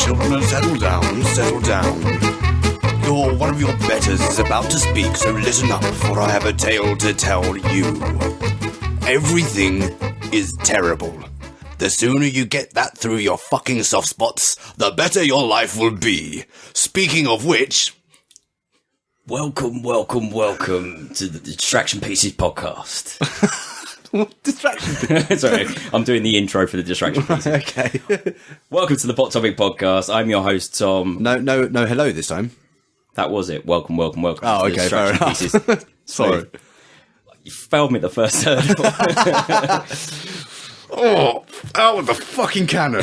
children, settle down, settle down. One of your betters is about to speak, so listen up, for I have a tale to tell you. Everything is terrible. The sooner you get that through your fucking soft spots, the better your life will be. Speaking of which... Welcome to the Distraction Pieces podcast. What distraction? Sorry, I'm doing the intro for the Distraction Pieces. Okay. Welcome to the Pot Topic podcast. I'm your host, Tom. No, hello this time. That was it. Welcome. Oh, to the okay, fair Distraction enough. Pieces. Sorry. You failed me at the first hurdle. Oh, out with the fucking cannon.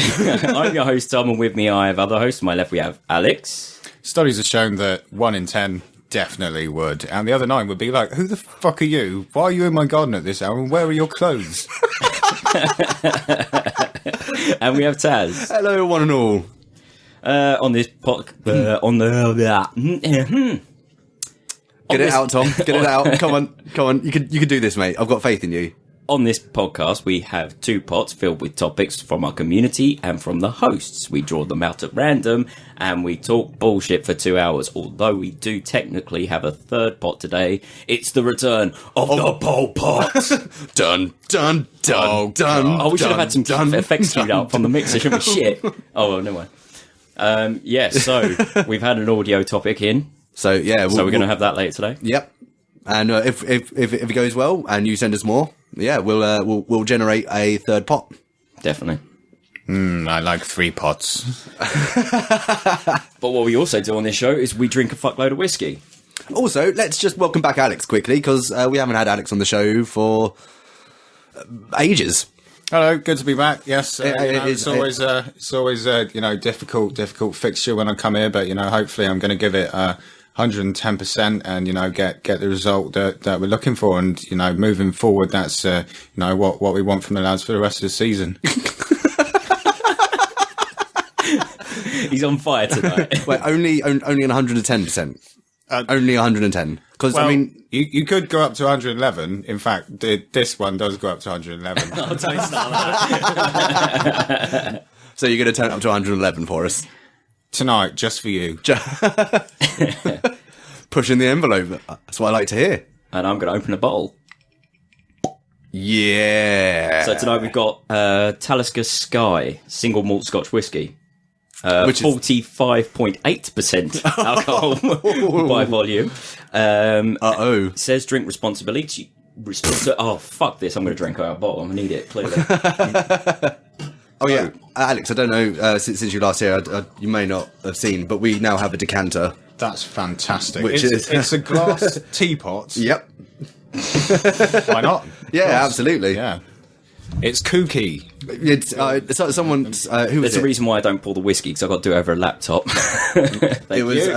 I'm your host, Tom, and with me I have other hosts. On my left we have Alex. Studies have shown that 1 in 10 definitely would, and the other 9 would be like, who the fuck are you? Why are you in my garden at this hour, and where are your clothes? And we have Taz. Hello, one and all. On this Get it out, Tom. Get it out. Come on. You can do this, mate. I've got faith in you. On this podcast, we have 2 pots filled with topics from our community and from the hosts. We draw them out at random and we talk bullshit for 2 hours. Although we do technically have a 3rd pot today, it's the return of the Pol Pot. Dun, dun, dun, dun. Oh, we should have had some effects queued up from the mixer, shouldn't we? Shit. Oh, well, never mind. So we've had an audio topic in. So, yeah. So we're going to have that later today. Yep. And if it goes well and you send us more, yeah, we'll generate a 3rd pot. Definitely. I like 3 pots. But what we also do on this show is we drink a fuckload of whiskey. Also, let's just welcome back Alex quickly, because we haven't had Alex on the show for ages. Hello, good to be back. Yes, it's always difficult fixture when I come here, but hopefully I'm going to give it 110% and get the result that we're looking for, and moving forward, that's what we want from the lads for the rest of the season. He's on fire tonight. Wait, only 110%. Only 110. Because I mean, you could go up to 111. In fact, this one does go up to 111. Oh, don't start that. So you're going to turn it up to 111 for us Tonight, just for you. Pushing the envelope. That's what I like to hear. And I'm going to open a bottle. Yeah. So tonight we've got Talisker Sky single malt Scotch whiskey, which is 45.8% alcohol by volume. Says drink responsibly. Oh fuck this! I'm going to drink out of a bottle. I need it clearly. Oh yeah, Alex, I don't know, since you last here, you may not have seen, but we now have a decanter. That's fantastic. It's a glass teapot. Yep. Why not? Yeah, absolutely. Yeah. It's kooky. It's someone's, who was There's a reason why I don't pour the whiskey, because I've got to do it over a laptop. It was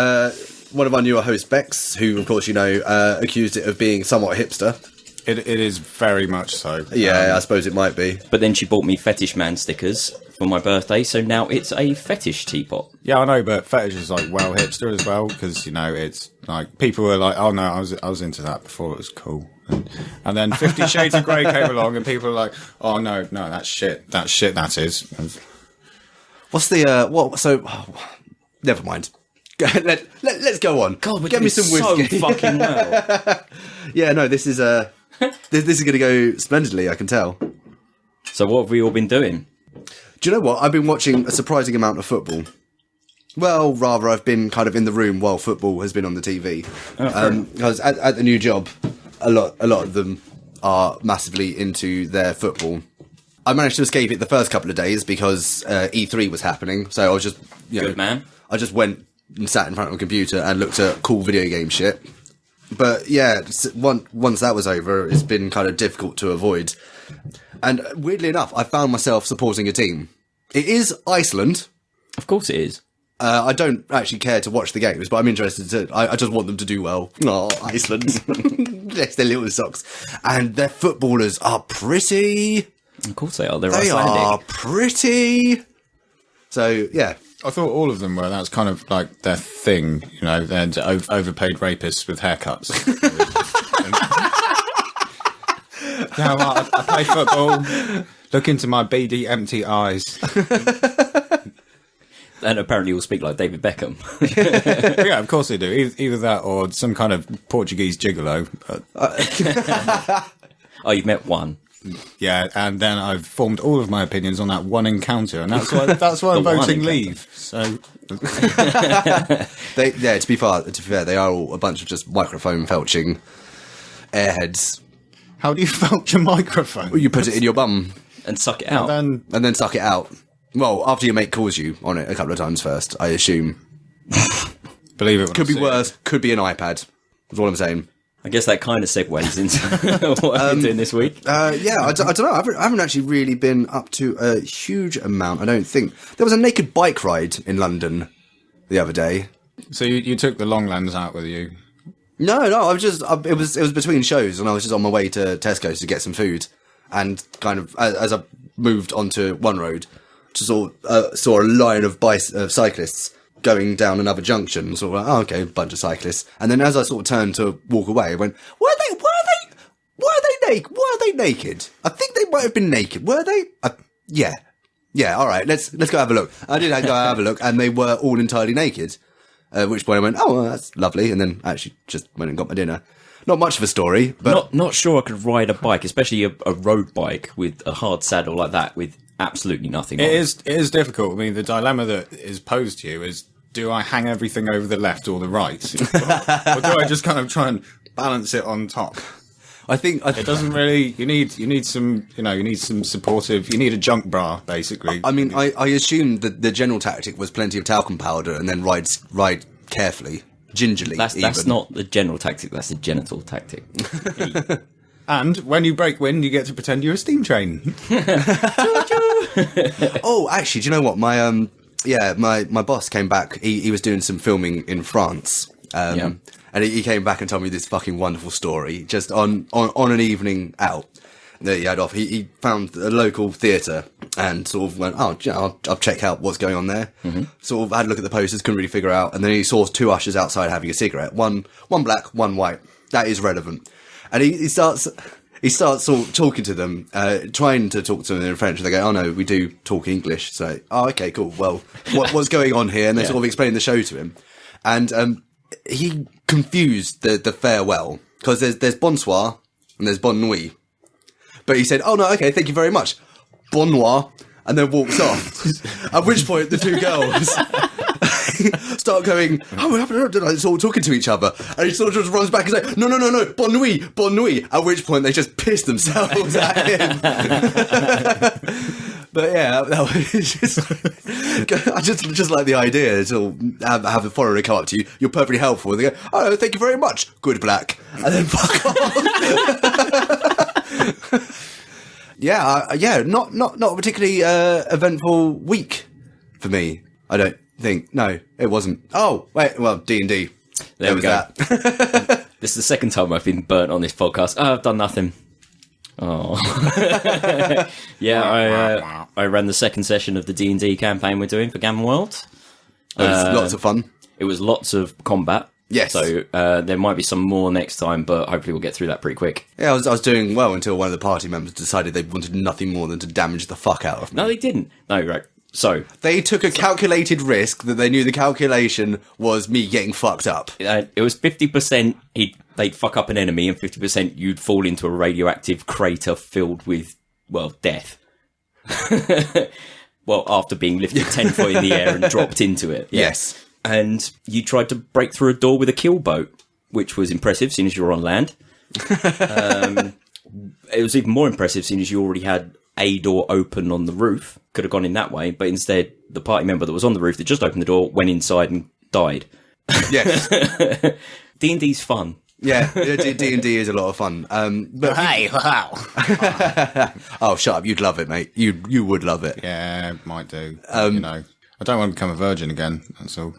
one of our newer hosts, Bex, who, of course, accused it of being somewhat hipster. It is very much so. Yeah, I suppose it might be. But then she bought me Fetish Man stickers for my birthday, so now it's a fetish teapot. Yeah, I know, but fetish is like well hipster as well, because it's like people were like, "Oh no, I was into that before it was cool," and then 50 Shades of Grey came along, and people were like, "Oh no, that's shit. That is." What's the what? So, never mind. Let's go on. God, we're get me some whiskey. So fucking well. Yeah, no, this is this is going to go splendidly, I can tell. So what have we all been doing? Do you know what? I've been watching a surprising amount of football. Well, rather, I've been kind of in the room while football has been on the TV. Because at the new job, a lot of them are massively into their football. I managed to escape it the first couple of days because E3 was happening. So I was just, Good man. I just went and sat in front of a computer and looked at cool video game shit. But yeah, once that was over, it's been kind of difficult to avoid. And weirdly enough, I found myself supporting a team. It is Iceland. Of course it is. I don't actually care to watch the games, but I'm interested to... I just want them to do well. Oh, Iceland. Yes, their little socks. And their footballers are pretty... Of course they are. They're They Icelandic. are pretty... So, yeah. I thought all of them were. That's kind of like their thing, they're overpaid rapists with haircuts. I play football. Look into my beady, empty eyes. And apparently he'll speak like David Beckham. Yeah, of course they do. Either that or some kind of Portuguese gigolo. Oh, you've met one. Yeah, and then I've formed all of my opinions on that one encounter, and that's why I'm voting leave. So, to be fair, they are all a bunch of just microphone felching airheads. How do you felch a microphone? Well, you put it in your bum and suck it out, and then suck it out. Well, after your mate calls you on it a couple of times first, I assume. Believe it. Could be worse. Could be an iPad. That's all I'm saying. I guess that kind of segues into what I've been doing this week. Yeah, I don't know. I haven't actually really been up to a huge amount, I don't think. There was a naked bike ride in London the other day. So you took the Longlands out with you? No, I was just... it was between shows, and I was just on my way to Tesco's to get some food. And kind of, as I moved onto one road, just saw a line of cyclists going down another junction, sort of like, oh, okay, a bunch of cyclists. And then as I sort of turned to walk away, I went, why are they naked? I think they might have been naked. Were they? Yeah, all right, let's go have a look. I did go have a look, and they were all entirely naked. At which point I went, oh, well, that's lovely, and then actually just went and got my dinner. Not much of a story, but... Not sure I could ride a bike, especially a road bike with a hard saddle like that, with absolutely nothing on. It is difficult. I mean, the dilemma that is posed to you is, do I hang everything over the left or the right? Or do I just kind of try and balance it on top? I think it doesn't really. You need some. You need some supportive. You need a junk bra, basically. I mean, I assumed that the general tactic was plenty of talcum powder and then ride carefully, gingerly. That's not the general tactic. That's the genital tactic. And when you break wind, you get to pretend you're a steam train. Oh, actually, do you know what? My boss came back. He was doing some filming in France. And he came back and told me this fucking wonderful story just on an evening out that he had off. He found a local theatre and sort of went, oh, I'll check out what's going on there. Mm-hmm. Sort of had a look at the posters, couldn't really figure out. And then he saw two ushers outside having a cigarette. One black, one white. That is relevant. And he starts sort of talking to them, trying to talk to them in French. And they go, oh no, we do talk English. So, oh, okay, cool. Well, what's going on here? And they sort of explain the show to him. And he confused the farewell, because there's bonsoir and there's bonne nuit. But he said, oh no, okay, thank you very much. Bon noir. And then walks off. At which point the two girls start going, oh, what happened? It's all talking to each other. And he sort of just runs back and says, no, bon nuit, bon nuit. At which point they just piss themselves at him. But yeah, that was just, I just like the idea to have a foreigner come up to you. You're perfectly helpful. And they go, oh, thank you very much. Good black. And then fuck off. Not a particularly eventful week for me. I don't think. No, it wasn't. Oh, wait, well, D&D. There we go. This is the second time I've been burnt on this podcast. Oh, I've done nothing. Oh. Yeah, I ran the second session of the D&D campaign we're doing for Gammon World. It was lots of fun. It was lots of combat. Yes. So there might be some more next time, but hopefully we'll get through that pretty quick. Yeah, I was doing well until one of the party members decided they wanted nothing more than to damage the fuck out of me. No, they didn't. No, right. So they took a calculated risk that they knew the calculation was me getting fucked up. It was 50% they'd fuck up an enemy, and 50% you'd fall into a radioactive crater filled with, well, death. Well, after being lifted 10 foot in the air and dropped into it. Yeah. Yes. And you tried to break through a door with a kill boat, which was impressive, seeing as you were on land. It was even more impressive, seeing as you already had a door open on the roof. Could have gone in that way, but instead, the party member that was on the roof that just opened the door went inside and died. Yes. D&D's fun. Yeah, D&D is a lot of fun. But hey, wow. Oh, shut up. You'd love it, mate. You would love it. Yeah, might do. I don't want to become a virgin again, that's all.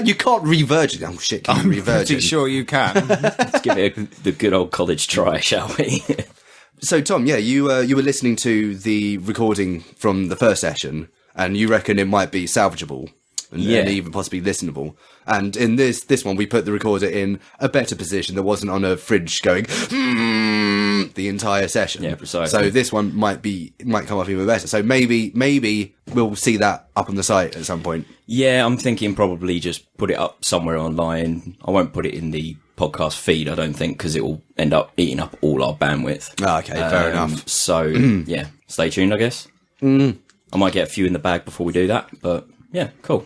You can't re-virgin. Oh, shit, can you re-virgin? I'm pretty sure you can. Let's give it the good old college try, shall we? So, Tom, yeah, you were listening to the recording from the first session, and you reckon it might be salvageable. and even possibly listenable. And in this one, we put the recorder in a better position that wasn't on a fridge going the entire session. Yeah, precisely. So this one might come off even better. So maybe we'll see that up on the site at some point. Yeah, I'm thinking probably just put it up somewhere online. I won't put it in the podcast feed, I don't think, because it will end up eating up all our bandwidth. Oh, okay, fair enough. So, yeah, stay tuned, I guess. I might get a few in the bag before we do that, but yeah, cool.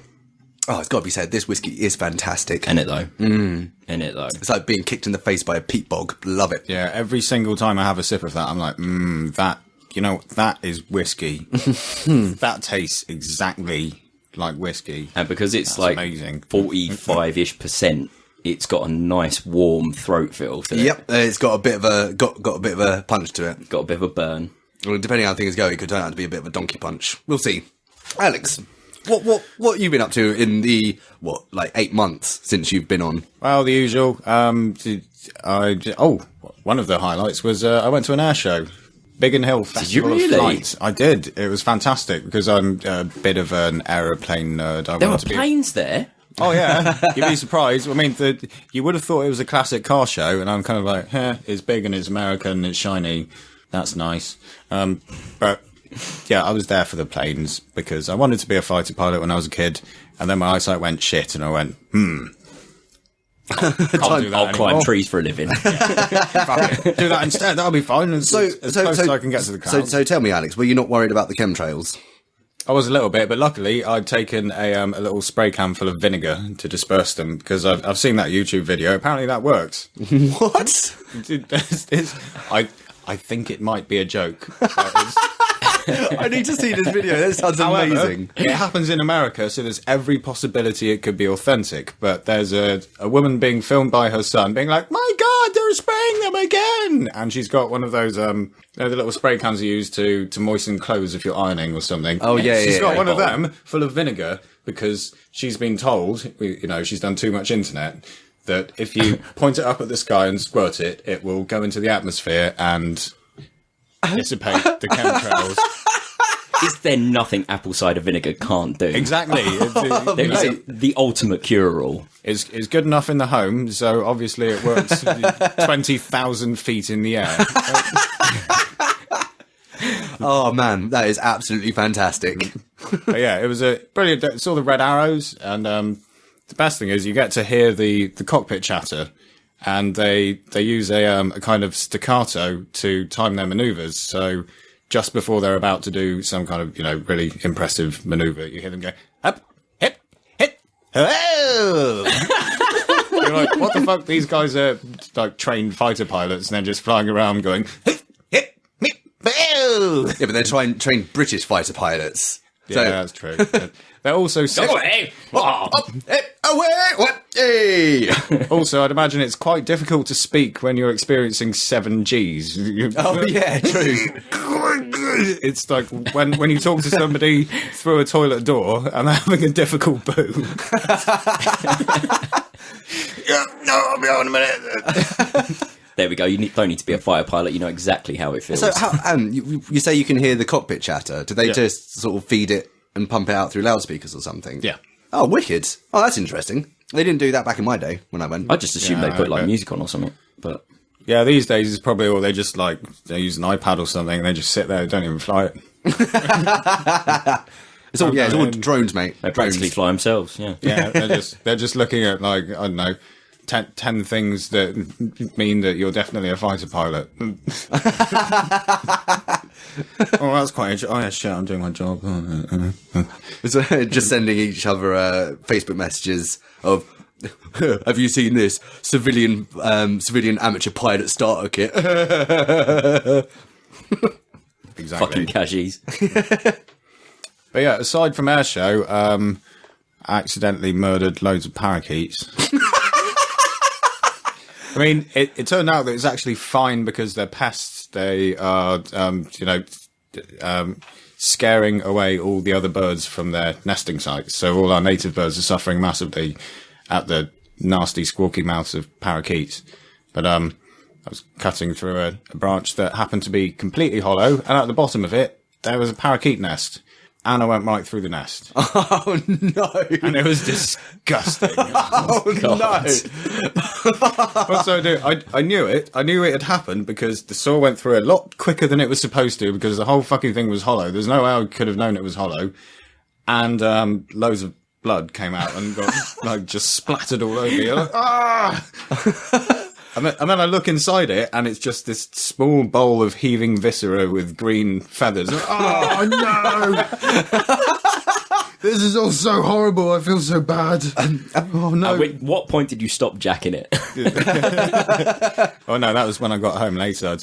Oh, it's got to be said, this whiskey is fantastic. Ain't it, though? Ain't it, though? It's like being kicked in the face by a peat bog. Love it. Yeah, every single time I have a sip of that, I'm like, that is whiskey. That tastes exactly like whiskey. And because it's like amazing. 45-ish%, it's got a nice warm throat feel to it. Yep, it's got a bit of a punch to it. Got a bit of a burn. Well, depending on how things go, it could turn out to be a bit of a donkey punch. We'll see. Alex, what have you been up to in the 8 months since you've been on? Well, the usual. One of the highlights was I went to an air show. Biggin Hill Festival Did you really? of Flight. I did. It was fantastic because I'm a bit of an aeroplane nerd. There were planes there? Oh, yeah. You'd be surprised. I mean, you would have thought it was a classic car show, and I'm kind of like, it's big and it's American, it's shiny. That's nice. But, yeah, I was there for the planes because I wanted to be a fighter pilot when I was a kid, and then my eyesight went shit, and I went, I'll climb trees for a living. do that instead. That'll be fine. As close as I can get to the clouds. So tell me, Alex, were you not worried about the chemtrails? I was a little bit, but luckily I'd taken a little spray can full of vinegar to disperse them because I've seen that YouTube video. Apparently that works. What? I think it might be a joke. I need to see this video. That sounds amazing. It happens in America, so there's every possibility it could be authentic. But there's a woman being filmed by her son being like, my God, they're spraying them again. And she's got one of those, the little spray cans you use to moisten clothes if you're ironing or something. Oh, yeah, She's got one of them full of vinegar because she's been told, she's done too much internet, that if you point it up at the sky and squirt it, it will go into the atmosphere and dissipate the chemtrails. Is there nothing apple cider vinegar can't do? Exactly. There is the ultimate cure-all. It's good enough in the home, so obviously it works 20,000 feet in the air. Oh, man, that is absolutely fantastic. But yeah, it was a brilliant. I saw the red arrows, and the best thing is you get to hear the cockpit chatter, and they use a kind of staccato to time their manoeuvres. So just before they're about to do some kind of really impressive manoeuvre, you hear them go up, hip, hit, hello. You're like, what the fuck? These guys are like trained fighter pilots, and they're just flying around going hip, hip, hip, hello. Yeah, but they're trained British fighter pilots. Yeah, that's true. They're also Away! Hey! Also, I'd imagine it's quite difficult to speak when you're experiencing 7 Gs. Oh, yeah, true. It's like when you talk to somebody through a toilet door and they're having a difficult poo. No, I'll be on in a minute. There we go. You don't need to be a fighter pilot. You know exactly how it feels. So, you say you can hear the cockpit chatter. Do they just sort of feed it and pump it out through loudspeakers or something? Yeah. Oh, wicked. Oh, that's interesting. They didn't do that back in my day when I went. I just assumed they put music on or something. But yeah, these days it's probably all they use an iPad or something and they just sit there and don't even fly it. It's all drones, mate. They practically fly themselves. Yeah. Yeah, they're just looking at I don't know. 10 things that mean that you're definitely a fighter pilot. Oh, that's quite interesting. Oh, yeah, shit, I'm doing my job. So, just sending each other Facebook messages of, have you seen this? Civilian amateur pilot starter kit. Exactly. Fucking cashies. But yeah, aside from airshow, I accidentally murdered loads of parakeets. I mean, it turned out that it's actually fine because they're pests. They are, scaring away all the other birds from their nesting sites. So all our native birds are suffering massively at the nasty, squawky mouths of parakeets. But I was cutting through a branch that happened to be completely hollow, and at the bottom of it, there was a parakeet nest. and I went right through the nest. Oh no! And it was disgusting. Oh no! What did I do? I knew it. I knew it had happened because the saw went through a lot quicker than it was supposed to because the whole fucking thing was hollow. There's no way I could have known it was hollow. And loads of blood came out and got like just splattered all over me. Like, ah! And then I look inside it, and it's just this small bowl of heaving viscera with green feathers. Oh, no! This is all so horrible. I feel so bad. Oh, no. What point did you stop jacking it? Oh, no, that was when I got home later. I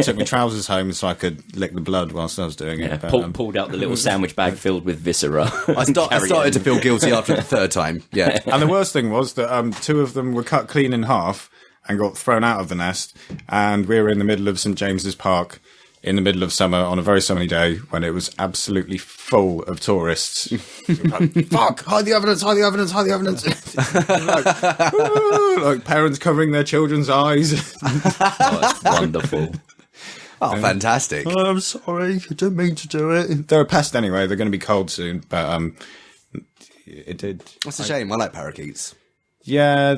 took my trousers home so I could lick the blood whilst I was doing it. But, pulled out the little sandwich bag filled with viscera. I started to feel guilty after the third time. Yeah. And the worst thing was that 2 of them were cut clean in half and got thrown out of the nest. And we were in the middle of St. James's Park in the middle of summer on a very sunny day when it was absolutely full of tourists. Like, fuck, hide the evidence, hide the evidence, hide the evidence. like parents covering their children's eyes. Oh, that's wonderful. Oh, fantastic. Oh, I'm sorry, I didn't mean to do it. They're a pest anyway, they're going to be cold soon, but it did. That's a shame, I like parakeets. Yeah,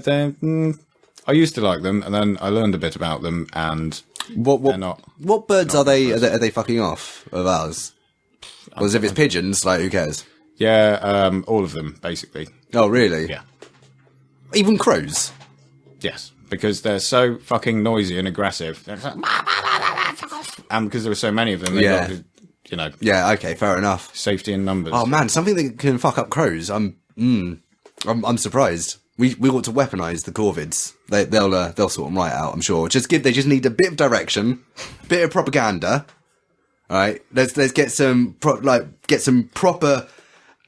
I used to like them, and then I learned a bit about them, and they're not. What birds are they? Are they fucking off of ours? Well, as if it's pigeons, like who cares? Yeah, all of them basically. Oh, really? Yeah. Even crows. Yes, because they're so fucking noisy and aggressive, and because there were so many of them, they got, Yeah. Okay. Fair enough. Safety in numbers. Oh man, something that can fuck up crows. I'm surprised. We ought to weaponise the corvids. They'll sort them right out, I'm sure. They just need a bit of direction, bit of propaganda. All right, let's get some proper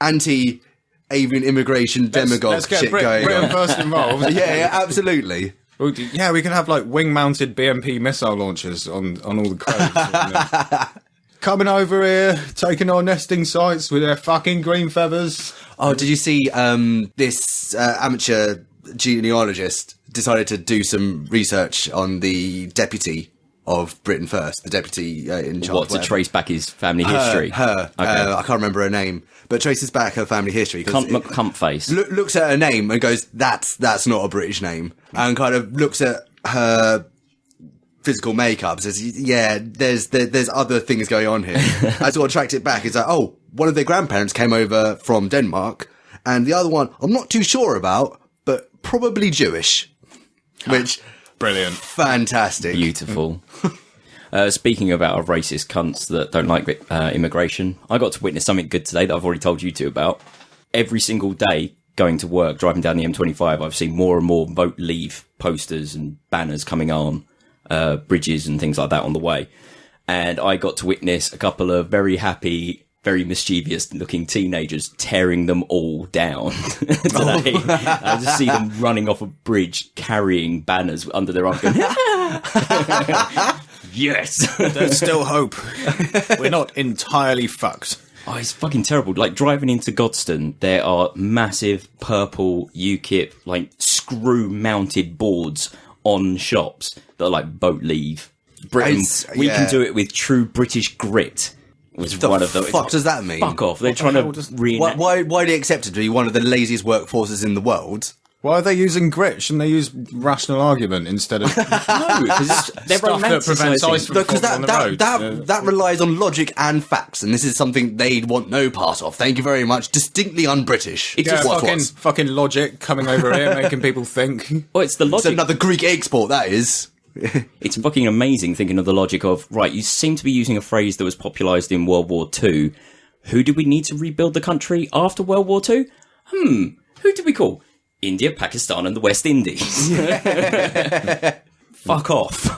anti-avian immigration demagogue shit going Britain on. first involved. Yeah, absolutely. Yeah, we can have like wing-mounted BMP missile launchers on all the crows. Coming over here, taking our nesting sites with their fucking green feathers. Oh, did you see this amateur genealogist decided to do some research on the deputy of Britain First, the deputy in charge. What, to trace back his family history? Okay. I can't remember her name, but traces back her family history. Cunt face. Looks at her name and goes, that's not a British name, and kind of looks at her physical makeup, says, yeah, there's other things going on here. I sort of tracked it back. It's like, oh, one of their grandparents came over from Denmark, and the other one I'm not too sure about, but probably Jewish. Which, brilliant, fantastic, beautiful. Speaking about racist cunts that don't like immigration, I got to witness something good today that I've already told you two about. Every single day going to work, driving down the M25, I've seen more and more vote leave posters and banners coming on bridges and things like that on the way. And I got to witness a couple of very happy, very mischievous looking teenagers tearing them all down today. I just see them running off a bridge carrying banners under their arms going, yes, there's still hope. We're not entirely fucked. Oh, it's fucking terrible. Like, driving into Godstone, there are massive purple UKIP, like, screw-mounted boards on shops that are like, vote leave. Britain, we can do it with true British grit. Was one of them. Fuck does that mean? Fuck off. They're trying to reenact. Why are they accepted to be one of the laziest workforces in the world? Why are they using grit? Shouldn't they use rational argument instead of no? Because they're stuff that prevents ice from falling on the road. That relies on logic and facts, and this is something they'd want no part of. Thank you very much. Distinctly un-British. It's just fucking logic coming over here, making people think. Well, it's the logic. It's another Greek export, that is. It's fucking amazing thinking of the logic of, right, you seem to be using a phrase that was popularised in World War II. Who do we need to rebuild the country after World War II? Who do we call? India, Pakistan, and the West Indies. Fuck off.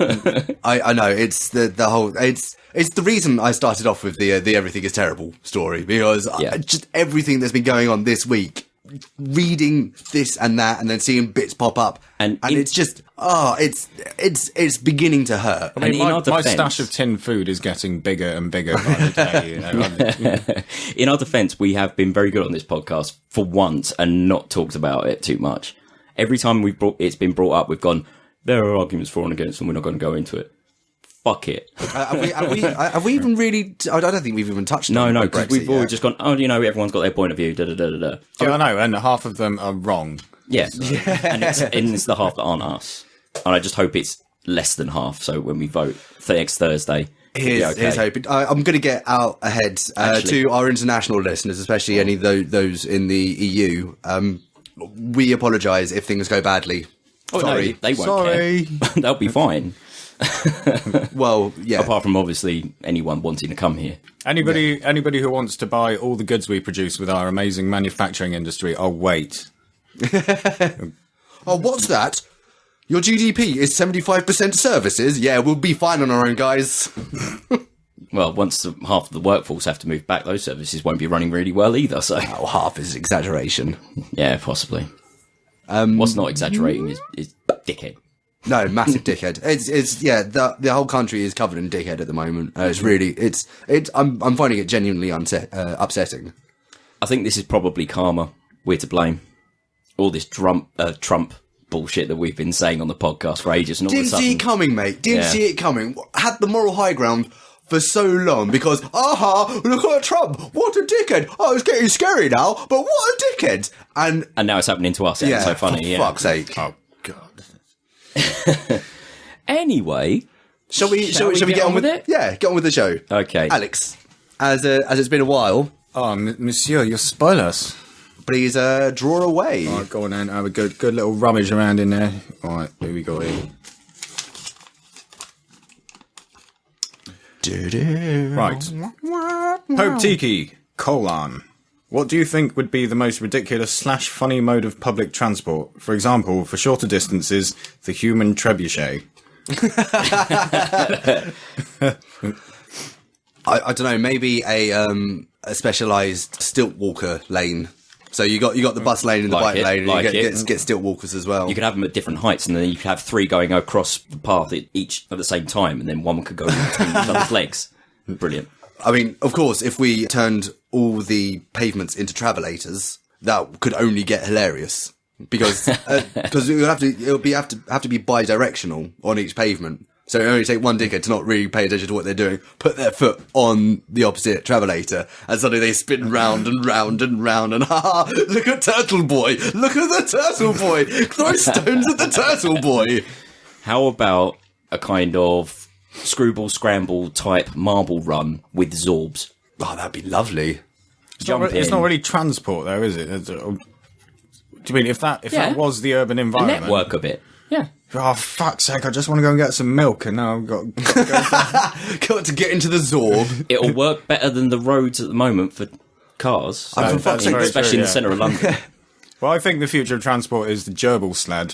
I know, it's the whole... It's the reason I started off with the Everything is Terrible story, because just everything that's been going on this week, reading this and that, and then seeing bits pop up, and it's just... it's beginning to hurt. I mean, my stash of tin food is getting bigger and bigger by the day. You know? In our defence, we have been very good on this podcast for once and not talked about it too much. Every time it's been brought up, we've gone, there are arguments for and against, and we're not going to go into it. fuck it. Have we even really? I don't think we've even touched. No, on because we've all just gone. Oh, everyone's got their point of view. Yeah, I know, and half of them are wrong. Yes, and it's the half that aren't us. And I just hope it's less than half. So when we vote for next Thursday. Here's hoping. I'm going to get out ahead to our international listeners, especially any of those in the EU. We apologise if things go badly. Oh, sorry, no, they won't care. They'll be fine. Well, yeah. Apart from obviously anyone wanting to come here. Anybody who wants to buy all the goods we produce with our amazing manufacturing industry, oh wait. Oh, what's that? Your GDP is 75% services? Yeah, we'll be fine on our own, guys. Well, once half of the workforce have to move back, those services won't be running really well either, so... Oh, half is exaggeration. Yeah, possibly. What's not exaggerating is dickhead. No, massive dickhead. The whole country is covered in dickhead at the moment. I'm finding it genuinely upsetting. I think this is probably karma. We're to blame. All this Trump bullshit that we've been saying on the podcast for ages, and all didn't of a sudden, see it coming, mate. Didn't see it coming. Had the moral high ground for so long because, look at Trump. What a dickhead. Oh, it's getting scary now, but what a dickhead. And now it's happening to us. It's so funny. For fuck's sake. Oh God. Anyway, shall we get on with it? Yeah, get on with the show. Okay, Alex. As it's been a while. Oh, Monsieur, you spoil us. Please draw away. All right, go on then. Have a good little rummage around in there. All right, here we go. Right. Pope Tiki, : what do you think would be the most ridiculous / funny mode of public transport? For example, for shorter distances, the human trebuchet. I don't know, maybe a specialised stilt walker lane. So you got the bus lane and the bike lane, and you get stilt walkers as well. You could have them at different heights, and then you could have three going across the path each at the same time, and then one could go between each other's legs. Brilliant. I mean, of course, if we turned all the pavements into travelators, that could only get hilarious because it would have to be bi-directional on each pavement. So it only take one dickhead to not really pay attention to what they're doing, put their foot on the opposite travelator, and suddenly they spin round and round and round, and look at Turtle Boy! Look at the Turtle Boy! Throw stones at the Turtle Boy! How about a kind of screwball scramble type marble run with Zorbs? Oh, that'd be lovely. It's not really transport though, is it? Do you mean if that was the urban environment? The network of it. Yeah. Oh, fuck's sake, I just want to go and get some milk, and now I've got to go got to get into the Zorb. It'll work better than the roads at the moment for cars. For fuck's sake, especially in the centre of London. Well, I think the future of transport is the gerbil sled.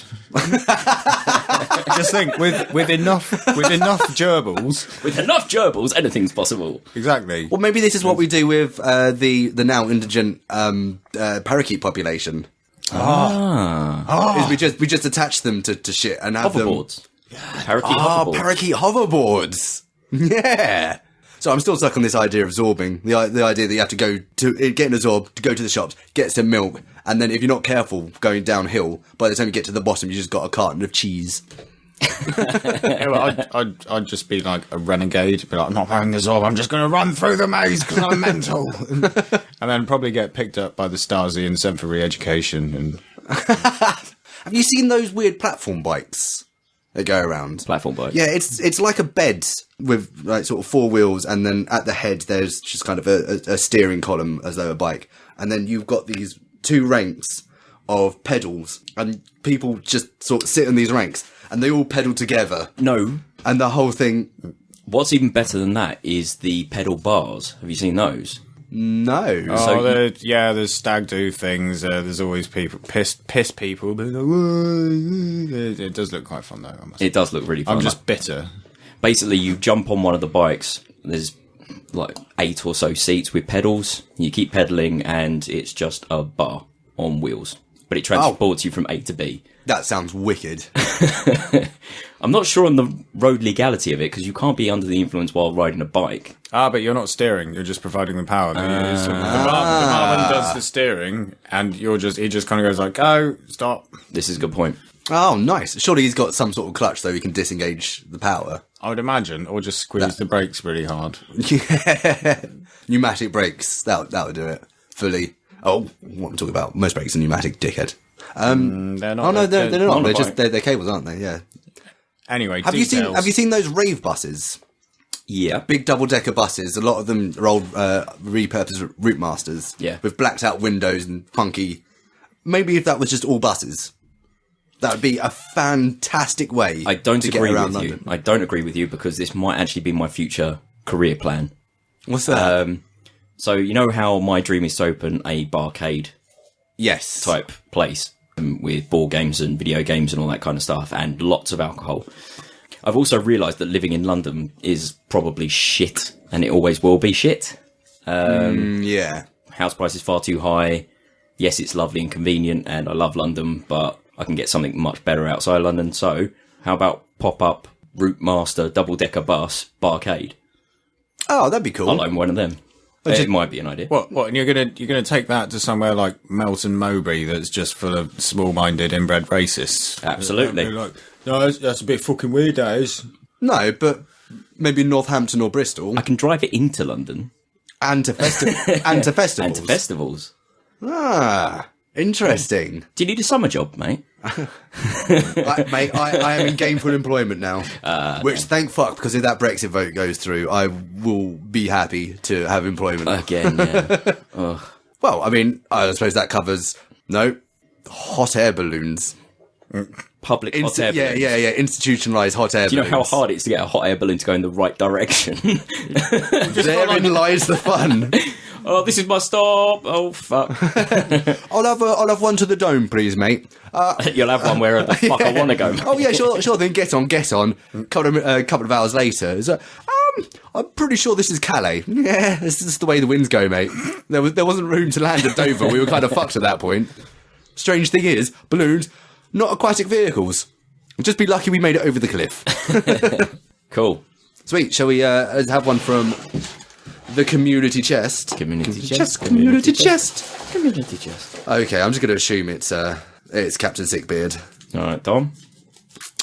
Just think, with enough gerbils... With enough gerbils, anything's possible. Exactly. Well, maybe this is what we do with the now indigent parakeet population. Is we just attach them to shit and have hoverboards. Hoverboards. Parakeet hoverboards. Yeah. So I'm still stuck on this idea of zorbing. The idea that you have to get in a zorb, to go to the shops, get some milk, and then if you're not careful going downhill, by the time you get to the bottom, you just got a carton of cheese. I'd just be like a renegade, be like, I'm not wearing the zorb, I'm just going to run through the maze because I'm mental. And then probably get picked up by the Stasi and sent for re-education. And have you seen those weird platform bikes that go around? Platform bike? Yeah, it's like a bed with like sort of four wheels, and then at the head there's just kind of a steering column as though a bike, and then you've got these two ranks of pedals, and people just sort of sit in these ranks, and they all pedal together. No. And the whole thing... What's even better than that is the pedal bars. Have you seen those? No. Oh, there's stag do things. There's always people, piss people. It does look quite fun, though. It does look really fun. I'm just bitter. Basically, you jump on one of the bikes. There's like 8 or so seats with pedals. You keep pedaling, and it's just a bar on wheels. but it transports you from A to B. That sounds wicked. I'm not sure on the road legality of it, because you can't be under the influence while riding a bike. But you're not steering. You're just providing the power. The barman does the steering, and he just kind of goes like, go, stop. This is a good point. Oh, nice. Surely he's got some sort of clutch so he can disengage the power. I would imagine, or just squeeze the brakes really hard. Yeah. Pneumatic brakes. That would do it. Fully. Oh, what I'm talking about. Most brakes are pneumatic, dickhead. They're not. Oh, no, they're not. They're cables, aren't they? Yeah. Anyway, have you seen those rave buses? Yeah. Big double-decker buses. A lot of them are old repurposed Route Masters. Yeah. With blacked-out windows and funky... Maybe if that was just all buses... That would be a fantastic way I don't to agree get around with you. London. I don't agree with you, because this might actually be my future career plan. What's that? So you know how my dream is to open a barcade Yes. type place with board games and video games and all that kind of stuff, and lots of alcohol. I've also realised that living in London is probably shit, and it always will be shit. Yeah. House price is far too high. Yes, it's lovely and convenient, and I love London, but I can get something much better outside London. So how about pop-up Route Master double-decker bus barcade? Oh, that'd be cool. I'll own one of them. It might be an idea. What? And you're gonna take that to somewhere like Melton Mowbray that's just full of small-minded, inbred racists? Absolutely. Like, no, that's a bit fucking weird, that is. No, but maybe Northampton or Bristol. I can drive it into London. And to festivals. And to festivals. Ah, interesting. Do you need a summer job, mate? Mate, I am in gainful employment now. Which, thank fuck, because if that Brexit vote goes through, I will be happy to have employment. Again, yeah. Well, I mean, I suppose that covers, hot air balloons. Public hot air balloons. Yeah, institutionalised hot air balloons. Do you know how hard it is to get a hot air balloon to go in the right direction? Therein lies the fun. Oh, this is my stop. Oh, fuck. I'll have one to the dome, please, mate. You'll have one wherever the fuck I want to go. Oh, yeah, sure then. Get on. Couple of hours later. I'm pretty sure this is Calais. Yeah, this is the way the winds go, mate. There wasn't room to land at Dover. We were kind of fucked at that point. Strange thing is, balloons, not aquatic vehicles. Just be lucky we made it over the cliff. Cool. Sweet. Shall we have one from the community chest? Community chest. Community chest. Community chest. Okay, I'm just going to assume it's Captain Sickbeard. All right, Dom.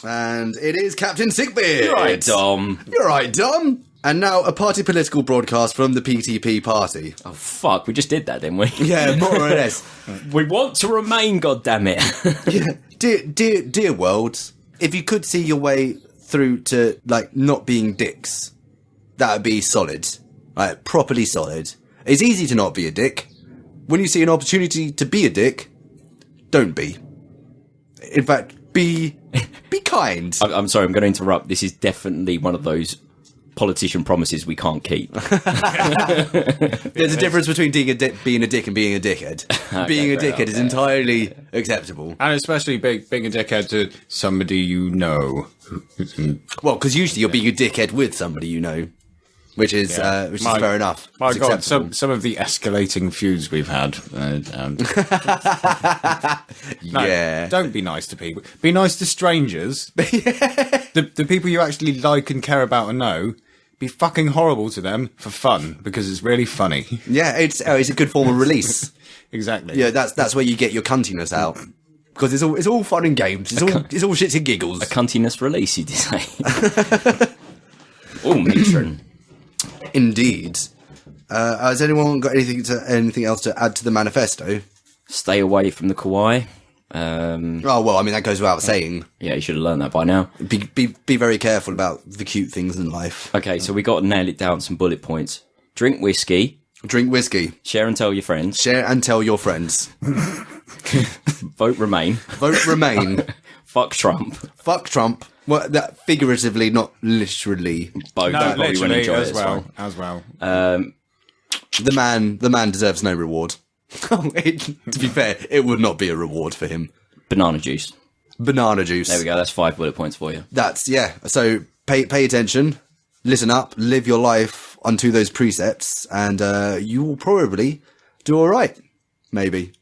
And it is Captain Sickbeard. You're right, Dom. You're right, Dom. And now a party political broadcast from the PTP party. Oh, fuck. We just did that, didn't we? Yeah, more or less. We want to remain, goddammit. Yeah. Dear world, if you could see your way through to, not being dicks, that would be solid. Properly solid. It's easy to not be a dick. When you see an opportunity to be a dick, don't be. In fact, be kind. I'm sorry, I'm going to interrupt. This is definitely one of those politician promises we can't keep. There's a difference between being a dick and being a dickhead. Being a dickhead is entirely acceptable. And especially being a dickhead to somebody you know. Well, because usually you're being a dickhead with somebody you know. Which is fair enough. My it's God, acceptable. some of the escalating feuds we've had. Yeah. Don't be nice to people. Be nice to strangers. The people you actually like and care about and know. Be fucking horrible to them for fun, because it's really funny. Yeah, it's a good form of release. Exactly. Yeah, that's where you get your cuntiness out. Because it's all fun and games. It's all shits and giggles. A cuntiness release, you'd say. Oh, matron. Indeed. Has anyone got anything else to add to the manifesto? Stay away from the kawaii. Oh, well, I mean, that goes without saying. Yeah, you should have learned that by now. Be very careful about the cute things in life. Okay, so we got to nail it down, some bullet points. Drink whiskey. Drink whiskey. Share and tell your friends. Share and tell your friends. Vote Remain. Vote Remain. Fuck Trump. Fuck Trump. Well, that figuratively, not literally. Both. No, literally as well. The man deserves no reward. To be fair, it would not be a reward for him. Banana juice. Banana juice. There we go. That's 5 bullet points for you. So pay attention, listen up, live your life unto those precepts, and you will probably do all right. Maybe.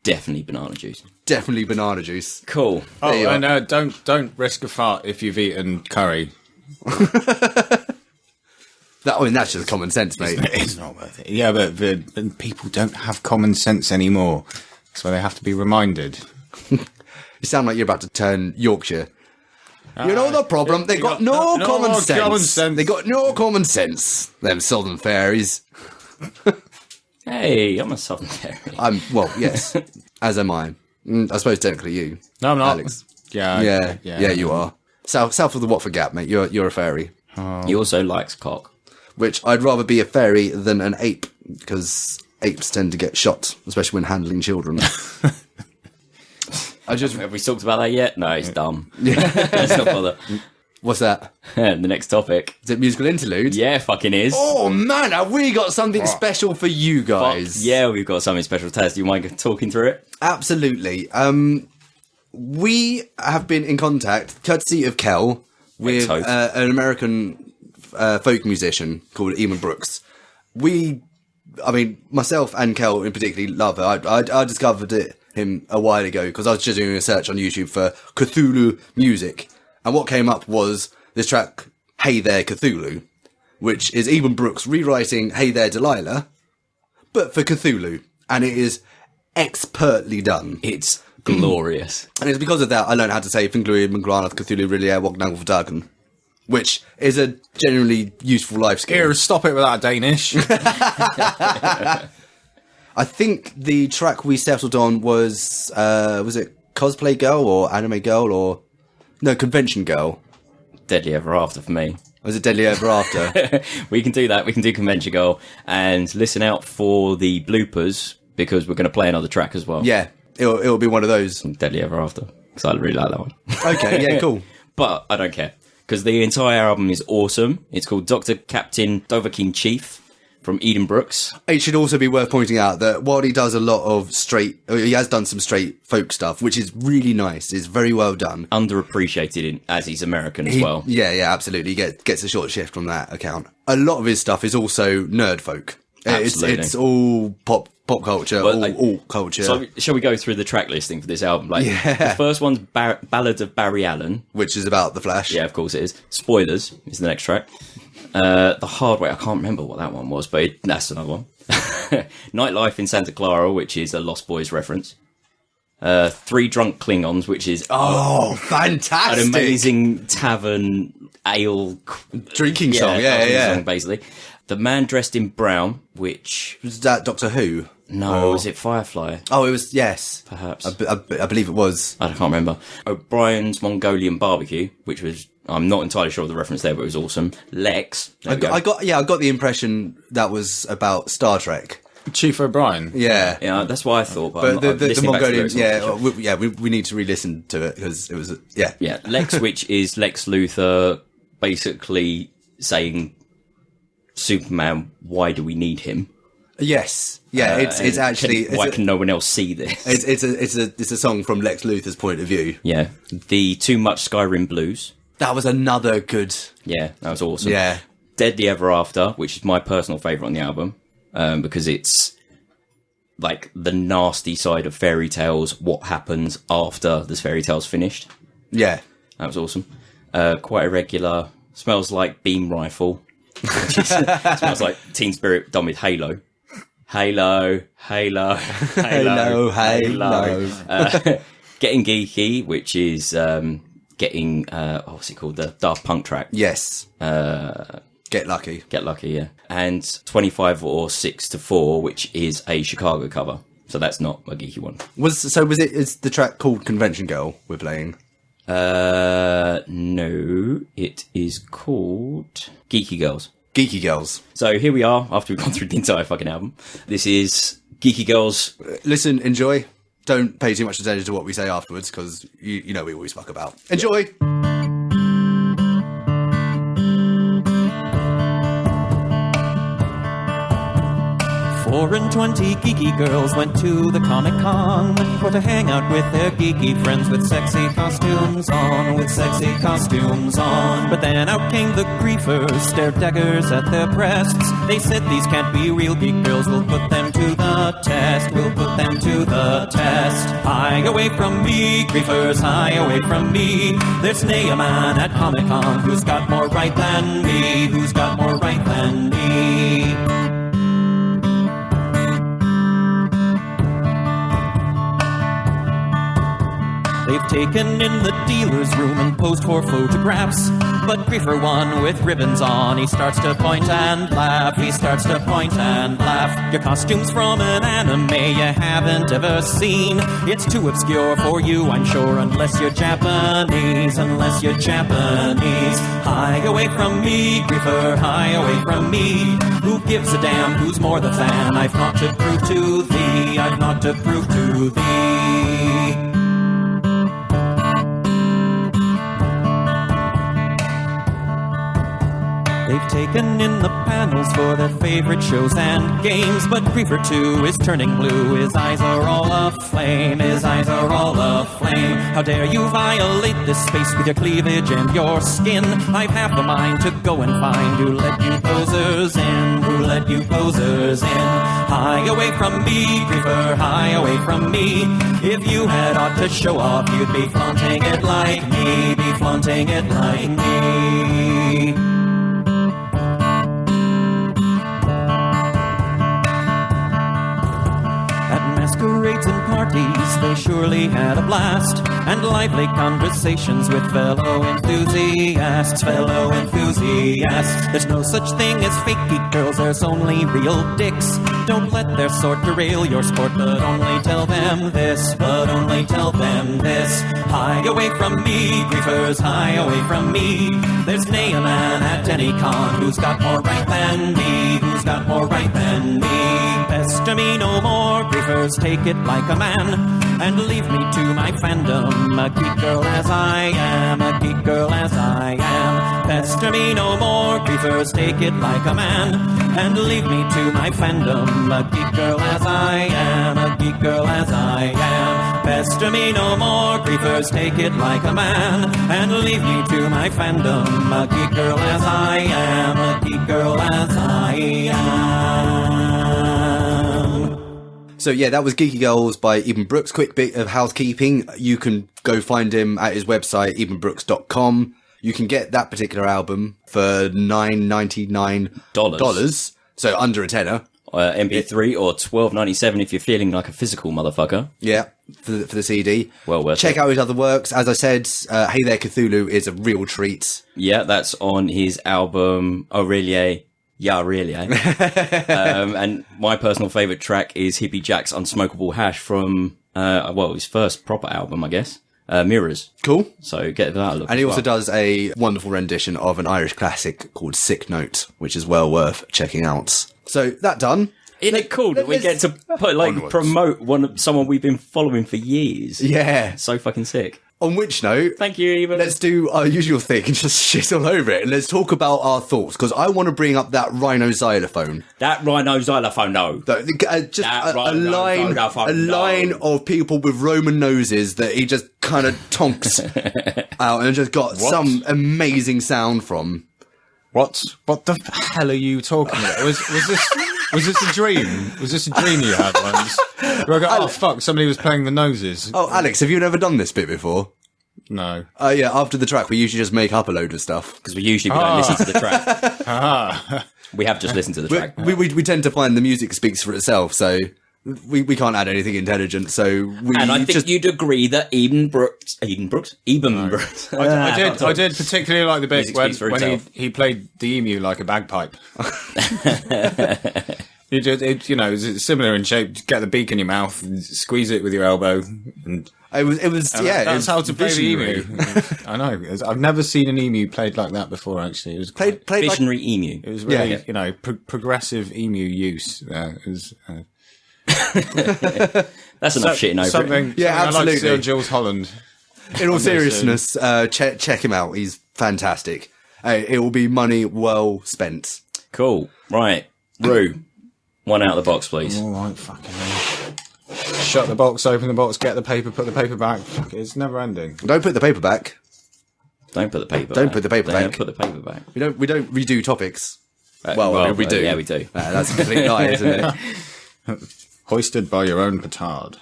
Definitely banana juice. definitely banana juice. Cool. Oh, and don't risk a fart if you've eaten curry. That's just common sense, mate. It's not worth it. Yeah, but people don't have common sense anymore. So they have to be reminded. You sound like you're about to turn Yorkshire. You know the problem? They got no common sense. They got no common sense. Them southern fairies. Hey, I'm a southern fairy. Well, yes. As am I. I suppose technically you. No, I'm not. Alex. Yeah, you are. South of the Watford Gap, mate. You're a fairy. He also likes cock. Which I'd rather be a fairy than an ape, because apes tend to get shot, especially when handling children. Have we talked about that yet? No, it's dumb. Let's not bother. What's that? The next topic. Is it musical interlude? Yeah, fucking is. Oh man, have we got something special for you guys? Yeah, we've got something special. Taz, do you mind talking through it? Absolutely. We have been in contact, courtesy of Kel, with an American folk musician called Eben Brooks. Myself and Kel in particular love her. I discovered him a while ago because I was just doing a search on YouTube for Cthulhu music. And what came up was this track, Hey There Cthulhu, which is Eben Brooks rewriting Hey There Delilah, but for Cthulhu. And it is expertly done. It's glorious. And it's because of that I learned how to say Fingluid Mangranat Cthulhu Really Wagnang Dagen, which is a generally useful life skill. Here, stop it with that Danish. I think the track we settled on was it Cosplay Girl or Anime Girl or... No, Convention Girl. Deadly Ever After for me. Was it Deadly Ever After? We can do that. We can do Convention Girl. And listen out for the bloopers, because we're going to play another track as well. Yeah, it'll be one of those. Deadly Ever After. Because I really like that one. Okay, yeah, cool. But I don't care. Because the entire album is awesome. It's called Dr. Captain Dovahkiin Chief from Eben Brooks. It should also be worth pointing out that while he does a lot of he has done some straight folk stuff, which is really nice. It's very well done. Underappreciated as he's American as well. Yeah, absolutely. He gets a short shift on that account. A lot of his stuff is also nerd folk. Absolutely. It's all pop culture, all culture. So shall we go through the track listing for this album? The first one's Ballad of Barry Allen. Which is about the Flash. Yeah, of course it is. Spoilers is the next track. The Hard Way, I can't remember what that one was, but that's another one. Nightlife in Santa Clara, which is a Lost Boys reference. Three Drunk Klingons, which is fantastic, an amazing tavern ale drinking song. Yeah. Song, basically. The Man Dressed in Brown, which was that Doctor Who? No, was it Firefly? Oh, it was. Yes, perhaps. I believe it was. I can't remember. O'Brien's Mongolian Barbecue, which was. I'm not entirely sure of the reference there, but it was awesome. Lex. I got the impression that was about Star Trek. Chief O'Brien. Yeah, that's what I thought. But the Mongolian, we need to re-listen to it because it was yeah. Lex, which is Lex Luthor, basically saying, Superman, why do we need him? Yes, yeah. It's actually why can no one else see this? It's a song from Lex Luthor's point of view. Yeah, the Too Much Skyrim Blues. That was another good. Yeah, that was awesome. Yeah, Deadly Ever After, which is my personal favourite on the album, because it's like the nasty side of fairy tales. What happens after this fairy tale's finished? Yeah, that was awesome. Quite irregular. Smells like Beam Rifle. Smells like Teen Spirit done with Halo. Halo. Getting Geeky, which is getting what's it called? The Daft Punk track. Yes. Get Lucky. Get Lucky, yeah. And 25 or 6 to 4, which is a Chicago cover. So that's not a Geeky one. Is the track called Convention Girl we're playing? No, it is called Geeky Girls. Geeky Girls. So here we are, after we've gone through the entire fucking album. This is Geeky Girls. Listen, enjoy. Don't pay too much attention to what we say afterwards, because you know we always fuck about. Enjoy! Yeah. 4 and 20 geeky girls went to the Comic-Con for to hang out with their geeky friends with sexy costumes on, But then out came the griefers, stared daggers at their breasts. They said these can't be real geek girls, we'll put them to the test, Hie away from me, griefers, hie away from me. There's nay a man at Comic-Con who's got more right than me, They've taken in the dealer's room and posed for photographs. But Griefer one with ribbons on, he starts to point and laugh, Your costume's from an anime you haven't ever seen. It's too obscure for you, I'm sure, unless you're Japanese. Hie away from me, Griefer, hie away from me. Who gives a damn who's more the fan? I've naught to prove to thee, They've taken in the panels for their favorite shows and games, but Griefer 2 is turning blue, his eyes are all aflame, How dare you violate this space with your cleavage and your skin? I've half a mind to go and find who let you posers in, Hie away from me, Griefer, hie away from me. If you had aught to show off, you'd be flaunting it like me, Masquerades and parties, they surely had a blast, and lively conversations with fellow enthusiasts. There's no such thing as fake geek girls, there's only real dicks. Don't let their sort derail your sport, but only tell them this, Hie away from me, griefers, hie away from me. There's nay a man at any con who's got more right than me, Pester me no more, griefers, take it like a man, and leave me to my fandom, a geek girl as I am, Pester me no more, griefers, take it like a man, and leave me to my fandom, a geek girl as I am, Pester me no more, griefers, take it like a man, and leave me to my fandom, a geek girl as I am, So yeah, that was Geeky Girls by Eben Brooks. Quick bit of housekeeping. You can go find him at his website, ebenbrooks.com. You can get that particular album for $9.99. So under a tenner. MP3 or $12.97 if you're feeling like a physical motherfucker. Yeah, for the CD. Well worth Check it. out his other works. As I said, Hey There Cthulhu is a real treat. Yeah, that's on his album, Oh Really, eh? Yeah, really, eh? And my personal favourite track is Hippie Jack's Unsmokable Hash from, his first proper album, I guess. Mirrors. Cool. So get that a look. And he also does a wonderful rendition of an Irish classic called Sick Note, which is well worth checking out. So that done. Isn't it cool that we get to promote someone we've been following for years? Yeah. So fucking sick. On which note, thank you, Eben. Let's do our usual thing and just shit all over it. And let's talk about our thoughts, because I want to bring up that rhino xylophone. That rhino xylophone, no. Just a line of people with Roman noses that he just kind of tonks out and just got some amazing sound from. What the hell are you talking about? Was this a dream? Was this a dream you had once? Where I go, oh fuck, somebody was playing the noses. Oh, Alex, have you never done this bit before? No. Yeah, after the track, we usually just make up a load of stuff. Because we don't listen to the track. We have just listened to the track. We tend to find the music speaks for itself, so we can't add anything intelligent, so we... And I think you'd agree that Eben Brooks... I did particularly like the bit when he played the emu like a bagpipe. It's similar in shape. Get the beak in your mouth, and squeeze it with your elbow, and that's how to play the emu. I know. I've never seen an emu played like that before. Actually, it was played visionary like, emu. It was really, progressive emu use. It was. That's enough shitting over something, it. Yeah, absolutely. I'd like to see on Jules Holland. In all seriousness, check him out. He's fantastic. It will be money well spent. Cool. Right, Rue. One out of the box, please. All right, fucking hell. Shut the box, open the box, get the paper, put the paper back. Fuck it, it's never ending. Don't put the paper back. Don't put the paper Don't back. put the paper back. Don't put the paper back. We don't redo topics. We do. Yeah, we do. That's a complete lie, isn't it? Hoisted by your own petard.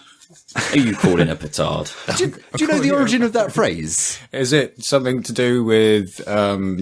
Who you calling a petard? Do you know the origin of that phrase? Is it something to do with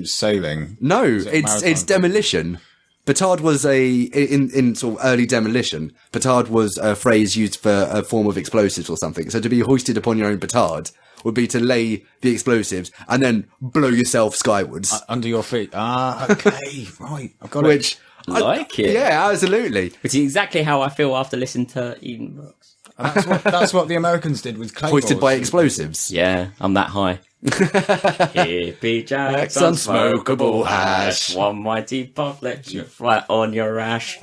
sailing? No, it's demolition. Petard was in sort of early demolition. Petard was a phrase used for a form of explosives or something. So to be hoisted upon your own petard would be to lay the explosives and then blow yourself skywards Under your feet. Ah, okay, right. I've got which I like it. Yeah, absolutely. Which is exactly how I feel after listening to Eden Brooks. And that's what the Americans did with claymores. Hoisted by explosives. Yeah, I'm that high. Hippie jacks, unsmokable hash. One mighty puff lets you flat on your ash.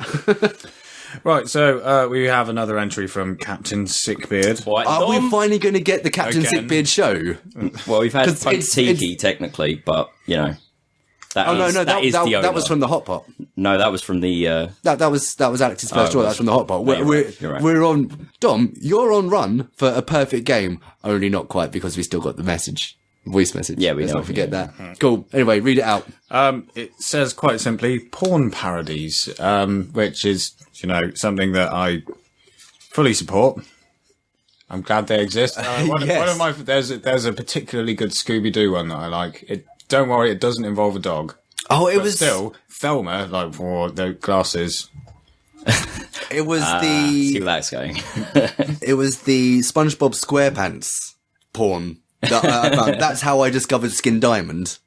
Right, so we have another entry from Captain Sickbeard. Are we finally going to get the Captain Again. Sickbeard show? Well, we've had it's Tiki technically, but you know. That was from the Hot Pot. No, that was from the. That was Alex's first choice. That was from the Hot Pot. You're right. We're on. Dom, you're on run for a perfect game. Only not quite because we still got the voice message. Yeah, Let's know. not forget that. Cool. Anyway, read it out. It says quite simply porn parodies, which is something that I fully support. I'm glad they exist. There's a particularly good Scooby-Doo one that I like. Don't worry, it doesn't involve a dog. Oh, it But was still Thelma, like for the glasses. It was See where that's going. It was the SpongeBob SquarePants porn. That I found. That's how I discovered Skin Diamond.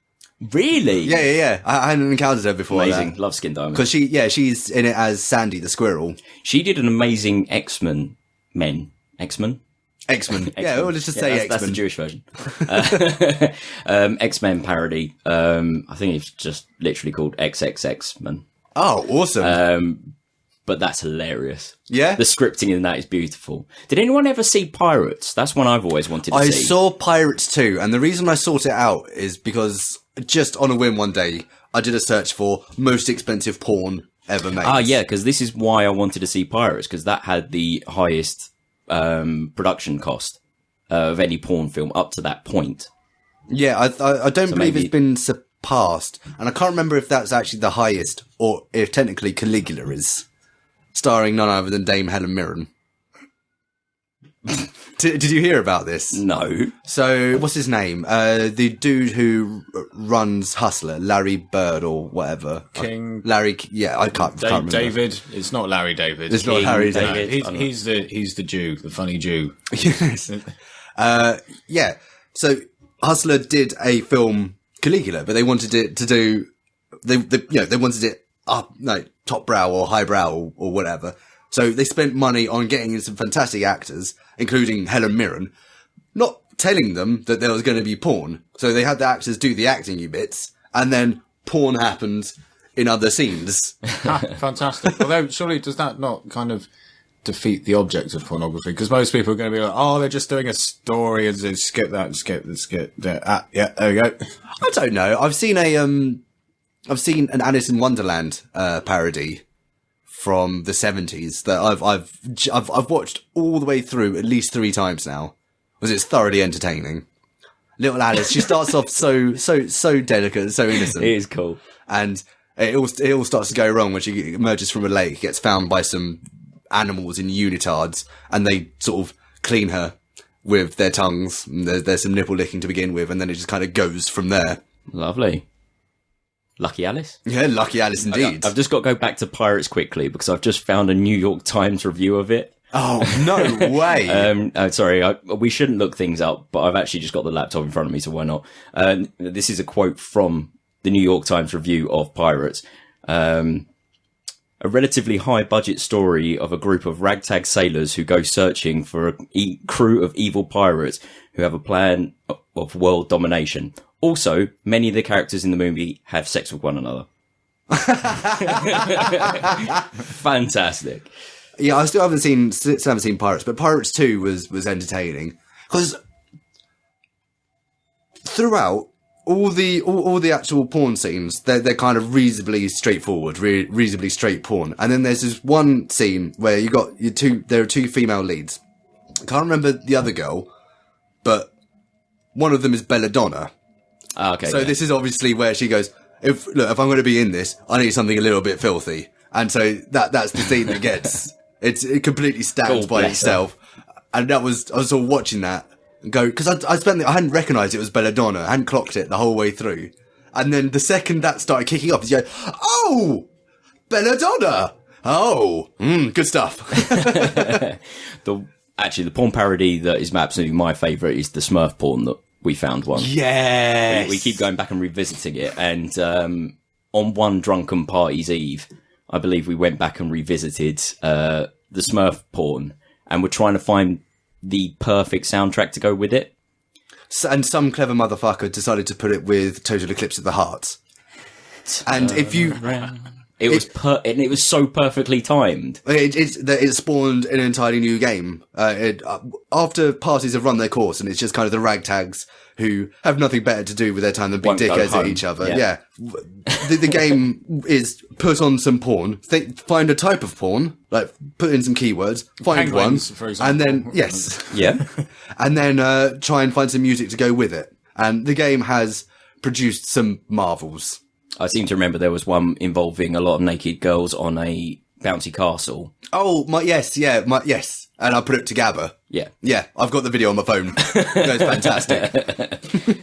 Really? Yeah. I hadn't encountered her before. Amazing. Love Skin Diamond. Because she's in it as Sandy the squirrel. She did an amazing X-Men. X-Men. Yeah, well, let's just say X-Men. That's the Jewish version. X-Men parody. I think it's just literally called XXX-Men. Oh, awesome. But that's hilarious. Yeah? The scripting in that is beautiful. Did anyone ever see Pirates? That's one I've always wanted to see. I saw Pirates 2, and the reason I sought it out is because just on a whim one day, I did a search for most expensive porn ever made. Ah, yeah, because this is why I wanted to see Pirates, because that had the highest production cost of any porn film up to that point. Yeah, I don't believe maybe it's been surpassed, and I can't remember if that's actually the highest, or if technically Caligula is, starring none other than Dame Helen Mirren. Did you hear about this? No. So, what's his name? The dude who runs Hustler, Larry Bird or whatever. Larry, yeah, I can't remember. David, it's not Larry David. It's not Larry David. He's the Jew, the funny Jew. Yes. Yeah. So, Hustler did a film, Caligula, but they wanted it to do, they wanted it up, top brow or high brow or whatever. So they spent money on getting in some fantastic actors, including Helen Mirren, not telling them that there was going to be porn. So they had the actors do the acting bits, and then porn happened in other scenes. Fantastic. Although, surely does that not kind of defeat the object of pornography? Because most people are going to be like, oh, they're just doing a story and they skip that and skip that. Yeah, there we go. I don't know. I've seen an Alice in Wonderland parody from the 70s that I've watched all the way through at least 3 times now, because it's thoroughly entertaining. Little Alice, she starts off so delicate, so innocent. It is cool. And it all starts to go wrong when she emerges from a lake, gets found by some animals in unitards, and they sort of clean her with their tongues. There's some nipple licking to begin with, and then it just kind of goes from there. Lovely. Lucky Alice? Yeah, Lucky Alice indeed. I've just got to go back to Pirates quickly because I've just found a New York Times review of it. Oh, no way. Sorry, we shouldn't look things up, but I've actually just got the laptop in front of me, so why not? This is a quote from the New York Times review of Pirates. A relatively high-budget story of a group of ragtag sailors who go searching for a crew of evil pirates who have a plan of world domination. Also, many of the characters in the movie have sex with one another. Fantastic. Yeah, I still haven't seen Pirates, but Pirates 2 was entertaining. Because throughout, all the actual porn scenes, they're kind of reasonably straightforward, reasonably straight porn. And then there's this one scene where there are two female leads. I can't remember the other girl, but one of them is Belladonna. Okay. So this is obviously where she goes, if I'm going to be in this, I need something a little bit filthy. And so that's the scene that gets, it completely stands by itself. And I was sort of watching that. Go, because I hadn't recognised it was Belladonna, I hadn't clocked it the whole way through. And then the second that started kicking off, you go, oh, Belladonna! Oh, good stuff. Actually, the porn parody that is absolutely my favourite is the Smurf porn that we found one. Yes! We keep going back and revisiting it, and on one drunken party's eve, I believe we went back and revisited the Smurf porn, and we're trying to find the perfect soundtrack to go with it. And some clever motherfucker decided to put it with Total Eclipse of the Heart. And if you... It was so perfectly timed. It spawned an entirely new game. After parties have run their course, and it's just kind of the ragtags who have nothing better to do with their time than be dickheads at each other. Yeah. The game is put on some porn, find a type of porn, like put in some keywords, find Penguins, one, for example. and then yes, Yeah, and then try and find some music to go with it. And the game has produced some marvels. I seem to remember there was one involving a lot of naked girls on a bouncy castle. Oh, yes. And I put it to Gabba. Yeah, I've got the video on my phone. That's fantastic.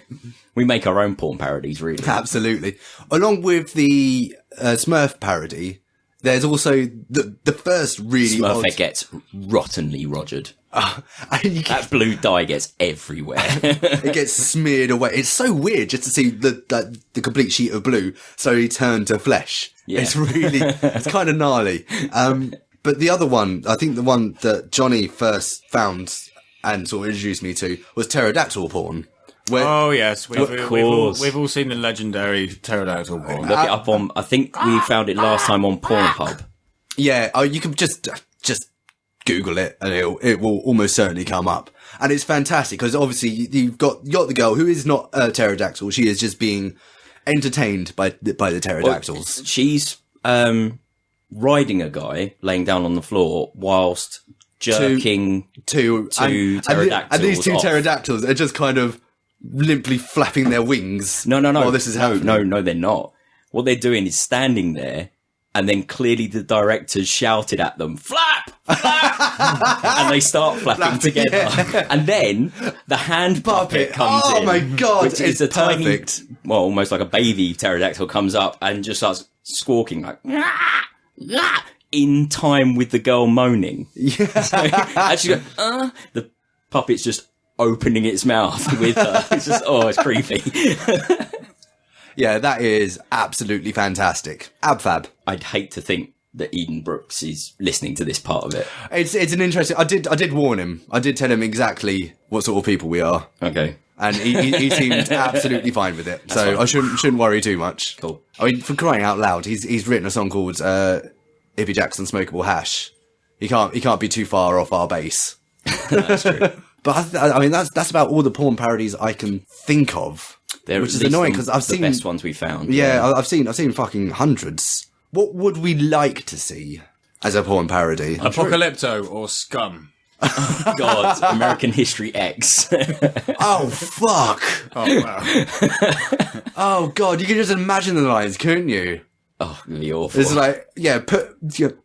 We make our own porn parodies, really. Absolutely. Along with the Smurf parody, there's also the first really Smurfette gets rottenly rogered. That blue dye gets everywhere. It gets smeared away. It's so weird just to see the complete sheet of blue slowly turn to flesh. Yeah. It's kind of gnarly. But the other one, I think the one that Johnny first found and sort of introduced me to was pterodactyl porn. Oh yes, we've all seen the legendary pterodactyl porn. Look it up on. I think we found it last time on Pornhub. Yeah, you can just Google it, and it will almost certainly come up. And it's fantastic because obviously you've got the girl who is not a pterodactyl; she is just being entertained by the pterodactyls. Well, she's riding a guy laying down on the floor whilst jerking two pterodactyls. And these two off. pterodactyls are just kind of limply flapping their wings. No. While this is happening. No, they're not. What they're doing is standing there, and then clearly the directors shouted at them, "Flap! Flap!" and they start flapping together. Yeah. And then the hand puppet comes in. Oh my god, which is a perfect. Tiny, well, almost like a baby pterodactyl comes up and just starts squawking like, in time with the girl moaning. Yeah. So, actually, the puppet's just opening its mouth with her. It's just, it's creepy. Yeah, that is absolutely fantastic. Abfab. I'd hate to think that Eden Brooks is listening to this part of it. It's an interesting... I did warn him. I did tell him exactly what sort of people we are. Okay. And he seemed absolutely fine with it. That's so fine. I shouldn't worry too much. Cool. I mean, for crying out loud, he's written a song called Hippie Jackson Smokable Hash. He can't be too far off our base. That's true. But I mean, that's about all the porn parodies I can think of. Which is annoying because I've seen the best ones we found. Yeah, I've seen fucking hundreds. What would we like to see as a porn parody? Apocalypto or Scum? God, American History X. Oh fuck! Oh wow! Oh god, you can just imagine the lines, couldn't you? Oh, it'd be awful. It's like,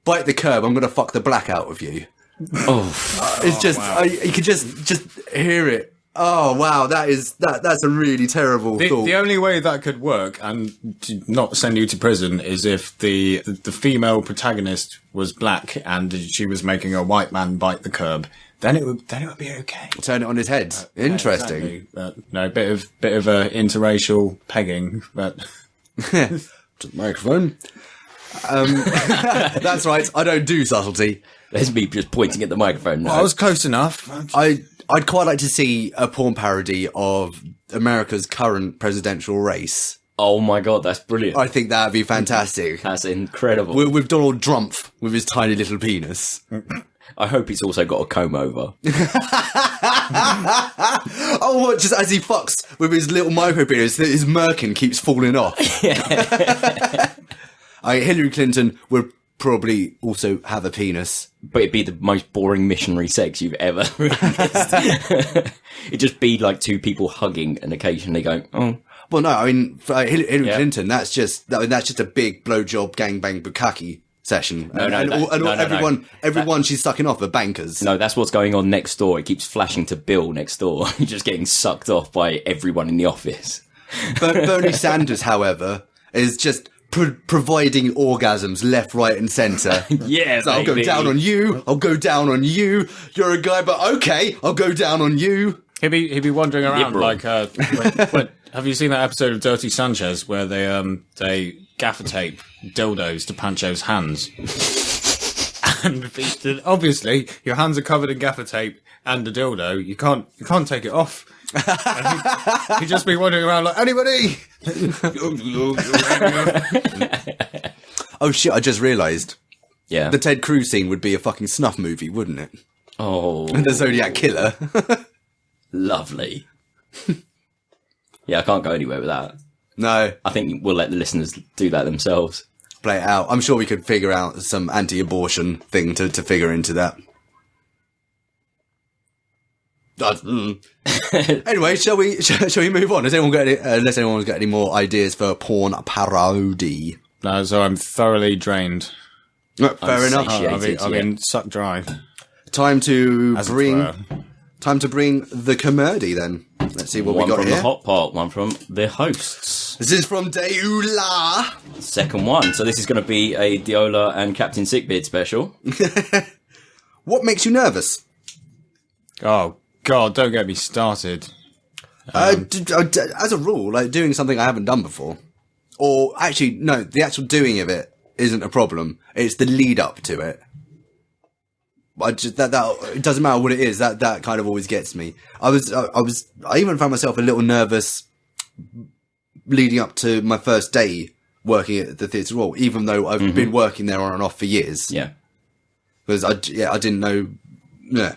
bite the curb. I'm gonna fuck the black out of you. Oh, it's just wow. You can just hear it. Oh wow, that's a really terrible thought. The only way that could work and to not send you to prison is if the female protagonist was black and she was making a white man bite the curb. Then it would be okay. Turn it on his head. Interesting. Yeah, exactly. No, bit of interracial pegging, but just microphone. That's right. I don't do subtlety. There's me just pointing at the microphone now. Well, I was close enough. I'd quite like to see a porn parody of America's current presidential race. Oh my god, that's brilliant. I think that'd be fantastic. That's incredible. With Donald Trump with his tiny little penis. I hope it's also got a comb over. Oh, what, just as he fucks with his little micro penis, his merkin keeps falling off. Hillary Clinton would probably also have a penis. But it'd be the most boring missionary sex you've ever witnessed. It'd just be like two people hugging and occasionally going, oh. Well, no, I mean, for Hillary Clinton, that's just a big blowjob gangbang bukkake session. Everyone she's sucking off are bankers. No, that's what's going on next door. It keeps flashing to Bill next door. He's just getting sucked off by everyone in the office. But Bernie Sanders, however, is just providing orgasms left, right, and centre. Yeah, so I'll go down on you. I'll go down on you. You're a guy, but okay, I'll go down on you. He'd be wandering around like. Have you seen that episode of Dirty Sanchez where they gaffer tape dildos to Pancho's hands? And obviously your hands are covered in gaffer tape and a dildo. You can't take it off. He'd just be wandering around like, anybody? Oh shit! I just realised. Yeah. The Ted Cruz scene would be a fucking snuff movie, wouldn't it? Oh. The Zodiac Killer. Lovely. Yeah, I can't go anywhere with that. No. I think we'll let the listeners do that themselves. Play it out. I'm sure we could figure out some anti-abortion thing to figure into that. Anyway, shall we move on? Has anyone got unless anyone's got any more ideas for porn parody? No, so I'm thoroughly drained. Fair enough. I've been sucked dry. Time to bring the coMERDEy then. Let's see what we got here. One from here. the hot pot, one from the hosts. This is from Deula. Second one. So this is going to be a Deola and Captain Sickbeard special. What makes you nervous? Oh, God, don't get me started. As a rule, like doing something I haven't done before. Or actually, no, the actual doing of it isn't a problem. It's the lead up to it. That it doesn't matter what it is. That kind of always gets me. I even found myself a little nervous leading up to my first day working at the Theatre Royal, even though I've been working there on and off for years. Yeah, because I didn't know. Yeah.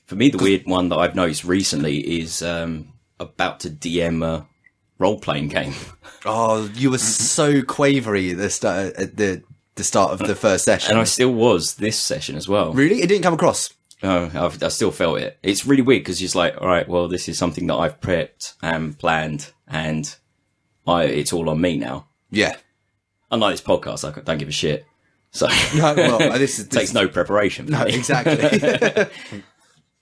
For me, the weird one that I've noticed recently is about to DM a role-playing game. Oh, you were so quavery at the start of the first session. And I still was this session as well. Really? It didn't come across? No, I still felt it. It's really weird because you're like, all right, well, this is something that I've prepped and planned and it's all on me now. Yeah. Unlike this podcast, I don't give a shit. So no, well, this takes no preparation for me. Exactly.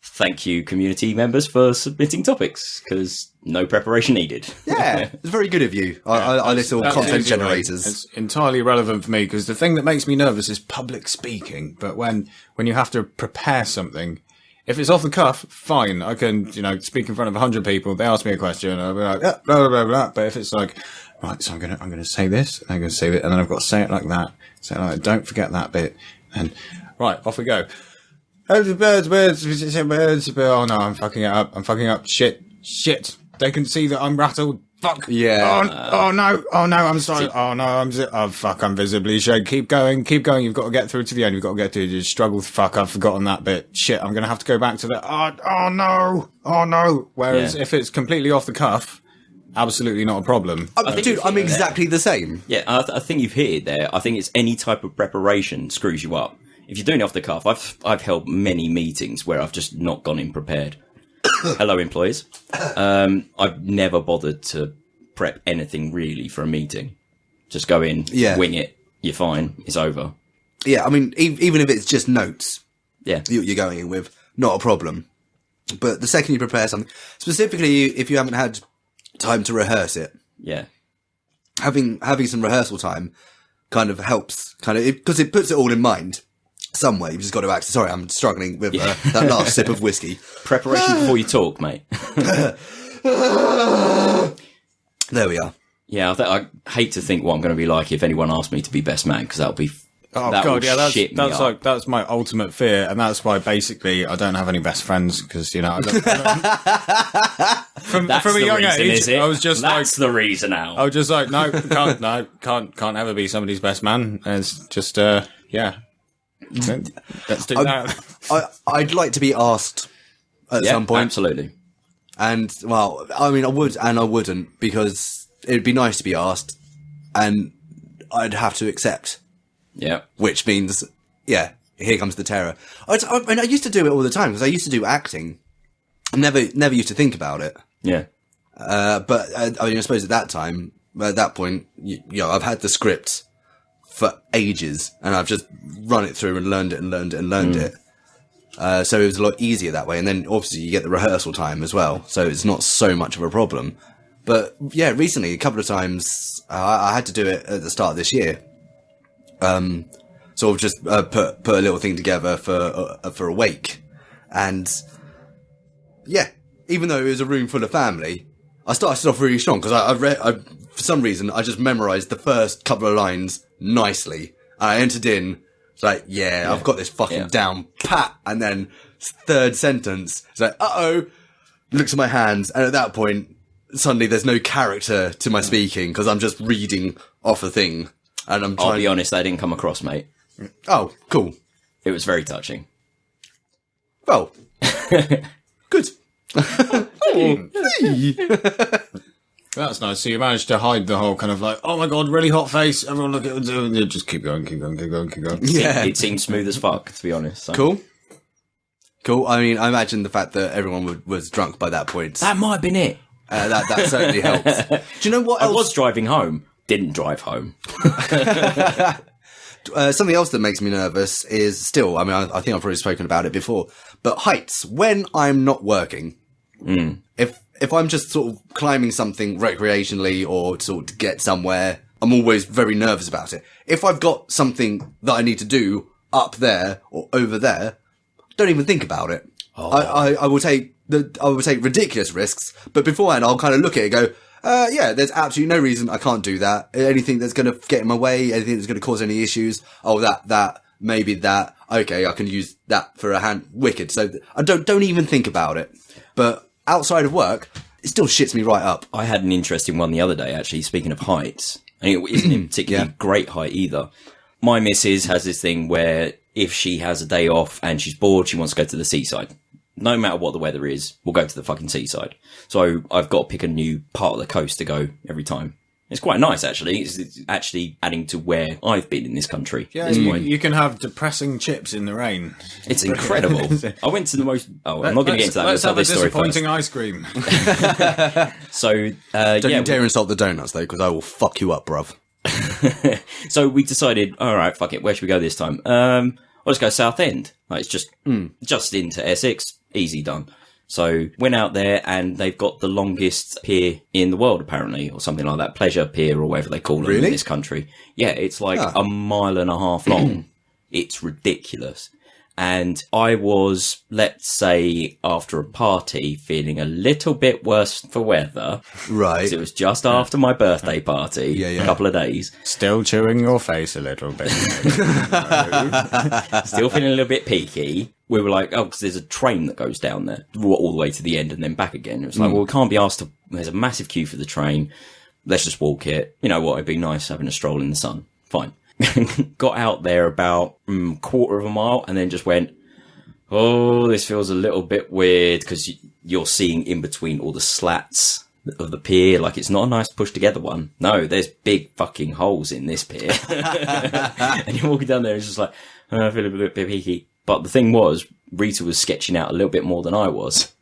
Thank you, community members, for submitting topics, because no preparation needed. Yeah, it's very good of you, our little content generators. It's entirely irrelevant for me, because the thing that makes me nervous is public speaking. But when you have to prepare something, if it's off the cuff, fine. I can, speak in front of 100 people. They ask me a question, I'll be like, blah, blah, blah, blah. But if it's like, right, so I'm gonna say this, and I'm gonna say it, and then I've got to say it like that. So don't forget that bit. And right, off we go. Oh no, I'm fucking it up. Shit. They can see that I'm rattled. Fuck. Yeah. Oh no, I'm sorry. Oh no, I'm visibly shaken. Keep going. You've got to get through to the end. You've got to get through. Just struggle. Fuck, I've forgotten that bit. Shit, I'm going to have to go back to that. Oh no. Whereas if it's completely off the cuff, absolutely not a problem. Dude, I'm exactly the same. Yeah, I think you've hit it there. I think it's any type of preparation screws you up. If you're doing it off the cuff, I've held many meetings where I've just not gone in prepared. Hello, employees. I've never bothered to prep anything really for a meeting. Just go in, wing it. You're fine. It's over. Yeah, I mean, even if it's just notes, you're going in with, not a problem. But the second you prepare something, specifically if you haven't had time to rehearse it, having some rehearsal time kind of helps, because it puts it all in mind. Some way, you've just got to act. Sorry, I'm struggling with that last sip of whiskey. Preparation before you talk, mate. There we are. Yeah, I hate to think what I'm going to be like if anyone asks me to be best man, because that'll be. Oh God, yeah, that's my ultimate fear, and that's why basically I don't have any best friends because from a young age, I was just that's the reason. Al. I was just like, can't ever be somebody's best man. And it's just Let's do that. I'd like to be asked at some point. Absolutely. And, well, I mean, I would and I wouldn't, because it'd be nice to be asked, and I'd have to accept. Yeah. Which means, yeah, here comes the terror. I mean, I used to do it all the time, because I used to do acting. I never used to think about it. Yeah. But I mean, I suppose at that point, you know, I've had the script for ages, and I've just run it through and learned it. So it was a lot easier that way. And then obviously you get the rehearsal time as well. So it's not so much of a problem. But yeah, recently, a couple of times, I had to do it at the start of this year. Sort of just put a little thing together for a wake. And yeah, even though it was a room full of family, I started off really strong, because for some reason, I just memorized the first couple of lines nicely. And I entered in, it's like, yeah, I've got this fucking down pat. And then third sentence, it's like, looks at my hands. And at that point, suddenly there's no character to my speaking, because I'm just reading off a thing. And I'll be honest, that didn't come across, mate. Oh, cool. It was very touching. Well, good. That's nice. So you managed to hide the whole kind of like, oh my god, really hot face. Everyone look at it. Just keep going. Yeah. It seemed smooth as fuck, to be honest. So. Cool. I mean, I imagine the fact that everyone was drunk by that point. That might have been it. That certainly helps. Do you know what else? I was driving home. Didn't drive home. Something else that makes me nervous is still, I mean, I think I've already spoken about it before, but heights. When I'm not working, if I'm just sort of climbing something recreationally or sort of to get somewhere, I'm always very nervous about it. If I've got something that I need to do up there or over there, don't even think about it. I will take ridiculous risks, but beforehand I'll kind of look at it and go, yeah, there's absolutely no reason I can't do that. Anything that's going to get in my way, anything that's going to cause any issues. Oh, maybe that. Okay, I can use that for a hand. Wicked. So I don't even think about it. But outside of work, it still shits me right up. I had an interesting one the other day, actually, speaking of heights. And it isn't a particularly great height either. My missus has this thing where if she has a day off and she's bored, she wants to go to the seaside. No matter what the weather is, we'll go to the fucking seaside. So I've got to pick a new part of the coast to go every time. It's quite nice, actually. It's actually adding to where I've been in this country. Yeah, you can have depressing chips in the rain. It's incredible. I went to the most... Oh, I'm not going to get into that. Let's have a disappointing story ice cream. So, Don't you dare insult the donuts, though, because I will fuck you up, bruv. So we decided, all right, fuck it. Where should we go this time? I'll just go Southend. Like, it's just into Essex. Easy done. So went out there, and they've got the longest pier in the world, apparently, or something like that. Pleasure pier, or whatever they call it in this country. Yeah, it's like a mile and a half long. It's ridiculous. And I was, let's say, after a party, feeling a little bit worse for weather. Right. Because it was just after my birthday party, a couple of days. Still chewing your face a little bit. Still feeling a little bit peaky. We were like, because there's a train that goes down there all the way to the end and then back again. It was like, well, we can't be asked to, there's a massive queue for the train. Let's just walk it. You know what? It'd be nice having a stroll in the sun. Fine. Got out there about quarter of a mile and then just went, oh, this feels a little bit weird, because you're seeing in between all the slats of the pier. Like, it's not a nice pushed together one. No, there's big fucking holes in this pier. And you're walking down there and it's just like, I feel a bit peaky. But the thing was, Rita was sketching out a little bit more than I was.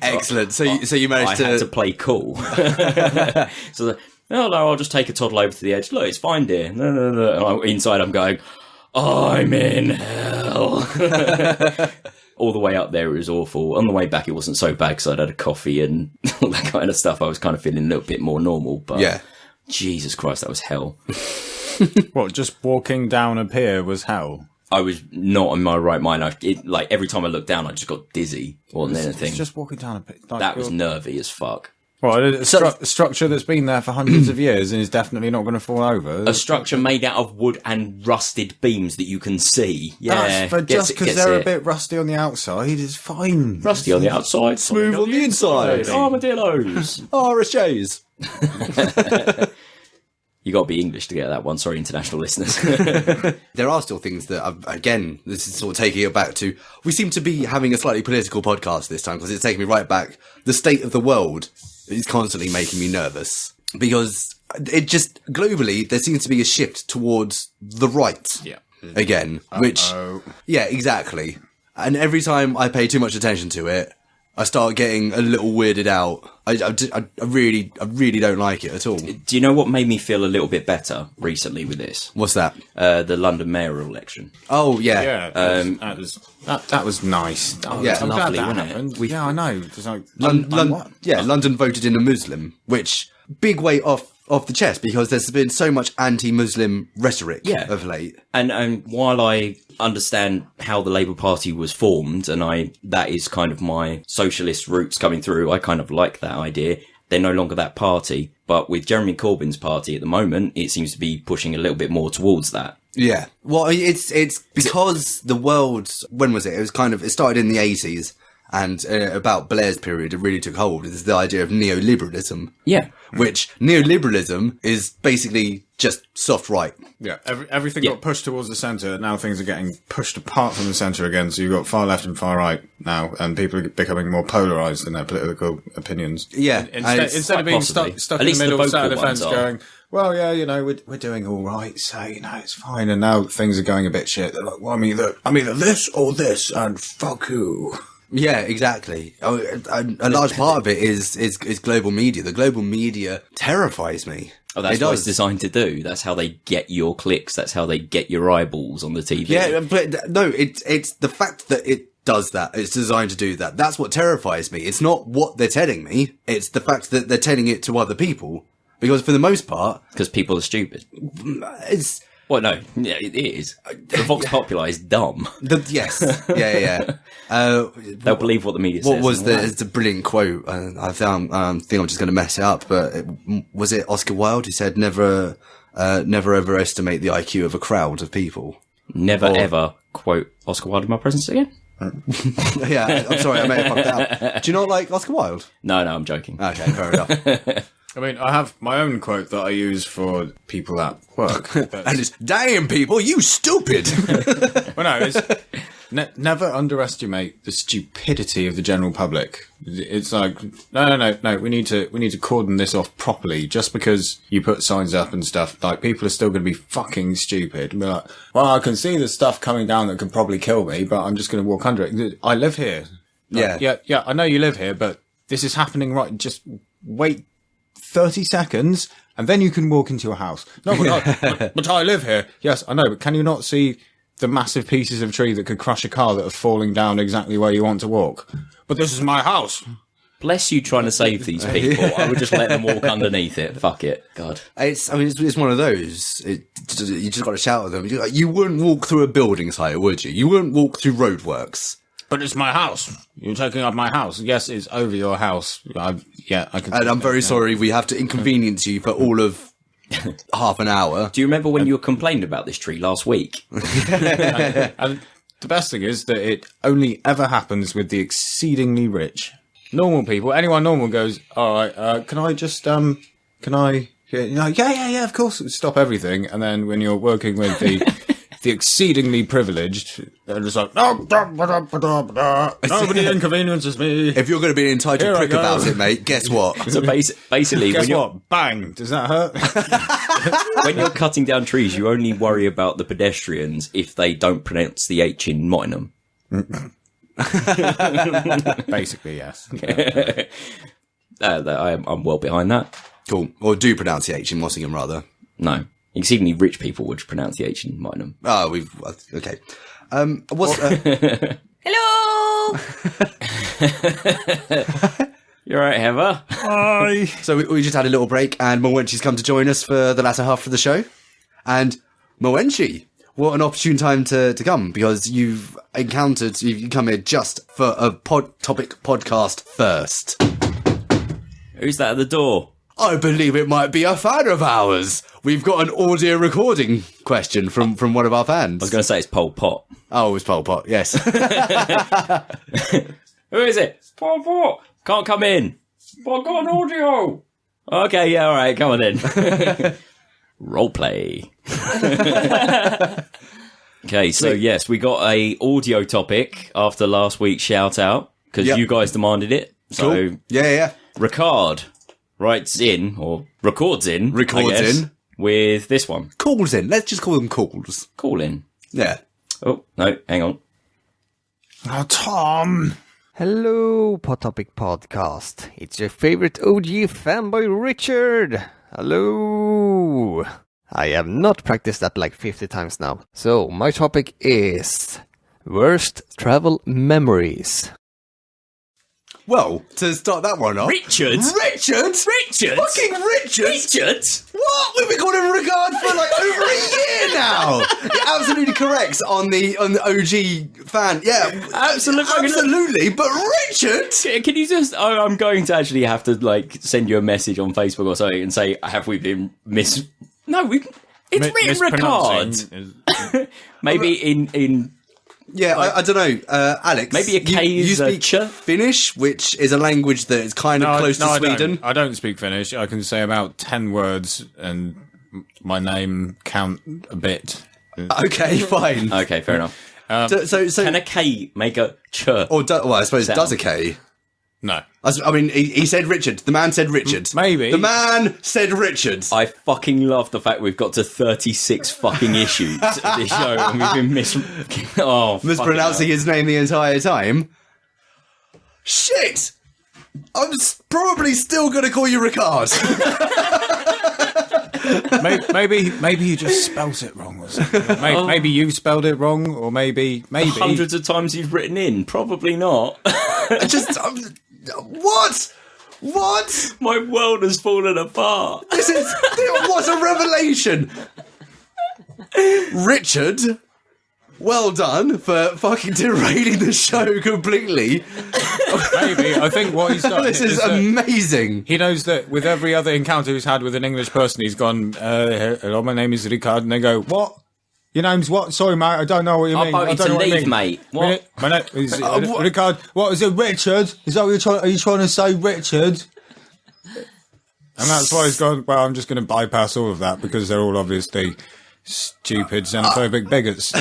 Excellent. So you managed to... I had to play cool. So no, I'll just take a toddle over to the edge. Look, it's fine, dear. No. And inside I'm going, I'm in hell. All the way up there, it was awful. On the way back, it wasn't so bad because I'd had a coffee and all that kind of stuff. I was kind of feeling a little bit more normal. But Jesus Christ, that was hell. What, just walking down a pier was hell? I was not in my right mind. Like, every time I looked down, I just got dizzy more than anything. It's just walking down a pier. Like, that was nervy as fuck. Well, a structure that's been there for hundreds of years and is definitely not going to fall over. A structure made out of wood and rusted beams that you can see. Yeah, but just because they're a bit rusty on the outside is fine. Rusty on the outside, smooth on the inside. Armadillos. RSJs. You got to be English to get that one. Sorry, international listeners. There are still things that, again, this is sort of taking it back to, we seem to be having a slightly political podcast this time because it's taking me right back. The state of the world is constantly making me nervous because it just, globally, there seems to be a shift towards the right. Yeah. Again, which, yeah, exactly. And every time I pay too much attention to it, I start getting a little weirded out. I really don't like it at all. Do you know what made me feel a little bit better recently with this? What's that? The London mayoral election. Oh, yeah. Yeah, that was nice. Yeah, I'm glad lovely, that wasn't it? happened. Yeah, I know. It's like, London voted in a Muslim, which big weight off the chest because there's been so much anti-Muslim rhetoric of late. And while I understand how the Labour Party was formed, and that is kind of my socialist roots coming through, I kind of like that idea. They're no longer that party, but with Jeremy Corbyn's party at the moment, it seems to be pushing a little bit more towards that. Yeah. Well, it's because the world, when was it? It started in the 80s. And about Blair's period, it really took hold. It's the idea of neoliberalism. Yeah. Which neoliberalism is basically just soft right. Yeah, everything got pushed towards the centre. Now things are getting pushed apart from the centre again. So you've got far left and far right now, and people are becoming more polarised in their political opinions. Yeah. Instead of being stuck At in the least middle the of the vocal fence ones are. going, well, yeah, we're doing all right, so, it's fine. And now things are going a bit shit. They're like, well, I'm either this or this, and fuck you. Yeah, exactly. A large part of it is global media. The global media terrifies me. Oh, that's what it's designed to do. That's how they get your clicks. That's how they get your eyeballs on the TV. Yeah, but no, it's the fact that it does that. It's designed to do that. That's what terrifies me. It's not what they're telling me. It's the fact that they're telling it to other people. Because for the most part... Because people are stupid. It's... Well, no, yeah, it is. The Vox Populi is dumb. Yes. Yeah. They'll believe what the media says. What was the brilliant quote? I think I'm just going to mess it up, but was it Oscar Wilde who said, never overestimate the IQ of a crowd of people? Never ever quote Oscar Wilde in my presence again? Yeah, I'm sorry, I may have fucked that up. Do you not like Oscar Wilde? No, I'm joking. Okay, fair enough. I mean, I have my own quote that I use for people at work. And it's, damn people, you stupid! Well, no, it's never underestimate the stupidity of the general public. It's like, no, we need to cordon this off properly. Just because you put signs up and stuff, like, people are still going to be fucking stupid. And be like, well, I can see the stuff coming down that could probably kill me, but I'm just going to walk under it. I live here. Like, yeah, I know you live here, but this is happening right. Just wait 30 seconds, and then you can walk into your house. No, but I live here. Yes, I know, but can you not see the massive pieces of tree that could crush a car that are falling down exactly where you want to walk? But this is my house. Bless you trying to save these people. I would just let them walk underneath it. Fuck it. God. It's one of those. You just got to shout at them. You wouldn't walk through a building site, would you? You wouldn't walk through roadworks. But it's my house. You're taking up my house. Yes, it's over your house. I can. And I'm very sorry we have to inconvenience you for all of half an hour. Do you remember when you were complaining about this tree last week? And the best thing is that it only ever happens with the exceedingly rich. Normal people, anyone normal goes, all right, can I just, yeah, of course, stop everything. And then when you're working with the exceedingly privileged, they're just like, nobody inconveniences me. If you're going to be an entitled prick about it, mate, guess what? So basically, guess what? Bang! Does that hurt? When you're cutting down trees, you only worry about the pedestrians if they don't pronounce the H in Mottingham. Basically, yes. I'm well behind that. Cool. Or do pronounce the H in Mottingham, rather. No. Exceedingly rich people would pronounce the H in Mottingham. Oh, okay. Hello! You're right, Heather. Hi. So we just had a little break, and Mowenchi's come to join us for the latter half of the show. And Mowenchi, what an opportune time to come, because you've come here just for a topic podcast first. Who's that at the door? I believe it might be a fan of ours. We've got an audio recording question from one of our fans. I was going to say it's Pol Pot. Oh, it's Pol Pot, yes. Who is it? Pol Pot. Can't come in. But I've got an audio. Okay, yeah, all right, come on in. roleplay. Okay, so yes, we got a audio topic after last week's shout out because you guys demanded it. So cool. Yeah. Rikard writes in or records in with this one. Calls in. Let's just call them calls. Call in. Yeah. Oh no, hang on. Oh, Tom. Hello, Pot Topic Podcast. It's your favorite OG fanboy Richard. Hello. I have not practiced that like 50 times now. So, my topic is worst travel memories. Well, to start that one off... Richard? Richard? Fucking Richard? Richard? What? We've been calling him Rikard for like over a year now. You're absolutely correct on the OG fan. Yeah, absolutely. But Richard, can you just? I'm going to actually have to like send you a message on Facebook or something and say, have we been No, it's written Rikard. Maybe in. Yeah, I don't know, Alex. Maybe a K you is speak Finnish, which is a language that is kind of close to Sweden. I don't speak Finnish. I can say about 10 words, and my name count a bit. Okay, fine. Okay, fair enough. So can a K make a ch? Or I suppose it does a K. No. I mean, he said Richard. The man said Richard. Maybe. The man said Richard. I fucking love the fact we've got to 36 fucking issues of this show and we've been mispronouncing his name the entire time. Shit! I'm probably still going to call you Rikard. maybe you just spelt it wrong or something. Maybe you spelled it wrong, or maybe hundreds of times you've written in. Probably not. What? My world has fallen apart. What a revelation! Richard, well done for fucking derailing the show completely. Maybe. I think what he's done this is amazing. He knows that with every other encounter he's had with an English person, he's gone, hello, my name is Rikard, and they go, what? Your name's what? Sorry, mate, I don't know what you mean. I don't know what you mean, mate. What? My name is Rikard. What is it, Richard? Is that what are you trying to say, Richard? And that's why he's gone, well, I'm just going to bypass all of that because they're all obviously stupid, xenophobic bigots.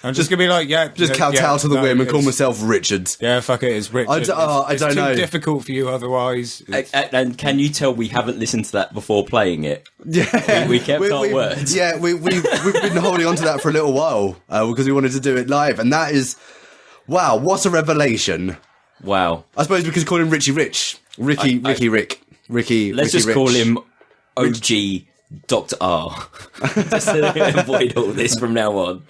I'm just going to be like, just kowtow to the whim and call myself Richard. Yeah, fuck it, it's Richard. I don't know. It's too difficult for you otherwise. And can you tell we haven't listened to that before playing it? Yeah. We kept our words. Yeah, we've been holding on to that for a little while because we wanted to do it live. And that is, wow, what a revelation. Wow. I suppose we could call him Richie Rich. Ricky. Let's Ricky just Rich. call him OG Dr. R. Just to avoid all this from now on.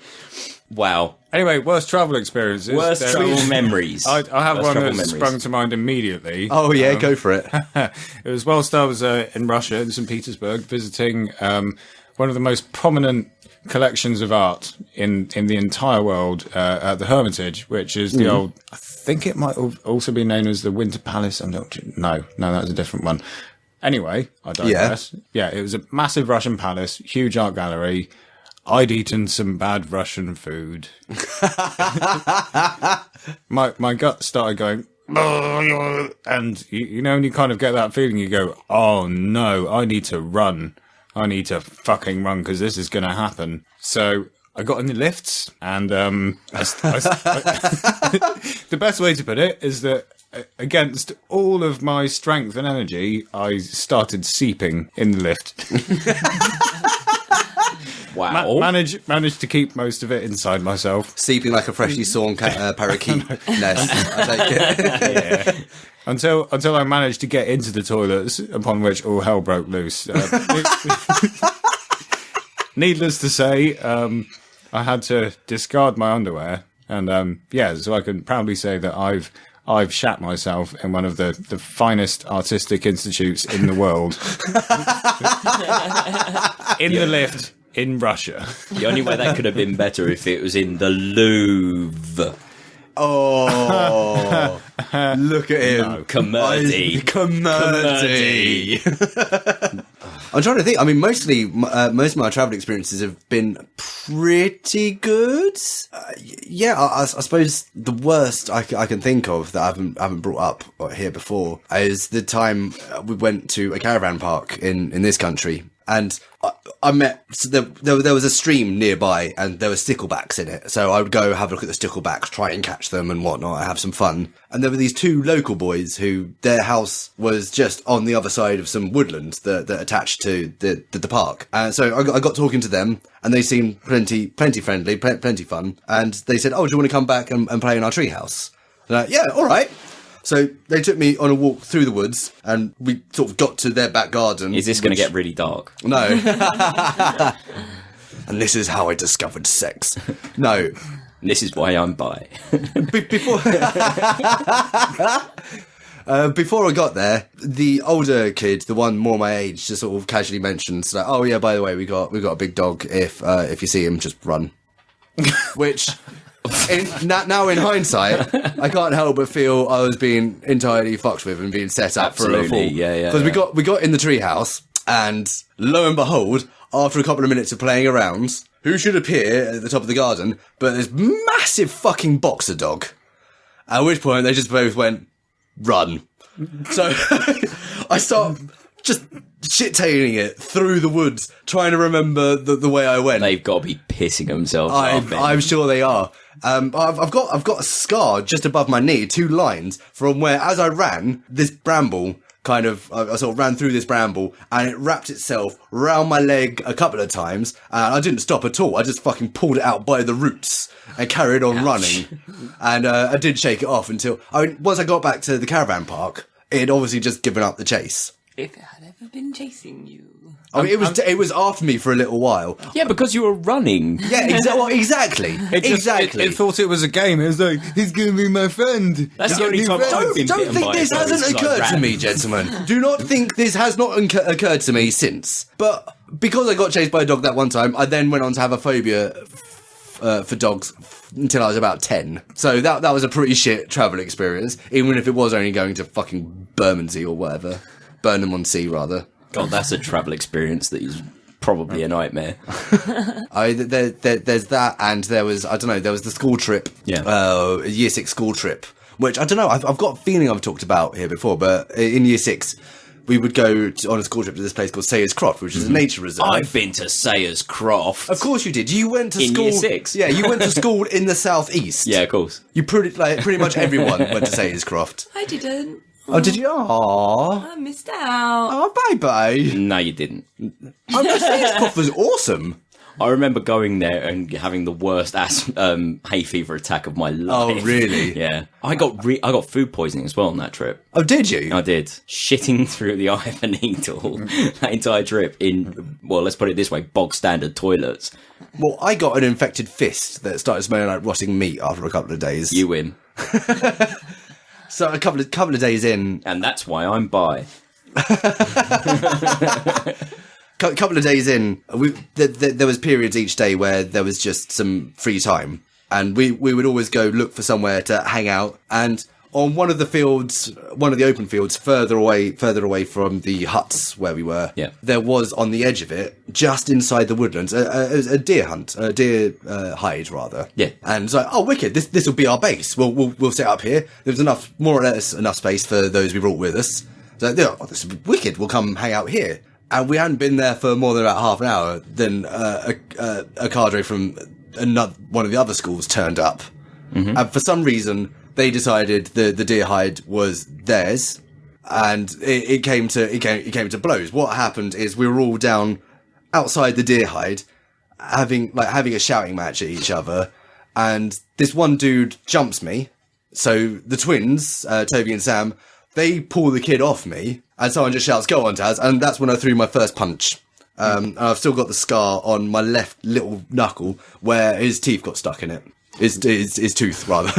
Wow. Anyway, worst travel experiences. Worst travel memories. I have one that sprung to mind immediately. Oh, yeah, go for it. It was whilst I was in Russia, in St. Petersburg, visiting one of the most prominent collections of art in the entire world at the Hermitage, which is the old, I think it might also be known as the Winter Palace. No, that's a different one. Anyway, I digress. Yeah, it was a massive Russian palace, huge art gallery. I'd eaten some bad Russian food. My gut started going, and you know, when you kind of get that feeling, you go, oh no, I need to run. I need to fucking run because this is going to happen. So I got in the lifts, and the best way to put it is that against all of my strength and energy, I started seeping in the lift. Wow. Managed to keep most of it inside myself. Seeping like a freshly sawn parakeet nest, I take it. Yeah. Until I managed to get into the toilets, upon which all hell broke loose. Needless to say, I had to discard my underwear, and so I can proudly say that I've shat myself in one of the finest artistic institutes in the world. In the lift in Russia. The only way that could have been better if it was in the Louvre. Oh, look at him. No, coMERDEy. coMERDEy. I'm trying to think. I mean, mostly, most of my travel experiences have been pretty good. I suppose the worst I can think of that I haven't brought up here before is the time we went to a caravan park in this country. And I met, so there was a stream nearby and there were sticklebacks in it. So I would go have a look at the sticklebacks, try and catch them and whatnot, have some fun. And there were these two local boys who their house was just on the other side of some woodland that attached to the park. And so I got talking to them and they seemed plenty friendly, plenty fun. And they said, oh, do you want to come back and play in our treehouse? And I, yeah, all right. So they took me on a walk through the woods and we sort of got to their back garden. Is this going to get really dark? No. And this is how I discovered sex. No. This is why I'm bi. Before I got there, the older kid, the one more my age, just sort of casually mentioned, like, oh yeah, by the way, we got a big dog. If you see him, just run. Which... now in hindsight, I can't help but feel I was being entirely fucked with and being set up for a fall. Yeah. Because we got in the treehouse, and lo and behold, after a couple of minutes of playing around, who should appear at the top of the garden but this massive fucking boxer dog? At which point they just both went, run. So I start just shit-tailing it through the woods, trying to remember the way I went. They've got to be pissing themselves off. I'm sure they are. I've got a scar just above my knee, 2 lines from where, as I ran, this bramble kind of, I sort of ran through this bramble and it wrapped itself round my leg a couple of times. And I didn't stop at all. I just fucking pulled it out by the roots and carried on running. And I did shake it off until, once I got back to the caravan park, it had obviously just given up the chase. If it had ever been chasing you. I mean, it was after me for a little while. Yeah, because you were running. Yeah, exactly. Exactly. It thought it was a game. It was like, he's going to be my friend. That's the only time I've been Don't bitten think by this a dog. hasn't It's occurred like to me, gentlemen. Do not think this has not occurred to me since. But because I got chased by a dog that one time, I then went on to have a phobia for dogs until I was about 10. So that was a pretty shit travel experience, even if it was only going to fucking Bermondsey or whatever. Burnham-on-Sea, rather. God, that's a travel experience that is probably a nightmare. There's that, and there was the school trip. Yeah. Year 6 school trip, which, I don't know, I've got a feeling I've talked about here before, but in Year 6, we would go on a school trip to this place called Sayers Croft, which is a nature reserve. I've been to Sayers Croft. Of course you did. You went to school... In Year 6. Yeah, you went to school in the southeast. Yeah, of course. You pretty much everyone went to Sayers Croft. I didn't. Oh, did you? Aww. I missed out. Oh, bye-bye. No, you didn't. Sayers Croft was awesome. I remember going there and having the worst hay fever attack of my life. Oh, really? Yeah. I got food poisoning as well on that trip. Oh, did you? I did. Shitting through the eye of a needle that entire trip in, well, let's put it this way, bog standard toilets. Well, I got an infected fist that started smelling like rotting meat after a couple of days. You win. So a couple of days in, and that's why I'm bi. Couple of days in, there was periods each day where there was just some free time, and we would always go look for somewhere to hang out. And on one of the open fields, further away from the huts where we were, yeah, there was on the edge of it, just inside the woodlands, a deer hunt, a deer hide rather. Yeah, and it's like, oh, wicked! This will be our base. We'll set up here. There was more or less enough space for those we brought with us. So, oh, this is wicked. We'll come hang out here. And we hadn't been there for more than about half an hour. Then a cadre from one of the other schools turned up, and for some reason they decided the deer hide was theirs, and it came to blows. What happened is we were all down outside the deer hide, having a shouting match at each other, and this one dude jumps me. So the twins, Toby and Sam, they pull the kid off me, and someone just shouts, "Go on, Taz!" And that's when I threw my first punch. And I've still got the scar on my left little knuckle where his teeth got stuck in it. His tooth, rather.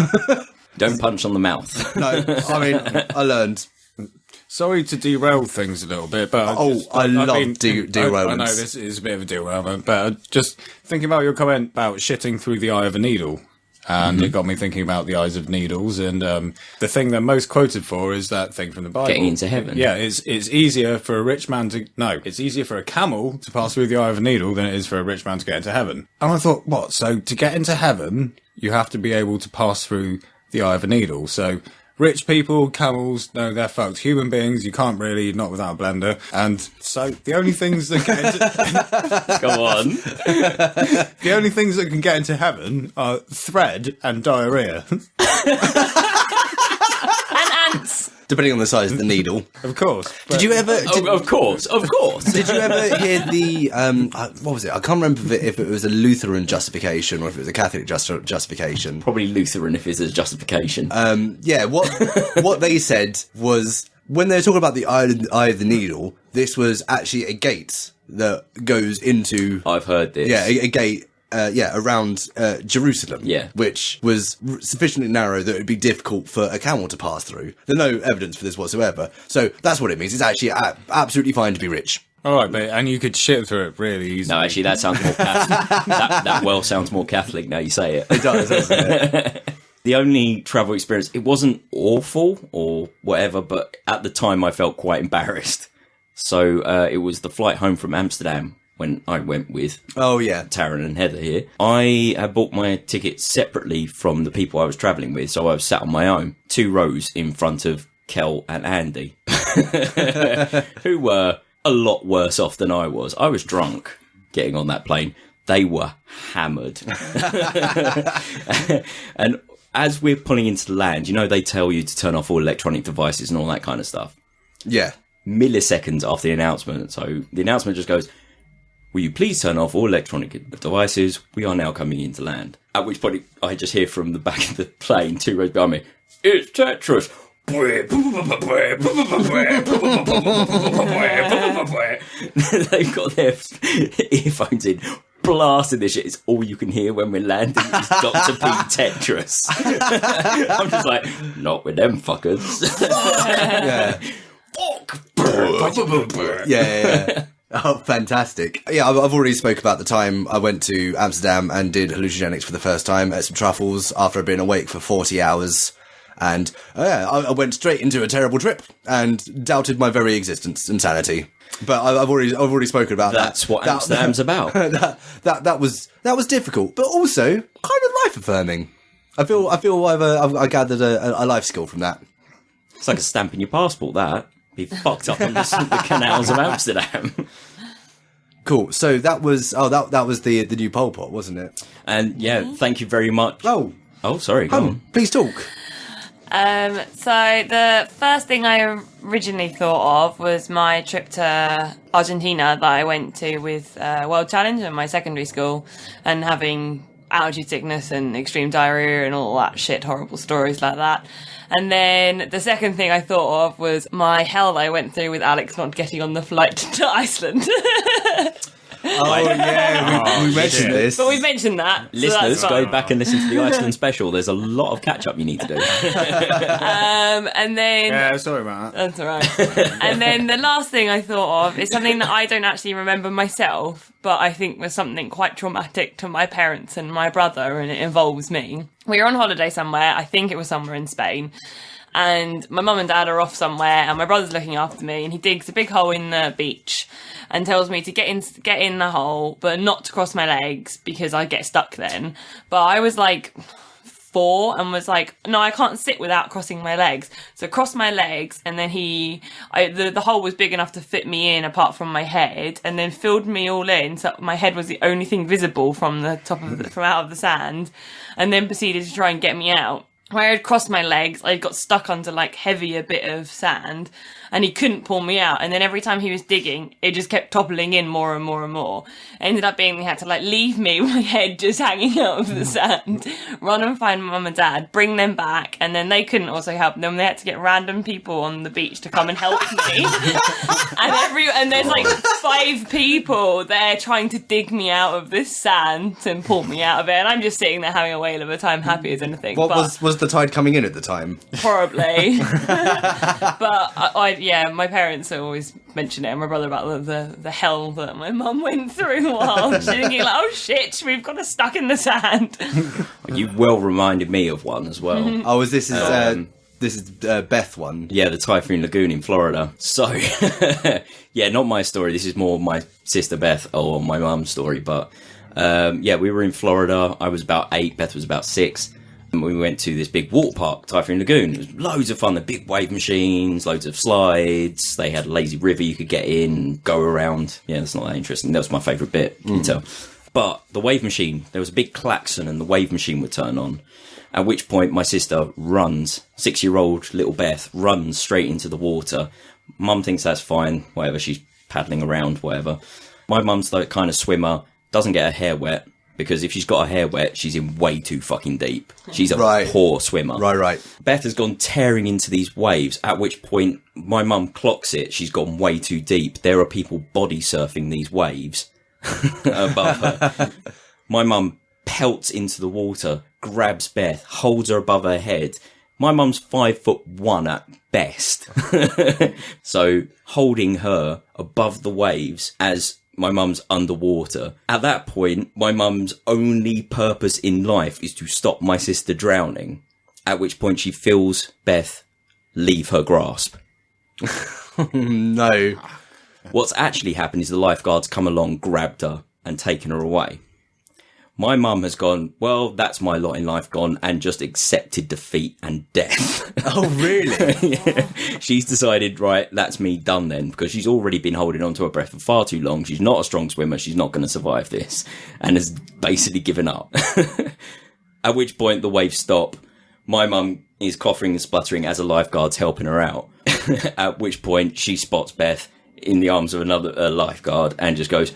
Don't punch on the mouth. No, I mean, I learned. Sorry to derail things a little bit, but I love derailments. I know this is a bit of a derailment, but just thinking about your comment about shitting through the eye of a needle. And it got me thinking about the eyes of needles. And the thing they're most quoted for is that thing from the Bible. Getting into heaven. Yeah, it's easier for a rich man to... No, it's easier for a camel to pass through the eye of a needle than it is for a rich man to get into heaven. And I thought, what? So to get into heaven, you have to be able to pass through the eye of a needle. So... rich people, camels, no, they're fucked. Human beings, you can't really, not without a blender. And so the only things that get into... Go on. The only things that can get into heaven are thread and diarrhea. And ants. Depending on the size of the needle. Of course. Did you ever... Of course. Did you ever hear the... what was it? I can't remember if it was a Lutheran justification or if it was a Catholic justification. Probably Lutheran if it's a justification. Yeah, what they said was, when they were talking about the eye of the needle, this was actually a gate that goes into... I've heard this. Yeah, a gate... around Jerusalem, which was sufficiently narrow that it would be difficult for a camel to pass through. There's no evidence for this whatsoever. So that's what it means. It's actually absolutely fine to be rich. All right, and you could shit through it really easily. No, actually, that sounds more Catholic. that well sounds more Catholic now you say it. It does, doesn't it? The only travel experience, it wasn't awful or whatever, but at the time I felt quite embarrassed. So it was the flight home from Amsterdam. When I went with Taran and Heather here, I had bought my ticket separately from the people I was travelling with, so I was sat on my own, 2 rows in front of Kel and Andy, who were a lot worse off than I was. I was drunk getting on that plane. They were hammered. And as we're pulling into the land, you know, they tell you to turn off all electronic devices and all that kind of stuff. Yeah. Milliseconds after the announcement. So the announcement just goes... will you please turn off all electronic devices? We are now coming into land. At which point, I just hear from the back of the plane, 2 rows behind me, it's Tetris. They've got their earphones in, blasting this shit. It's all you can hear when we're landing is Dr. P Tetris. I'm just like, not with them fuckers. Yeah. Oh, fantastic. Yeah, I've already spoke about the time I went to Amsterdam and did hallucinogenics for the first time, ate some truffles after I'd been awake for 40 hours. And I went straight into a terrible trip and doubted my very existence and sanity. But I've already spoken about that. That's what Amsterdam's about. That was difficult, but also kind of life affirming. I feel I gathered a life skill from that. It's like a stamp in your passport, that. Be fucked up on the canals of Amsterdam. Cool. So that was the new Pol Pot, wasn't it? And yeah, thank you very much. Oh, sorry. Go on. Please talk. So the first thing I originally thought of was my trip to Argentina that I went to with World Challenge in my secondary school, and having altitude sickness and extreme diarrhea and all that shit, horrible stories like that. And then the second thing I thought of was my hell that I went through with Alex not getting on the flight to Iceland. Oh, yeah, we mentioned this. But we mentioned that. Listeners, so go back and listen to the Iceland special. There's a lot of catch-up you need to do. And then... yeah, sorry about that. That's all right. And then the last thing I thought of is something that I don't actually remember myself, but I think was something quite traumatic to my parents and my brother, and it involves me. We were on holiday somewhere. I think it was somewhere in Spain. And my mum and dad are off somewhere, and my brother's looking after me, and he digs a big hole in the beach and tells me to get in the hole, but not to cross my legs because I get stuck then. But I was like 4 and was like, no, I can't sit without crossing my legs. So crossed my legs, and then the hole was big enough to fit me in apart from my head, and then filled me all in, so my head was the only thing visible from the top of from out of the sand, and then proceeded to try and get me out. Where I had crossed my legs, I got stuck under like heavier bit of sand, and he couldn't pull me out. And then every time he was digging, it just kept toppling in more and more and more. It ended up being they had to like leave me with my head just hanging out of the sand, run and find mum and dad, bring them back, and then they couldn't also help them. They had to get random people on the beach to come and help me. and there's like 5 people there trying to dig me out of this sand and pull me out of it. And I'm just sitting there having a whale of a time, happy as anything. Was the tide coming in at the time? Probably. But my parents always mention it, and my brother about the hell that my mum went through while she's thinking like, oh shit, we've got us stuck in the sand. You've well reminded me of one as well. Oh, this is Beth one. Yeah, the Typhoon Lagoon in Florida. So, yeah, not my story. This is more my sister Beth or my mum's story. But yeah, we were in Florida. I was about 8. Beth was about 6. And we went to this big water park, Typhoon Lagoon. It was loads of fun. The big wave machines, loads of slides. They had a lazy river you could get in, go around. Yeah, that's not that interesting. That was my favourite bit, you can tell. But the wave machine, there was a big klaxon and the wave machine would turn on. At which point my sister runs, 6-year-old little Beth, runs straight into the water. Mum thinks that's fine, whatever, she's paddling around, whatever. My mum's the kind of swimmer, doesn't get her hair wet, because if she's got her hair wet, she's in way too fucking deep. She's a poor swimmer. Right. Beth has gone tearing into these waves, at which point my mum clocks it. She's gone way too deep. There are people body surfing these waves above her. My mum pelts into the water, grabs Beth, holds her above her head. My mum's 5'1" at best. So holding her above the waves as my mum's underwater. At that point, my mum's only purpose in life is to stop my sister drowning. At which point she feels Beth leave her grasp. No. What's actually happened is the lifeguards come along, grabbed her and taken her away. My mum has gone, well, that's my lot in life gone, and just accepted defeat and death. Oh, really? Yeah. She's decided, right, that's me done then, because she's already been holding on to her breath for far too long. She's not a strong swimmer. She's not going to survive this, and has basically given up. At which point the waves stop. My mum is coughing and spluttering as a lifeguard's helping her out. At which point she spots Beth in the arms of another lifeguard and just goes,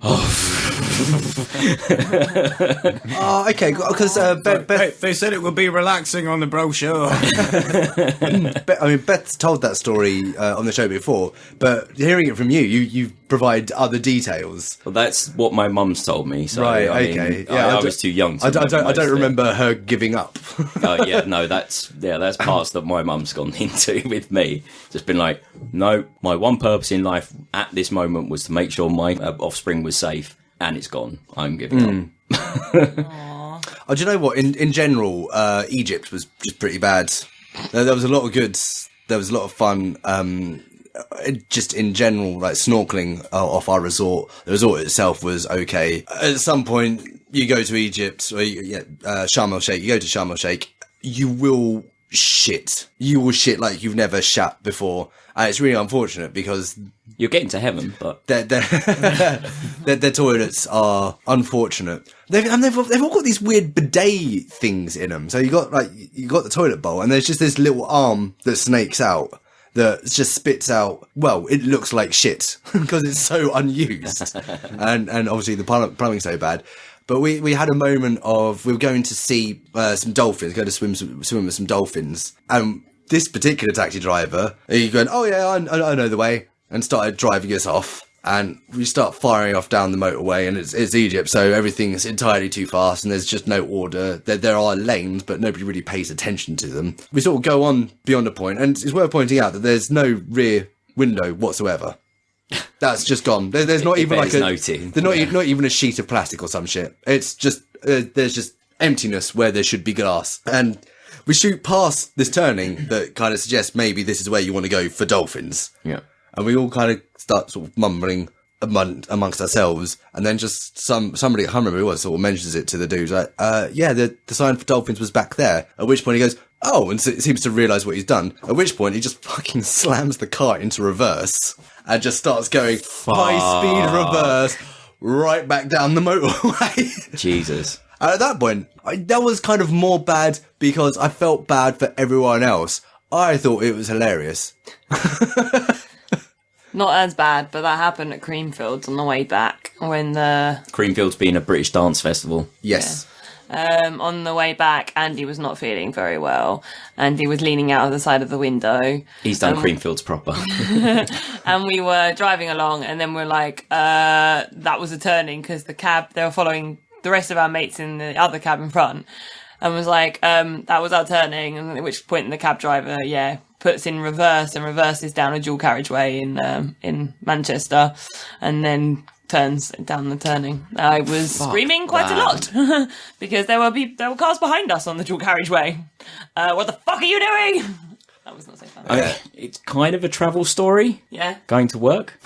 oh, oh, okay. Because they said it would be relaxing on the brochure. I mean, Beth's told that story on the show before, but hearing it from you provide other details. Well, that's what my mum's told me. So, right. I mean, okay. Yeah, I was too young. To I don't remember her giving up. Yeah, no, that's parts that my mum's gone into with me. Just been like, no, my one purpose in life at this moment was to make sure my offspring was safe, and it's gone. I'm giving up. Oh, do you know what? In general, Egypt was just pretty bad. There was a lot of goods. There was a lot of fun. Just in general, like snorkeling off our resort. The resort itself was okay. At some point, you go to Egypt, or Sharm el Sheikh. You go to Sharm el Sheikh, you will shit. You will shit like you've never shat before. And it's really unfortunate because you're getting to heaven, but their toilets are unfortunate. They've all got these weird bidet things in them. So you got the toilet bowl, and there's just this little arm that snakes out that just spits out. Well, it looks like shit because it's so unused, and obviously the plumbing's so bad. But we had a moment of we were going to see some dolphins, go to swim with some dolphins, and this particular taxi driver, he going, oh yeah, I know the way, and started driving us off. And we start firing off down the motorway, and it's Egypt, so everything is entirely too fast, and there's just no order. There are lanes, but nobody really pays attention to them. We sort of go on beyond a point, and it's worth pointing out that there's no rear window whatsoever. That's just gone. There's not even like not even a sheet of plastic or some shit. It's just there's just emptiness where there should be glass. And we shoot past this turning that kind of suggests maybe this is where you want to go for dolphins. Yeah. And we all kind of start sort of mumbling amongst ourselves, and then just somebody, I can't remember who it was, sort of mentions it to the dude, like, yeah, the sign for dolphins was back there. At which point he goes, oh, and seems to realise what he's done. At which point he just fucking slams the car into reverse and just starts going high speed reverse right back down the motorway. Jesus. And at that point, that was kind of more bad because I felt bad for everyone else. I thought it was hilarious. Not as bad, but that happened at Creamfields on the way back when the... Creamfields being a British dance festival. Yes. Yeah. On the way back, Andy was not feeling very well. Andy was leaning out of the side of the window. He's done Creamfields proper. And we were driving along, and then we're like, that was a turning because the cab, they were following the rest of our mates in the other cab in front. and was like, that was our turning, and at which point the cab driver, puts in reverse and reverses down a dual carriageway in Manchester, and then turns down the turning. I was screaming quite a lot because there were cars behind us on the dual carriageway. What the fuck are you doing? That was not so fun. It's kind of a travel story. Yeah. Going to work.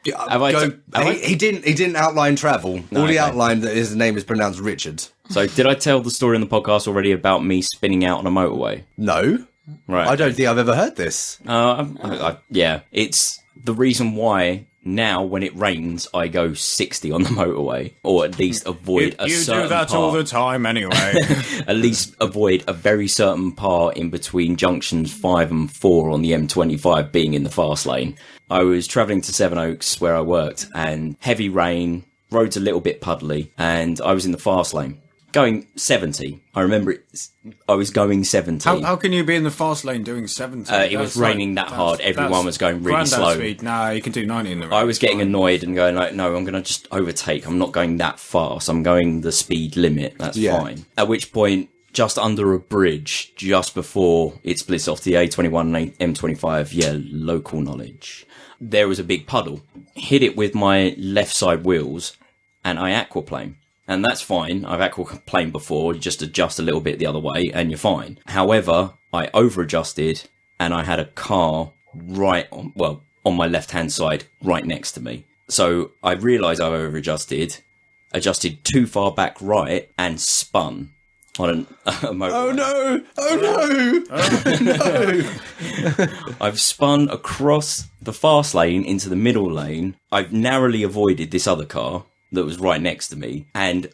He didn't outline travel. All he outlined that his name is pronounced Richard. So did I tell the story on the podcast already about me spinning out on a motorway? No. Right. I don't think I've ever heard this. Yeah. It's the reason why now when it rains I go 60 on the motorway, or at least avoid a certain part. You do that all the time anyway. At least avoid a very certain part in between junctions 5 and 4 on the M25 being in the fast lane. I was travelling to Sevenoaks where I worked, and heavy rain, roads a little bit puddly, and I was in the fast lane. Going 70. I remember I was going 70. How can you be in the fast lane doing 70? It was raining that hard. Everyone was going really slow. Speed. No, you can do 90 in the rain. I was getting annoyed and going like, no, I'm going to just overtake. I'm not going that fast. I'm going the speed limit. That's fine. At which point, just under a bridge, just before it splits off the A21 and M25, local knowledge, there was a big puddle. Hit it with my left side wheels, and I aquaplane. And that's fine. I've aquaplaned before. You just adjust a little bit the other way and you're fine. However, I over-adjusted and I had a car on my left-hand side right next to me. So I realised I over-adjusted, adjusted too far back right and spun on a motorway. Oh no! I've spun across the fast lane into the middle lane. I've narrowly avoided this other car that was right next to me, and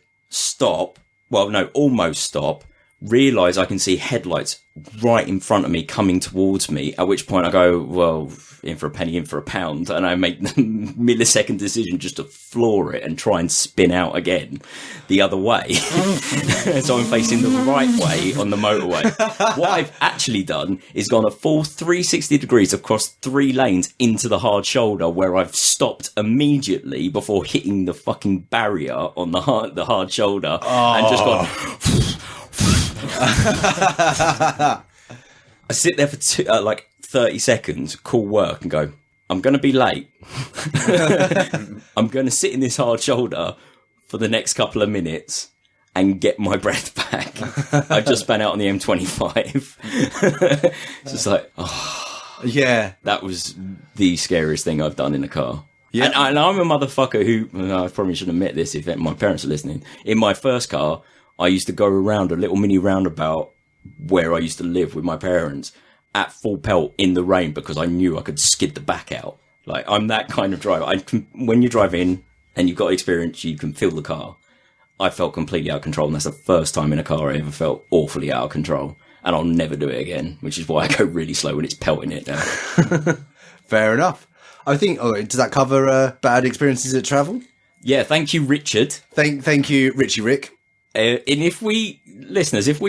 almost stop, realise I can see headlights right in front of me coming towards me, at which point I go, well, in for a penny, in for a pound, and I make the millisecond decision just to floor it and try and spin out again the other way. So I'm facing the right way on the motorway. What I've actually done is gone a full 360 degrees across 3 lanes into the hard shoulder, where I've stopped immediately before hitting the fucking barrier on the hard shoulder and just gone... I sit there for 30 seconds, call work and go, I'm going to be late. I'm going to sit in this hard shoulder for the next couple of minutes and get my breath back. I just spun out on the M25. It's just like, yeah, that was the scariest thing I've done in a car. Yeah. And I'm a motherfucker who, I probably shouldn't admit this if my parents are listening. In my first car, I used to go around a little mini roundabout where I used to live with my parents at full pelt in the rain because I knew I could skid the back out. Like, I'm that kind of driver. When you drive in and you've got experience, you can feel the car. I felt completely out of control, and that's the first time in a car I ever felt awfully out of control. And I'll never do it again, which is why I go really slow when it's pelting it down. Fair enough. I think, does that cover bad experiences at travel? Yeah, thank you, Richard. Thank you, Richie Rick. And if we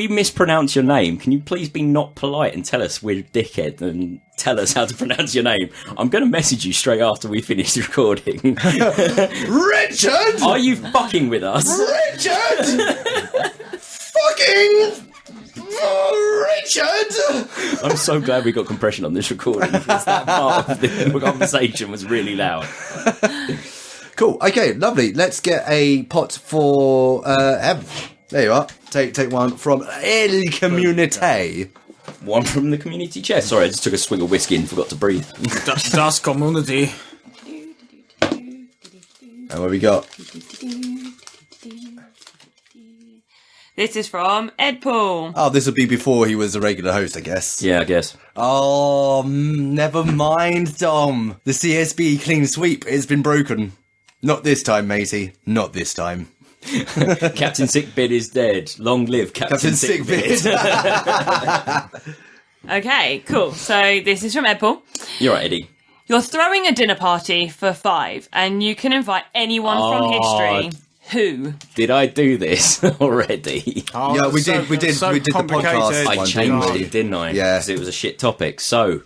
mispronounce your name, can you please be not polite and tell us we're a dickhead and tell us how to pronounce your name? I'm going to message you straight after we finish the recording. Richard! Are you fucking with us? Richard! Fucking Richard! I'm so glad we got compression on this recording because that part of the conversation was really loud. Cool. Okay, lovely. Let's get a pot for Eben. There you are. Take one from El Community. One from the community chest. Sorry, I just took a swig of whiskey and forgot to breathe. Das Community. And what we got? This is from Ed Paul. Oh, this will be before he was a regular host, I guess. Yeah, I guess. Oh, never mind, Dom. The CSB clean sweep has been broken. Not this time, matey. Not this time. Captain Sickbeard is dead. Long live Captain Sickbeard. Okay, cool. So this is from Ed Paul. You're right, Eddie. You're throwing a dinner party for 5 and you can invite anyone from history. Who? Did I do this already? Oh, yeah, we did the podcast. I changed it, didn't I? Yeah. Because it was a shit topic. So,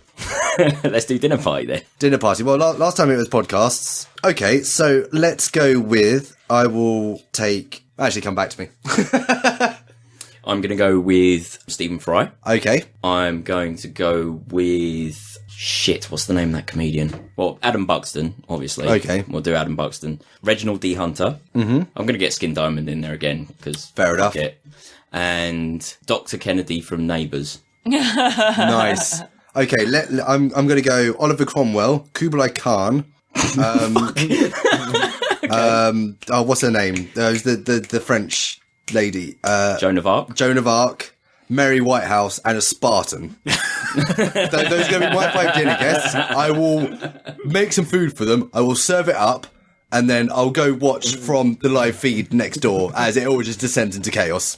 let's do dinner party then. Dinner party. Well, last time it was podcasts. Okay, so let's go with, I will take... Actually, come back to me. I'm going to go with Stephen Fry. Okay. I'm going to go with... Shit, what's the name of that comedian? Well, Adam Buxton, obviously. Okay. We'll do Adam Buxton. Reginald D. Hunter. Mm-hmm. I'm going to get Skin Diamond in there again, because... Fair enough. And Dr. Kennedy from Neighbours. Nice. Okay, I'm going to go Oliver Cromwell, Kublai Khan. What's her name? The French lady. Joan of Arc. Joan of Arc, Mary Whitehouse, and a Spartan. Those are going to be my 5 dinner guests. I will make some food for them. I will serve it up, and then I'll go watch from the live feed next door as it all just descends into chaos.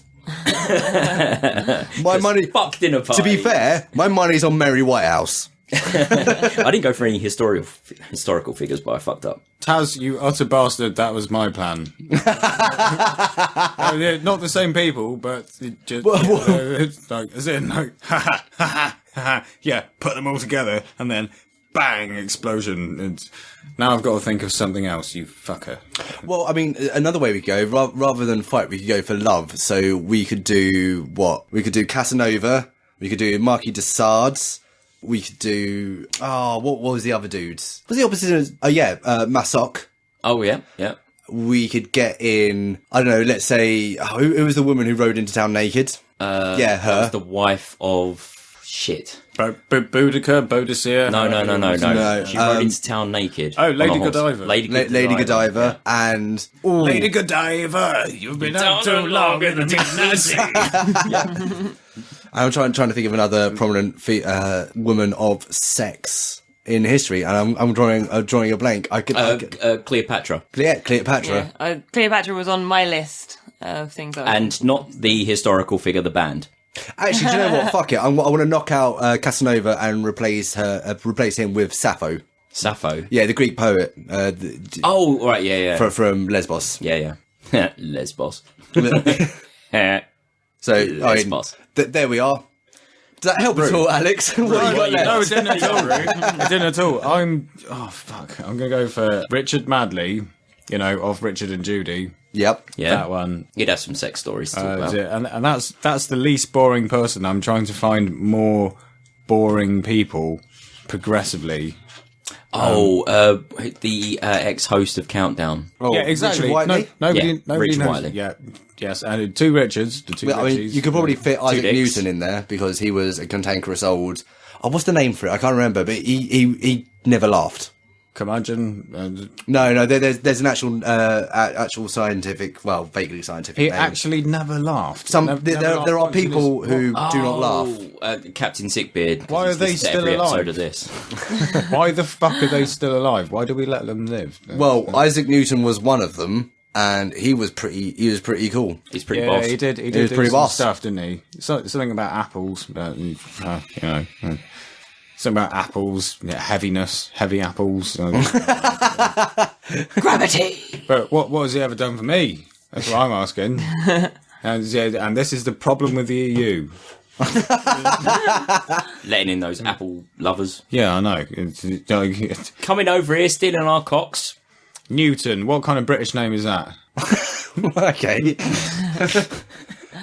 My money. Fuck dinner party. To be fair, my money's on Mary Whitehouse. I didn't go for any historical figures, but I fucked up. Taz, you utter bastard, that was my plan. Not the same people, but it just, like, as in, like, yeah, put them all together, and then, bang, explosion. And now I've got to think of something else, you fucker. Well, I mean, another way we could go, rather than fight, we could go for love. So we could do what? We could do Casanova, we could do Marquis de Sade, we could do... Oh, what was the other dudes? Was the opposite of... Massok. Oh, yeah. We could get in... I don't know, let's say... who was the woman who rode into town naked? Her. That was the wife of... Shit. Boudica, Boadicea? No. She rode into town naked. Oh, Lady Godiva. Lady Godiva. And... Ooh. Lady Godiva, you've been out too long in the midnight. I'm trying to think of another prominent woman of sex in history, and I'm drawing a blank. Cleopatra. Cleopatra. Yeah, Cleopatra was on my list of things. And not the historical figure, the band. Actually, do you know what? Fuck it. I want to knock out Casanova and replace him with Sappho. Sappho? Yeah, the Greek poet. Right, yeah. From Lesbos. Yeah. Lesbos. So, Lesbos. There we are. Does that help at all, Alex? No, it didn't at all. It didn't at all. I'm going to go for Richard Madley, of Richard and Judy. Yep. Yeah. That one. You'd have some sex stories to talk about. And that's the least boring person. I'm trying to find more boring people progressively. The ex-host of Countdown. Oh, yeah, exactly. Richard Nobody Richard knows. Whiteley. Yeah. Yes, and 2 Richards. The 2 I mean, you could probably fit Isaac dicks. Newton in there because he was a cantankerous old... Oh, what's the name for it? I can't remember, but he never laughed. Curmudgeon. No. There's an actual scientific, well, vaguely scientific. He name. actually never laughed. There are people who do not laugh. Captain Sickbeard. Why are they still every alive? Episode of this. Why the fuck are they still alive? Why do we let them live? Well, Isaac Newton was one of them, and he was pretty cool. He's pretty boss. He did was pretty boss stuff, didn't he? Something about apples, but something about apples, heaviness, heavy apples. Gravity! But what has he ever done for me? That's what I'm asking. And this is the problem with the EU. Letting in those apple lovers. Yeah, I know. Coming over here, stealing our cocks. Newton, what kind of British name is that? Okay.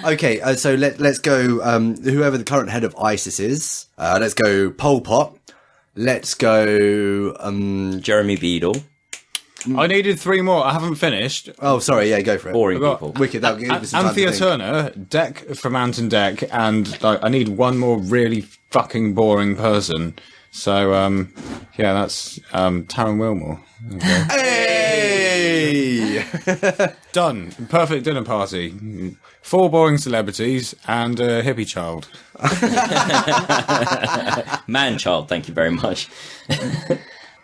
Okay, so let's go, whoever the current head of ISIS is. Let's go Pol Pot. Let's go... Jeremy Beadle. I needed 3 more. I haven't finished. Oh, sorry, yeah, go for it. Boring people. Wicked, that'll give us some time Anthea to think. Turner, Deck from Ant and Deck, and I need 1 more really fucking boring person. So, that's Taran Wilmore. Hey! Done. Perfect dinner party. 4 boring celebrities and a hippie child. Man-child, thank you very much.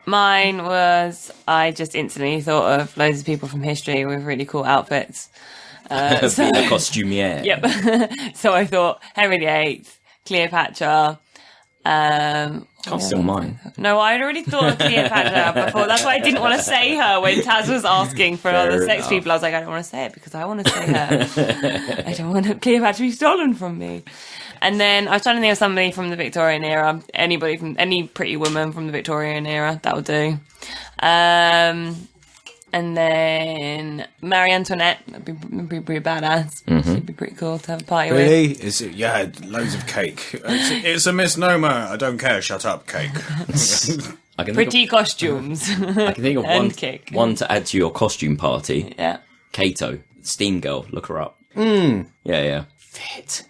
Mine was, I just instantly thought of loads of people from history with really cool outfits. Being a costumier. Yep. So I thought Henry VIII, Cleopatra. Can't steal mine. No, I'd already thought of Cleopatra before. That's why I didn't want to say her when Taz was asking for other sex people. I was like, I don't want to say it because I want to say her. I don't want Cleopatra to be stolen from me. And then I was trying to think of somebody from the Victorian era. Any pretty woman from the Victorian era, that would do. And then Marie Antoinette, that'd be pretty badass. She'd be pretty cool to have a party with. Really? Is it? Yeah, loads of cake. It's a misnomer. I don't care. Shut up, cake. Pretty costumes. I can think of and cake. one to add to your costume party. Yeah. Kato, Steam Girl. Look her up. Yeah. Fit.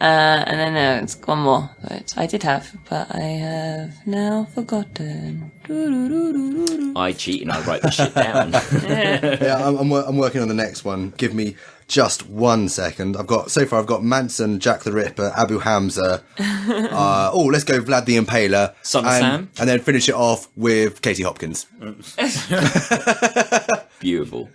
And then it's one more that I did have, but I have now forgotten. I cheat and I write the shit down. Yeah, I'm working on the next one. Give me just 1 second. I've got Manson, Jack the Ripper, Abu Hamza. Let's go Vlad the Impaler, Son of Sam, and then finish it off with Katie Hopkins. Beautiful.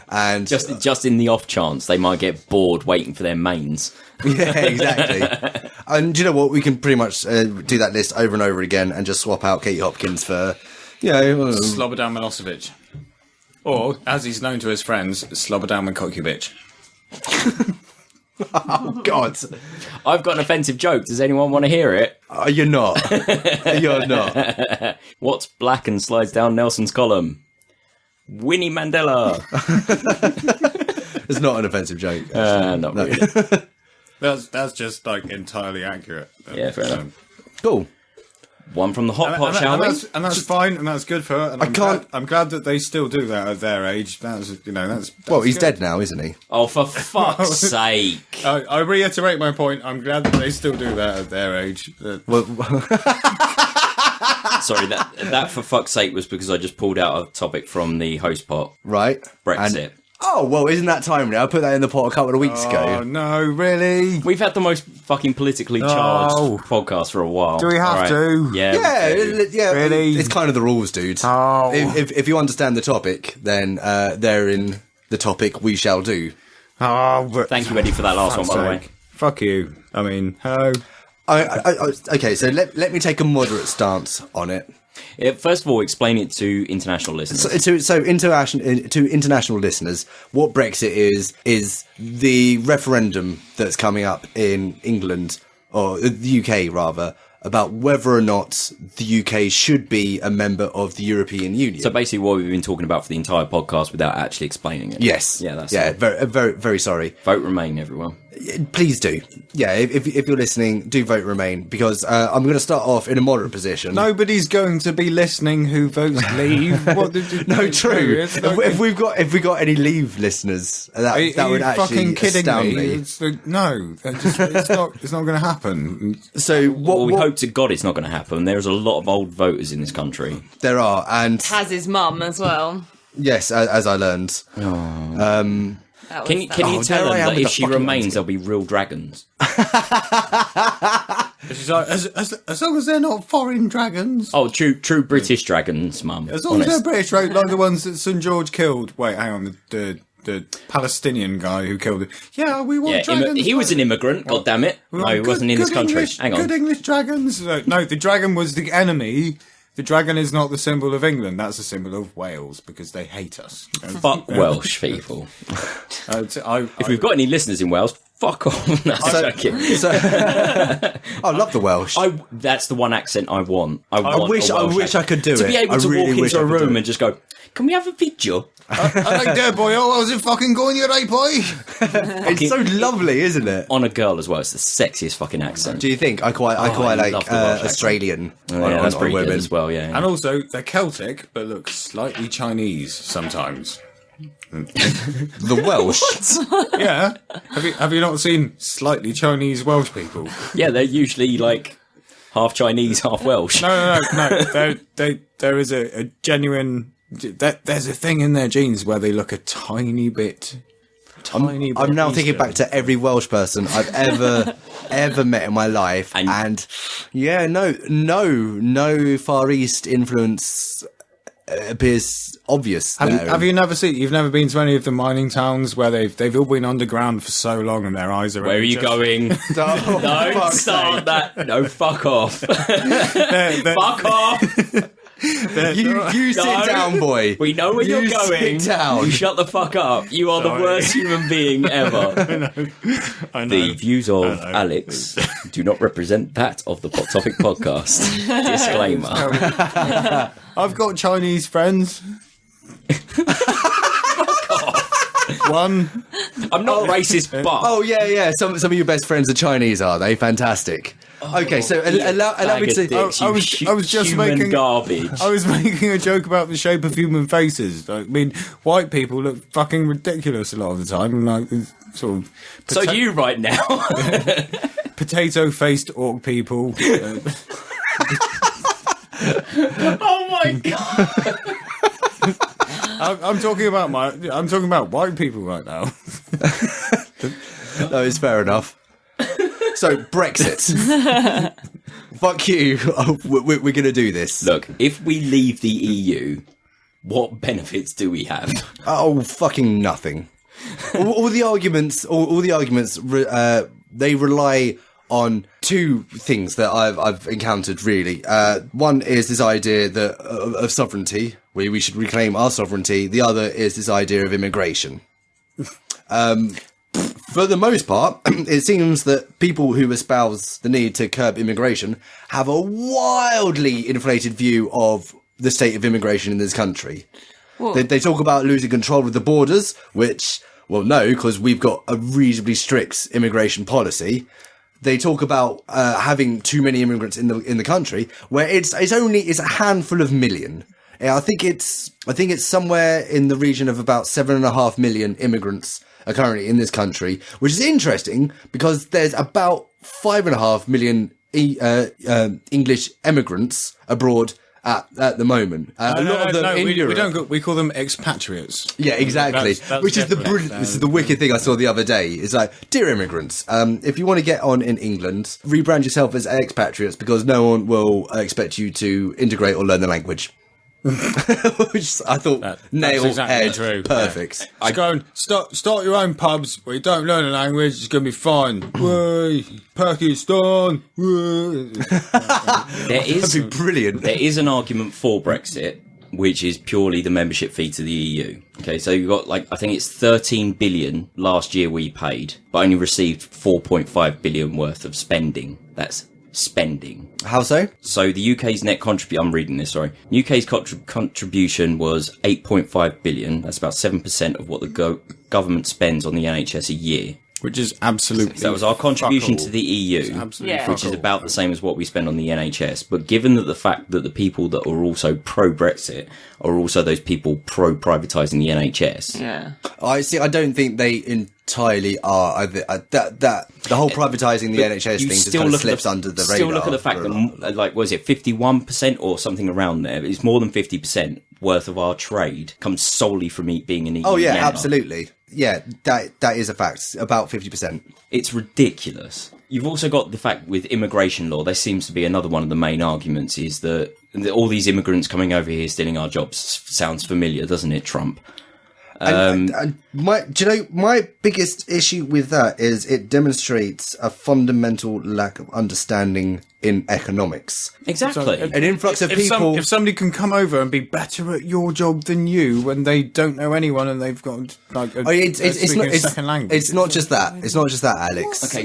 And just in the off chance they might get bored waiting for their mains. Yeah, exactly. And do you know what? We can pretty much do that list over and over again and just swap out Katie Hopkins for, Slobodan Milosevic. Or, as he's known to his friends, Slobodan Milosevic. Oh, God. I've got an offensive joke. Does anyone want to hear it? You're not. You're not. What's black and slides down Nelson's column? Winnie Mandela. It's not an offensive joke. Not really. That's just like entirely accurate. Yeah, fair enough. Cool. One from the hot pot, shall we? And that's fine, and that's good for her. And I'm glad that they still do that at their age. That's Well, he's good. dead now, isn't he? Oh, for fuck's sake. I reiterate my point. I'm glad that they still do that at their age. Well, Sorry, that for fuck's sake was because I just pulled out a topic from the host pot. right. Brexit. Isn't that timely? I put that in the pot a couple of weeks Oh ago. no, really? We've had the most fucking politically charged podcast for a while. Do we have to? Yeah. Yeah, Really? It's kind of the rules, dude. Oh. If you understand the topic, then they're in the topic we shall do. Oh, but Thank you, Eddie, for that last one, by the way. Fuck you. I mean, hello. Okay, so let me take a moderate stance on it. First of all, explain it to international listeners. So to international listeners, what Brexit is the referendum that's coming up in England, or the UK rather, about whether or not the UK should be a member of the European Union. So basically what we've been talking about for the entire podcast without actually explaining it. Yes. Yeah, that's yeah. it. Very, very, very sorry. Vote Remain, everyone. Please do. Yeah, if you're listening, do vote Remain, because I'm going to start off in a moderate position. Nobody's going to be listening who votes Leave. What did you No, do? true. It's not If we got any Leave listeners, that would you actually fucking kidding astound me. me. It's not going to happen. So Well, we hope to God it's not going to happen. There's a lot of old voters in this country. there are, and Has his mum as well. yes, as I learned. Can you tell there I them am that with if the she fucking remains, landscape. there'll be real dragons? She's like, as long as they're not foreign dragons. Oh, true British dragons, Mum. As long as they're Honest. British, right? Like the ones that St. George killed. Wait, hang on. The Palestinian guy who killed it. Yeah, we want Yeah, dragons. he was an immigrant. God damn it! We No, want he wasn't in this good country. English, Hang on. Good English dragons. No, the dragon was the enemy. The dragon is not the symbol of England. That's a symbol of Wales because they hate us. Fuck Welsh people. If we've got any listeners in Wales, fuck off. No, I'm joking. I love the Welsh. That's the one accent I want. I wish I could do to it. be able I to really walk wish into I a could do room it. and just go, "Can we have a video?" I like that boy. Oh, how's it fucking going, you right boy? It's so lovely, isn't it? On a girl as well. It's the sexiest fucking accent. Do you think I quite I like love the Welsh accent. Australian Yeah, on that's pretty good women as well. Yeah. And also, they're Celtic, but look slightly Chinese sometimes. The Welsh. Yeah. Have you not seen slightly Chinese Welsh people? Yeah, they're usually like half Chinese, half Welsh. No. There is a genuine. There's a thing in their genes where they look a tiny bit. I'm now thinking back to every Welsh person I've ever met in my life, and yeah, no Far East influence appears obvious. Have you never seen? You've never been to any of the mining towns where they've all been underground for so long and their eyes are. Where are you going? Oh, Don't start that. No, fuck off. Fuck off. You sit down, boy. We know where you're going. Sit down. You shut the fuck up. You are the worst human being ever. I know. The views of Alex do not represent that of the Pot Topic podcast. Disclaimer. I've got Chinese friends. One. I'm not racist, but Oh yeah. Some of your best friends are Chinese, are they? Fantastic. Okay, so allow me to. I was just making garbage. I was making a joke about the shape of human faces. I mean, white people look fucking ridiculous a lot of the time. Like sort of. So do you right now? Potato-faced orc people. Oh my god! I'm talking about white people right now. No, it's fair enough. So Brexit. Fuck you. We're going to do this. Look, if we leave the EU, what benefits do we have? Oh, fucking nothing. all the arguments. They rely on two things that I've encountered, really. One is this idea that of sovereignty, where we should reclaim our sovereignty. The other is this idea of immigration. For the most part, it seems that people who espouse the need to curb immigration have a wildly inflated view of the state of immigration in this country. They talk about losing control of the borders, which, well, no, because we've got a reasonably strict immigration policy. They talk about having too many immigrants in the country, where it's a handful of million. I think it's somewhere in the region of about 7.5 million immigrants are currently in this country, which is interesting because there's about 5.5 million English immigrants abroad at the moment. A lot of them in Europe. We call them expatriates. Yeah, exactly. That's Which is this is the wicked thing I saw the other day. It's like, dear immigrants, if you want to get on in England, rebrand yourself as expatriates because no one will expect you to integrate or learn the language. Which I thought nail exactly head true. perfect. Yeah. I go and start your own pubs where you don't learn the language. It's gonna be fine. Way Pakistan. That'd be brilliant. There is an argument for Brexit, which is purely the membership fee to the EU. Okay, so you've got I think it's 13 billion last year we paid, but only received 4.5 billion worth of spending. That's spending. How so? So the UK's net contribution, I'm reading this, sorry. UK's contribution was 8.5 billion. That's about 7% of what the government spends on the NHS a year. Which is absolutely... So that was our contribution to the EU, which is about the same as what we spend on the NHS. But given that the fact that the people that are also pro-Brexit are also those people pro-privatising the NHS. Yeah. I don't think they entirely are. The whole privatising the NHS thing just kind of slips under the radar. Still look at the fact that, was it 51% or something around there? It's more than 50% worth of our trade comes solely from being an EU Oh, yeah, member. absolutely. Yeah, that is a fact. About 50%. It's ridiculous. You've also got the fact with immigration law, there seems to be another one of the main arguments is that all these immigrants coming over here stealing our jobs sounds familiar, doesn't it, Trump? My biggest issue with that is it demonstrates a fundamental lack of understanding in economics. Exactly. An influx of people... If somebody can come over and be better at your job than you when they don't know anyone and they've got a second language. It's not just that. It's not just that, Alex. Okay,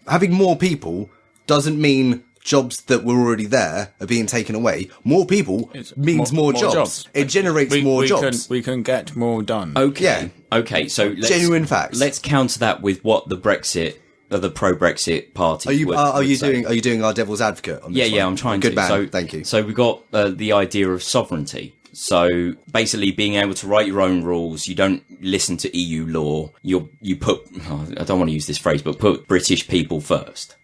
having more people doesn't mean jobs that were already there are being taken away. More people means more jobs. It generates more jobs. We can get more done. Okay. Yeah. Okay, so genuine facts. Let's counter that with what the pro-Brexit party are you doing our devil's advocate on this one? Yeah, I'm trying Good to. man, So, thank you. So we've got the idea of sovereignty. So basically being able to write your own rules, you don't listen to EU law, you put, I don't want to use this phrase, but put British people first.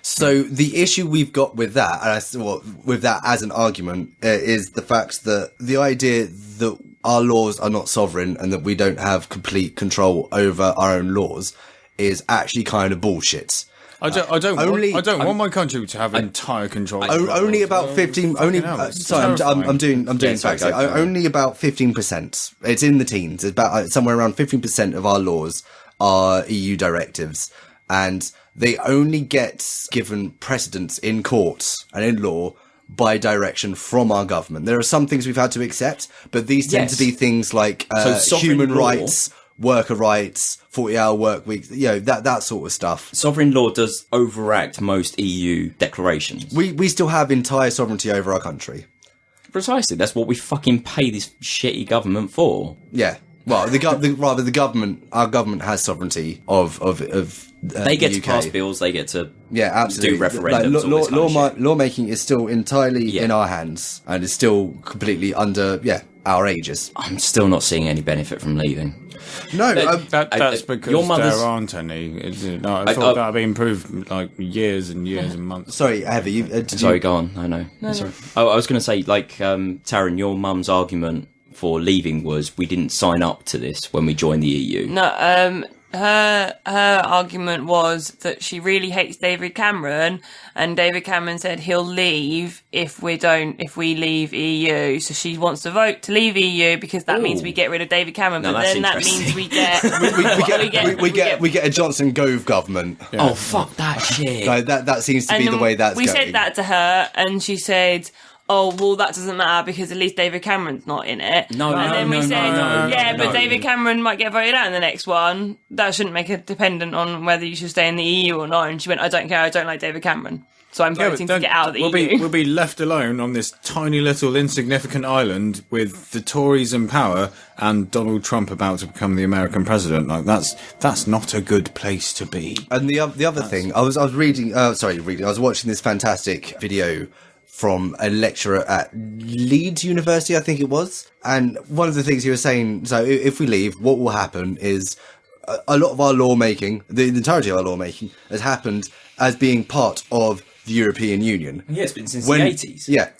So the issue we've got with that, with that as an argument, is the fact that the idea that our laws are not sovereign and that we don't have complete control over our own laws is actually kind of bullshit. I don't want my country to have entire control. Only about 15. I'm doing facts. Only about 15%. It's in the teens. It's about somewhere around 15% of our laws are EU directives, and they only get given precedence in courts and in law by direction from our government. There are some things we've had to accept, but these tend to be things like human rights, worker rights, 40-hour work week, that sort of stuff. Sovereign law does overact most EU declarations. We still have entire sovereignty over our country. Precisely. That's what we fucking pay this shitty government for. Yeah. Well, the government, our government has sovereignty of they get the to UK. pass bills. They get to absolutely do referendums. all this kind of shit. Lawmaking is still entirely in our hands and is still completely under our aegis. I'm still not seeing any benefit from leaving. No, That's because your mother's- there aren't any. I thought that had been improved like years and years and months. sorry, Heather. Sorry, go on. I know. Sorry. Oh, I was going to say, like, Taran, your mum's argument for leaving was we didn't sign up to this when we joined the EU. No, her argument was that she really hates David Cameron, and David Cameron said he'll leave if we leave EU. So she wants to vote to leave EU because that means we get rid of David Cameron. No, but then that means we get we get a Johnson Gove government. Yeah. Oh, fuck that shit. No, that seems to be the way that's we going. said that to her, and she said, oh, well, that doesn't matter because at least David Cameron's not in it. No, but David Cameron might get voted out in the next one. That shouldn't make it dependent on whether you should stay in the EU or not. And she went, I don't care, I don't like David Cameron. So I'm voting to get out of the EU. We'll be left alone on this tiny little insignificant island with the Tories in power and Donald Trump about to become the American president. Like that's not a good place to be. And the other thing, I was watching this fantastic video from a lecturer at Leeds University, I think it was. And one of the things he was saying, so if we leave, what will happen is a lot of our lawmaking, the entirety of our lawmaking, has happened as being part of the European Union. Yeah, it's been since the 80s. Yeah.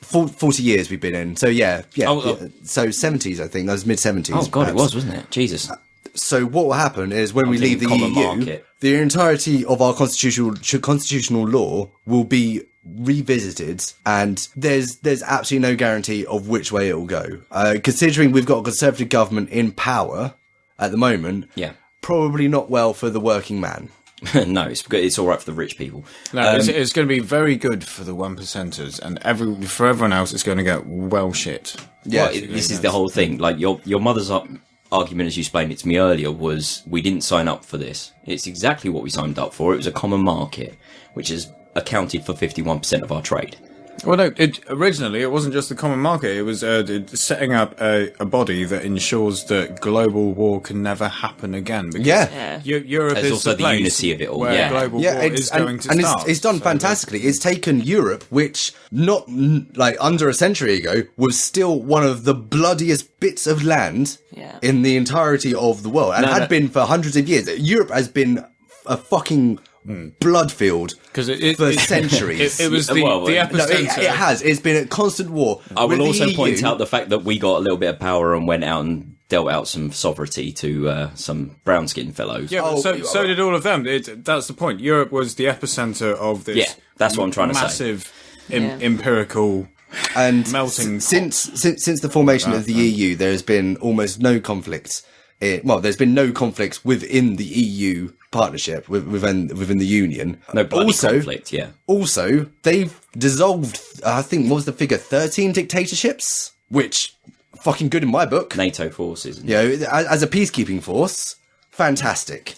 40 years we've been in. So, so 70s, I think. That was mid-70s. Oh, God, it was, wasn't it? Jesus. So what will happen is when we leave the common EU, market. the entirety of our constitutional law will be revisited, and there's absolutely no guarantee of which way it will go. Considering we've got a Conservative government in power at the moment, probably not well for the working man. No, it's all right for the rich people. No, it's going to be very good for the 1%ers, and for everyone else, it's going to get well shit. Yeah, well, this is the whole thing. Like your mother's argument, as you explained it to me earlier, was we didn't sign up for this. It's exactly what we signed up for. It was a common market, which has accounted for 51% of our trade. Well, no, originally it wasn't just the common market. It was setting up a body that ensures that global war can never happen again. Because Europe There's is also the unity of it all. Where global war is going to start. It's done fantastically. It's taken Europe, which not like under a century ago was still one of the bloodiest bits of land in the entirety of the world, and had been for hundreds of years. Europe has been a fucking blood field for centuries. It was the epicenter. It has. It's been a constant war. I will also point out the fact that we got a little bit of power and went out and dealt out some sovereignty to some brown-skinned fellows. Yeah, so did all of them. That's the point. Europe was the epicenter of this. Yeah, that's what I'm trying to say. Massive empirical and melting since the formation of the EU, there has been almost no conflict. There's been no conflicts within the EU partnership, within the Union. No bloody conflict, yeah. Also, they've dissolved, I think, what was the figure? 13 dictatorships? Which, fucking good in my book. NATO forces. As a peacekeeping force, fantastic.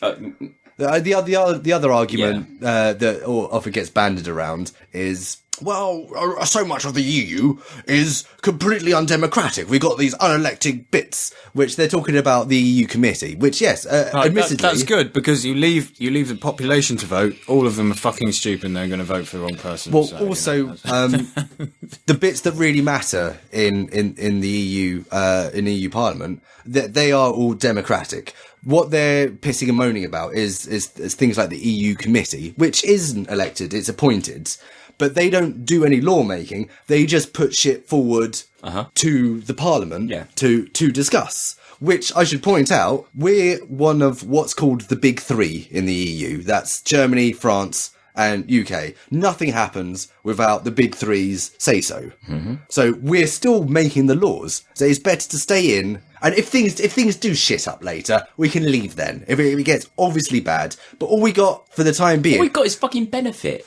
The other argument that often gets bandied around is, well, so much of the EU is completely undemocratic. We got these unelected bits, which they're talking about the EU committee, which, admittedly... That's good, because you leave the population to vote, all of them are fucking stupid and they're going to vote for the wrong person. Well, so, the bits that really matter in the EU, in EU Parliament, they are all democratic. What they're pissing and moaning about is things like the EU committee, which isn't elected, it's appointed. But they don't do any lawmaking. They just put shit forward to the Parliament to discuss. Which I should point out, we're one of what's called the big three in the EU. That's Germany, France, and UK. Nothing happens without the big three's say so. Mm-hmm. So we're still making the laws. So it's better to stay in. And if things do shit up later, we can leave then. If it gets obviously bad. But all we got for the time being... All we've got is fucking benefit.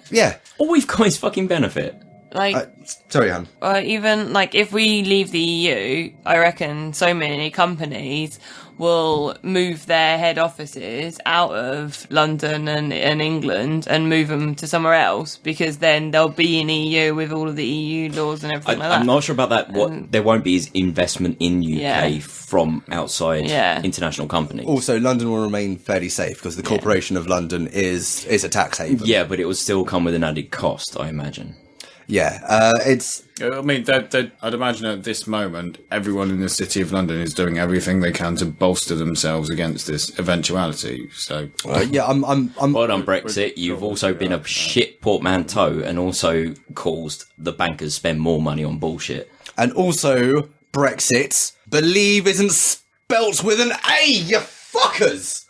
Yeah. All we've got is fucking benefit. Sorry, Anne. Even, if we leave the EU, I reckon so many companies will move their head offices out of London and England and move them to somewhere else, because then they'll be in EU with all of the EU laws and everything like that. I'm not sure about that. What there won't be is investment in UK from outside international companies. Also, London will remain fairly safe because the Corporation of London is a tax haven. Yeah, but it will still come with an added cost, I imagine. Yeah, it's... I mean, I'd imagine at this moment, everyone in the City of London is doing everything they can to bolster themselves against this eventuality. So, I'm well done, Brexit. You've also been a shit portmanteau and also caused the bankers spend more money on bullshit. And also, Brexit, believe isn't spelt with an A, you fuckers!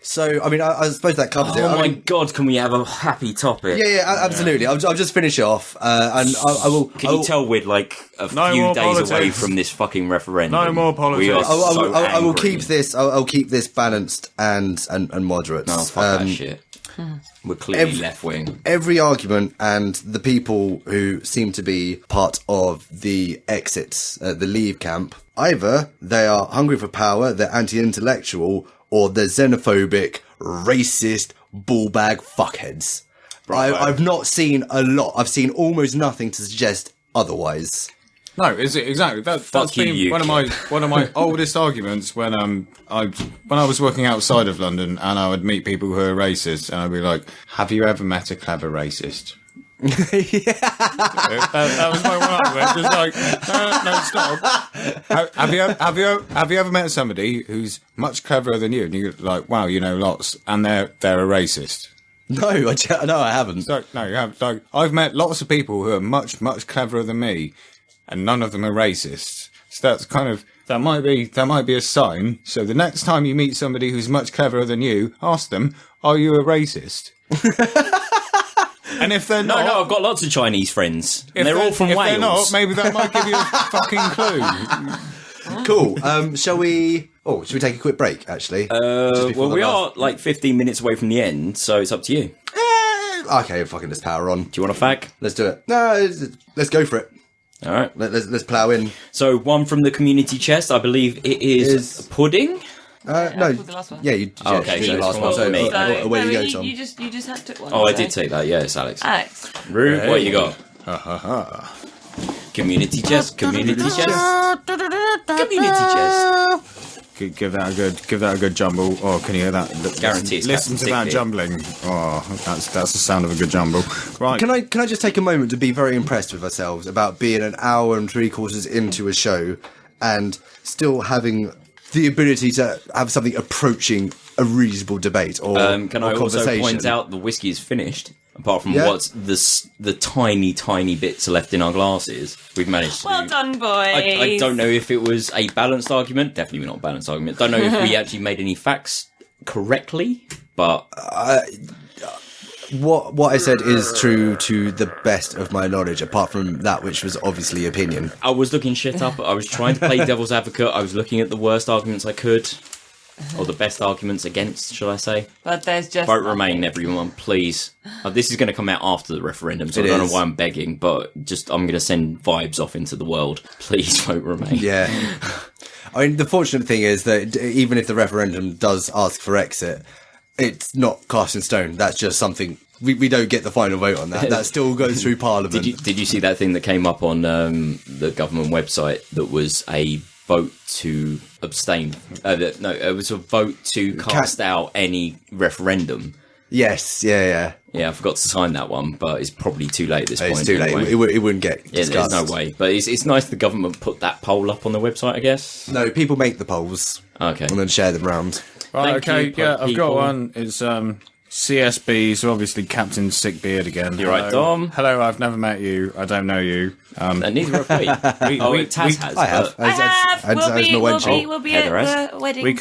So, I mean, I suppose that covers it. Oh my God, can we have a happy topic? Yeah, absolutely. I'll just finish off, and I will. Can you tell we're like a few days away from this fucking referendum? No more politics. We are I will keep this. I'll keep this balanced and moderate. No, fuck that shit. We're clearly left wing. Every argument, and the people who seem to be part of the exits, the Leave camp, either they are hungry for power, they're anti-intellectual, or they're xenophobic, racist, ballbag fuckheads. I've not seen a lot. I've seen almost nothing to suggest otherwise. No, is it exactly? That's been one of my oldest arguments when I was working outside of London and I would meet people who are racist and I'd be like, "Have you ever met a clever racist?" that was my one argument. Just like, no, stop. Have you ever met somebody who's much cleverer than you? And you're like, wow, you know lots, and they're a racist. No, I haven't. So, no, you have. Like, I've met lots of people who are much cleverer than me, and none of them are racist. So that's kind of that might be a sign. So the next time you meet somebody who's much cleverer than you, ask them, "Are you a racist?" And if they're not, no, I've got lots of Chinese friends, and they're all from Wales. If they're not, maybe that might give you a fucking clue. Cool. Shall we take a quick break? Actually, well, we are like 15 minutes away from the end, so it's up to you. Okay, fucking let's power on. Do you want a fag? Let's do it. No, let's go for it. All right, let's plough in. So one from the community chest, I believe it is pudding. No, the last one. Yeah, you. Okay, the so last one. So me. away you go, Tom. You just had to one. Oh, I did take that. Yes, Alex. Rue, what you got? Community chest. Community chest. Community chest. Give that a good jumble. Oh, can you hear that? Guarantee it's Listen to that jumbling. Oh, that's the sound of a good jumble. Right. Can I just take a moment to be very impressed with ourselves about being an hour and 3/4 into a show and still having the ability to have something approaching a reasonable debate or can I also point out the whiskey is finished? Apart from what's the tiny bits left in our glasses, we've managed to... Well done, boys. I don't know if it was a balanced argument. Definitely not a balanced argument. Don't know if we actually made any facts correctly, but... What I said is true to the best of my knowledge, apart from that which was obviously opinion. I was looking shit up. I was trying to play devil's advocate. I was looking at the worst arguments I could. Or the best arguments against, shall I say? But there's just... Vote Remain, everyone, please. This is going to come out after the referendum, so I don't know why I'm begging, but I'm going to send vibes off into the world. Please vote Remain. Yeah. I mean, the fortunate thing is that even if the referendum does ask for exit, it's not cast in stone. That's just something... We don't get the final vote on that. That still goes through Parliament. Did you see that thing that came up on the government website that was a vote to abstain? No, it was a vote to cast out any referendum. Yes, yeah. Yeah, I forgot to sign that one, but it's probably too late at this point. It's too late. It wouldn't get discussed. There's no way. But it's nice the government put that poll up on the website, I guess. No, people make the polls. Okay. And then share them round. Right, okay, I've got one. It's CSB, so obviously Captain Sickbeard again. You're right, Dom. Hello, I've never met you. I don't know you. And neither have we. Taz has. I have. We'll be at the wedding. We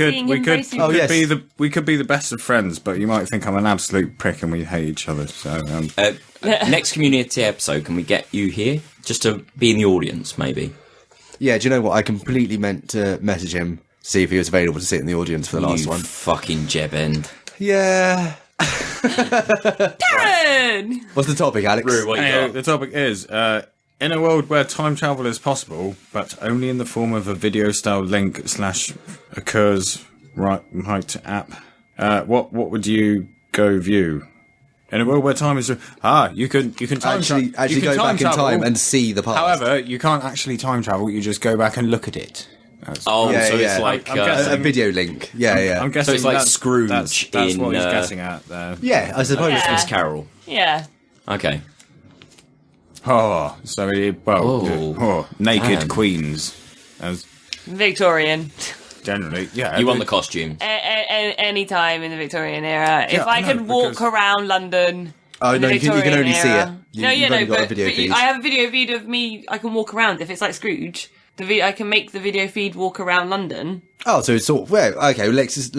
could be the best of friends, but you might think I'm an absolute prick and we hate each other. So next community episode, can we get you here just to be in the audience, maybe? Yeah. Do you know what? I completely meant to message him, see if he was available to sit in the audience for the last one. Fucking Jeb End. Yeah. Taran! What's the topic, Alex? Rue, what you got? The topic is In a world where time travel is possible, but only in the form of a video-style link / occurs right app, what would you go view? In a world where time is... you can time actually go back in time and see the past. However, you can't actually time travel, you just go back and look at it. It's like a video link. Yeah. I'm guessing so it's like Scrooge. That's what he's guessing at there. Yeah, I suppose. Christmas Carol. Yeah. Okay. Oh, so naked queens. As Victorian. generally, yeah. You want the costume. Any time in the Victorian era. If I could walk around London. Oh no, you can only see it. You've only got a video feed. I have a video feed of me. I can walk around. If it's like Scrooge, I can make the video feed walk around London. Oh, so it's sort of okay. Let's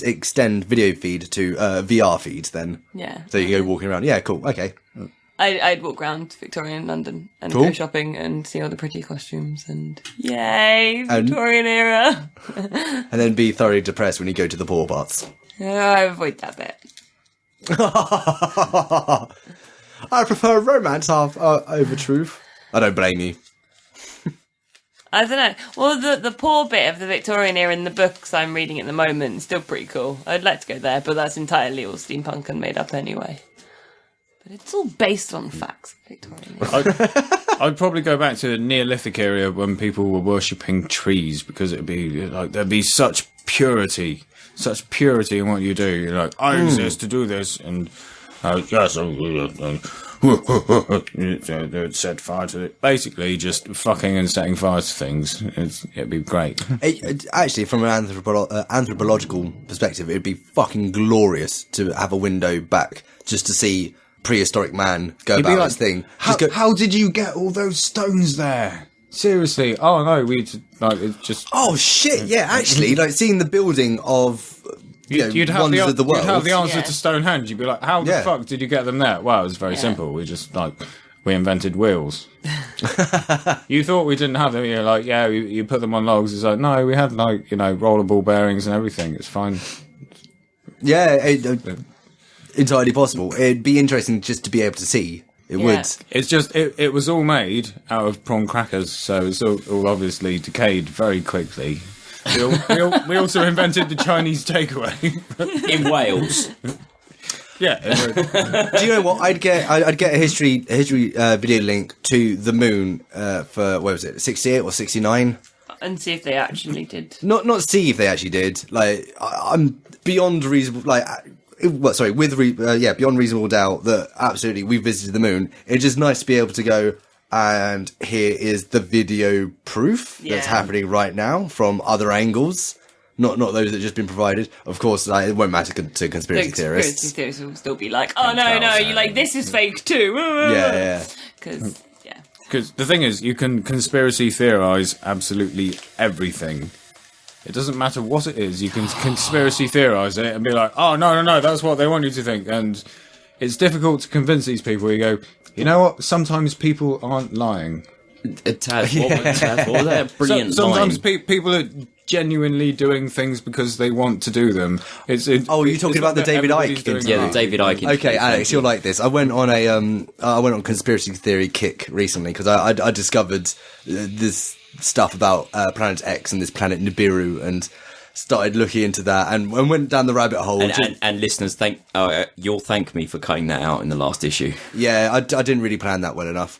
extend video feed to VR feeds then. Yeah. So you go walking around. Yeah, cool. Okay. I'd walk around Victorian London and go shopping and see all the pretty costumes and yay, Victorian era. And then be thoroughly depressed when you go to the Pol Pots. I avoid that bit. I prefer romance over truth. I don't blame you. I don't know. Well, the poor bit of the Victorian era in the books I'm reading at the moment is still pretty cool. I'd like to go there, but that's entirely all steampunk and made up anyway. But it's all based on facts, Victorian era. I'd probably go back to the Neolithic era when people were worshipping trees, because it'd be like there'd be such purity in what you do. You're like, I exist to do this, and yes, they would set fire to it. Basically, just fucking and setting fire to things. It'd be great. Actually, from an anthropological perspective, it'd be fucking glorious to have a window back just to see prehistoric man go about his thing. How did you get all those stones there? Seriously? Oh no, it's just. Oh shit! Yeah, actually, like seeing the building of. You'd have the answer to Stonehenge. You'd be like, how the fuck did you get them there? Well, it was very simple. We just we invented wheels. You thought we didn't have them. You're like, yeah, you put them on logs. It's like, no, we had rollerball bearings and everything. It's fine. Yeah, entirely possible. It'd be interesting just to be able to see. It would. It's just it was all made out of prawn crackers, so it's all obviously decayed very quickly. We also invented the Chinese takeaway in Wales. Yeah. Do you know what? I'd get a history video link to the moon for what was it, 68 or 69, and see if they actually did. Not see if they actually did. Like I'm beyond reasonable. Beyond reasonable doubt that absolutely we visited the moon. It's just nice to be able to go. And here is the video proof that's happening right now from other angles, not those that have just been provided. Of course, it won't matter to conspiracy theorists. Conspiracy theorists will still be like, "Oh no, you like this is fake too." Yeah. Because the thing is, you can conspiracy theorize absolutely everything. It doesn't matter what it is. You can conspiracy theorize it and be like, "Oh no, that's what they want you to think." And it's difficult to convince these people. You go. You know what? Sometimes people aren't lying. Taz, what a brilliant sometimes people are genuinely doing things because they want to do them. You're talking about the David Icke interview? Yeah, the David Icke interview. Okay, Alex, you'll like this. I went on a conspiracy theory kick recently because I discovered this stuff about Planet X and this planet Nibiru and started looking into that and went down the rabbit hole. And listeners, you'll thank me for cutting that out in the last issue. Yeah, I didn't really plan that well enough.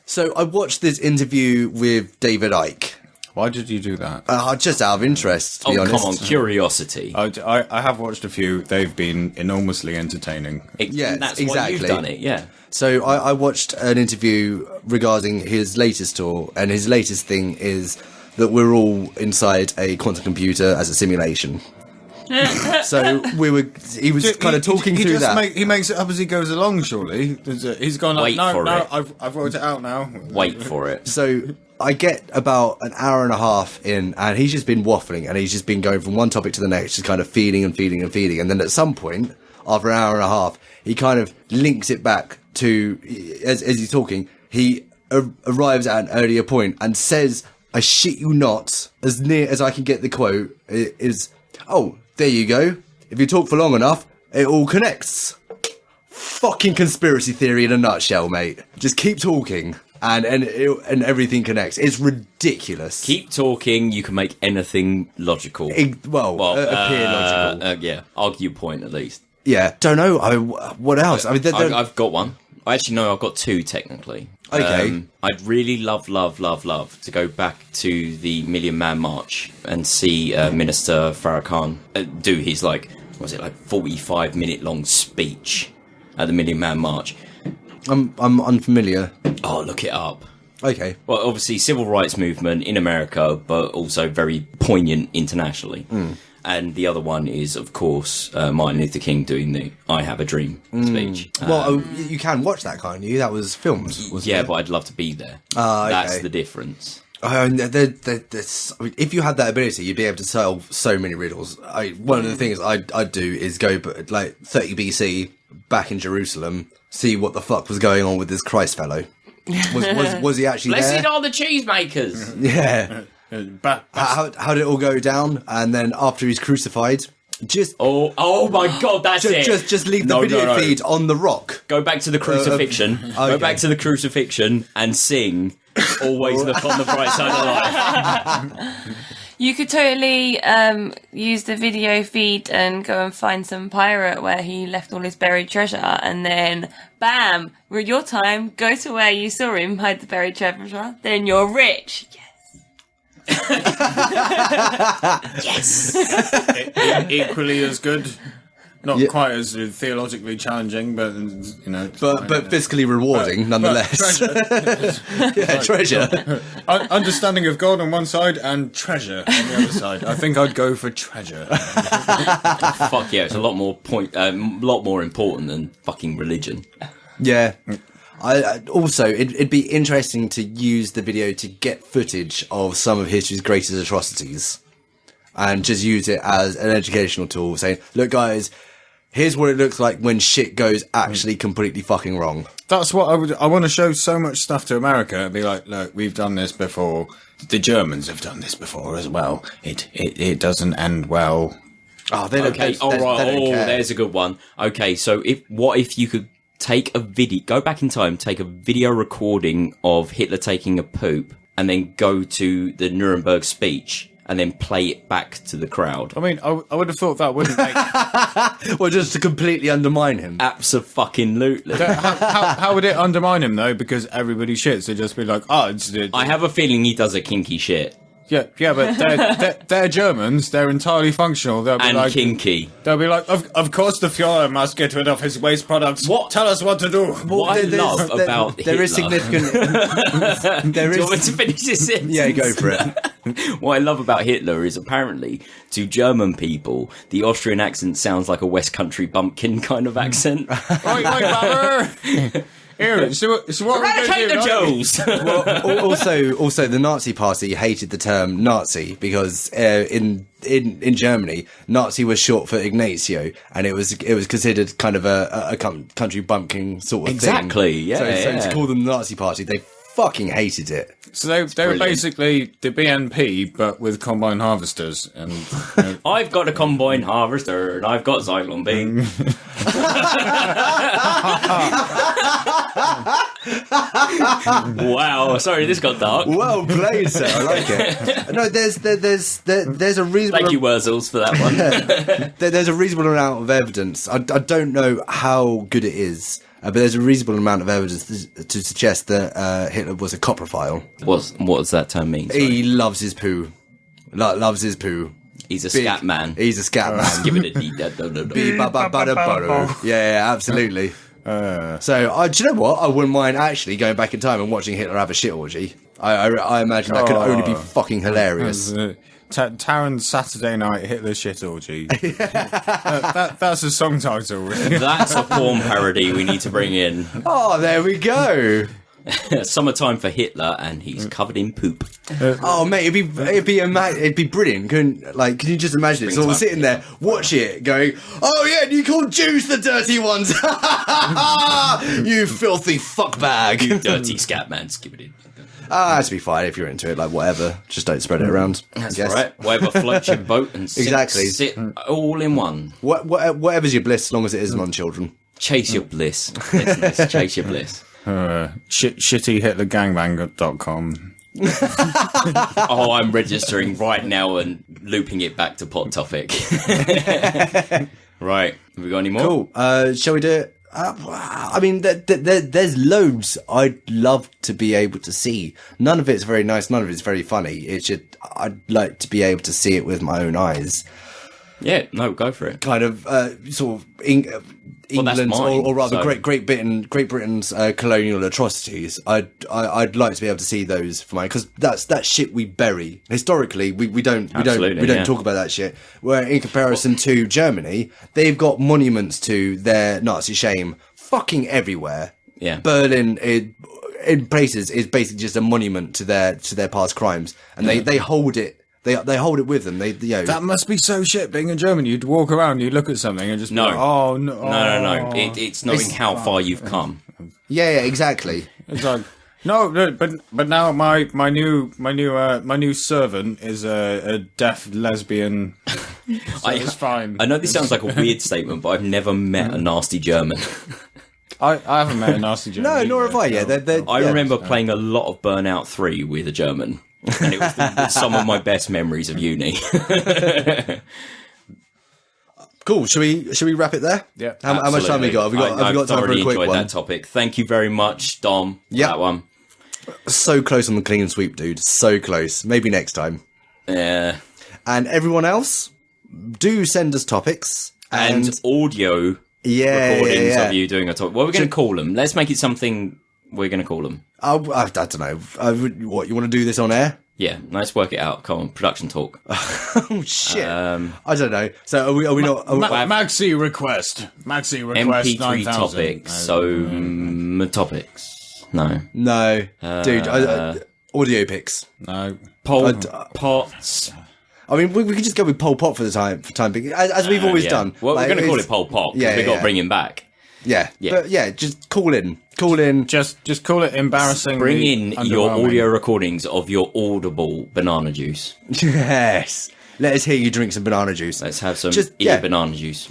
So I watched this interview with David Icke. Why did you do that? Just out of interest, to be honest. Come on, curiosity. I have watched a few. They've been enormously entertaining. That's why you've done it, yeah. So I watched an interview regarding his latest tour, and his latest thing is that we're all inside a quantum computer as a simulation. So he was kind of talking through that. He makes it up as he goes along, surely. He's gone like, I've worked it out now. Wait for it. So I get about an hour and a half in, and he's just been waffling, and he's just been going from one topic to the next, just kind of feeding. And then at some point, after an hour and a half, he kind of links it back to, as he's talking, he arrives at an earlier point and says, I shit you not, as near as I can get the quote, is, oh, there you go. If you talk for long enough, it all connects. fucking conspiracy theory in a nutshell, mate. Just keep talking. And everything connects. It's ridiculous. Keep talking. You can make anything logical. Appear logical. Yeah, argue point at least. Yeah, don't know. What else? I mean, I've got one. Actually, no, I've got two technically. Okay. I'd really love to go back to the Million Man March and see Minister Farrakhan do his 45-minute long speech at the Million Man March. I'm unfamiliar. Oh, look it up. Okay. Well, obviously, civil rights movement in America, but also very poignant internationally. And the other one is, of course, Martin Luther King doing the "I Have a Dream" speech. You can watch that, can't you? That was filmed. Yeah, but I'd love to be there. Okay. That's the difference. If you had that ability, you'd be able to solve so many riddles. One of the things I'd do is go 30 BC back in Jerusalem, see what the fuck was going on with this Christ fellow. Was he actually there? Blessed are the cheesemakers. Yeah. How did it all go down? And then after he's crucified, just oh my god, that's it. Just leave the video feed on the rock. Go back to the crucifixion. Okay. Go back to the crucifixion and sing "Always Look on the Bright Side of Life." You could totally use the video feed and go and find some pirate where he left all his buried treasure, and then bam, with your time, go to where you saw him hide the buried treasure. Then you're rich. Yes. Equally as good. Not quite as theologically challenging, but but fiscally rewarding nonetheless. Treasure. Understanding of God on one side and treasure on the other side. I think I'd go for treasure. Fuck yeah! It's a lot more important than fucking religion. Yeah. It'd be interesting to use the video to get footage of some of history's greatest atrocities, and just use it as an educational tool, saying, "Look, guys, here's what it looks like when shit goes actually completely fucking wrong." That's what I want to show so much stuff to America and be like, "Look, we've done this before. The Germans have done this before as well. It doesn't end well." Oh, they don't. Okay, all right. There's a good one. Okay, so what if you could go back in time, take a video recording of Hitler taking a poop, and then go to the Nuremberg speech, and then play it back to the crowd? I mean, I would have thought that wouldn't make... Well, just to completely undermine him. Abso-fucking-lutely. How would it undermine him, though? Because everybody shits. They'd just be like, I have a feeling he does a kinky shit. Yeah, but they're Germans. They're entirely functional. They'll be kinky. They'll be like, of course the Führer must get rid of his waste products. What? Tell us what to do. What I love about Hitler... There is significant... Do you want me to finish this sentence? Yeah, go for it. What I love about Hitler is apparently, to German people, the Austrian accent sounds like a West Country bumpkin kind of accent. Oi, Baba! Here, so what eradicate the Jews! Well, also, the Nazi Party hated the term Nazi because in Germany, Nazi was short for Ignacio, and it was considered kind of a country bumpkin sort of thing. Exactly, yeah. So to call them the Nazi Party, they fucking hated it. So they were basically the BNP, but with combine harvesters. And I've got a combine harvester, and I've got Xylon B. Wow, sorry, this got dark. Well played, sir. I like it. No, there's a reasonable. Thank you, Wurzels, for that one. There's a reasonable amount of evidence. I don't know how good it is. But there's a reasonable amount of evidence to suggest that Hitler was a coprophile. What does that term mean? Sorry. He loves his poo. Loves his poo. He's a scat man. He's a scat man. Give it a D. Yeah, absolutely. So, do you know what? I wouldn't mind actually going back in time and watching Hitler have a shit orgy. I imagine that could only be fucking hilarious. Taran's Saturday Night Hitler Shit Orgy. That's a song title. That's a porn parody we need to bring in. Oh, there we go. Summertime for Hitler, and he's covered in poop. Oh, mate, it'd be brilliant. Can you just imagine it? So we're sitting there, watch it, going, "Oh yeah, you call Jews the dirty ones? You filthy fuckbag! You dirty scat man, skip it in." That'd be fine if you're into it. Like whatever, just don't spread it around. That's right. Whatever floats your boat and exactly sit all in one. Whatever's your bliss, as long as it isn't on children. Chase your bliss. Listeners, chase your bliss. Shittyhitlergangbang.com. Oh, I'm registering right now and looping it back to Pot Topic. Right. Have we got any more? Cool. Shall we do it? I mean, there's loads I'd love to be able to see. None of it's very nice. None of it's very funny. It's just, I'd like to be able to see it with my own eyes. Yeah, no, go for it. Kind of, sort of England's, or rather Great Britain's colonial atrocities. I'd like to be able to see those for mine, because that's shit we bury historically. We don't talk about that shit. Where in comparison to Germany, they've got monuments to their Nazi shame fucking everywhere. Yeah, Berlin in places is basically just a monument to their past crimes, and they hold it. They hold it with them. That must be so shit. Being in Germany, you'd walk around, you'd look at something, and just no. be like, oh no, no. It's knowing how far you've come. Yeah, exactly. It's like no, but now my new servant is a deaf lesbian. So it's fine. I know this sounds like a weird statement, but I've never met a nasty German. I haven't met a nasty German. No, nor have I. Yeah, I remember playing a lot of Burnout 3 with a German. And it was some of my best memories of uni. Cool. Should we wrap it there? Yeah. How much time have we got? Have we got time for a quick one? That topic. Thank you very much, Dom. Yeah. That one. So close on the clean and sweep, dude. So close. Maybe next time. Yeah. And everyone else, do send us topics and audio recordings of you doing a topic. What are we going to call them? Let's make it something. We're going to call them. I don't know. What, you want to do this on air? Yeah, let's work it out. Come on, production talk. Oh shit! I don't know. So are we not? Maxi request. MP3 9,000. topics. Topics. No. Dude. Audio pics. No. Pol Pots. I mean, we could just go with Pol Pot for the time being, as we've always done. Well, we're going to call it Pol Pot because we've got to bring him back. Yeah. But just call in. Just call it embarrassing. Bring in your audio recordings of your audible banana juice. Yes. Let us hear you drink some banana juice. Let's have some banana juice.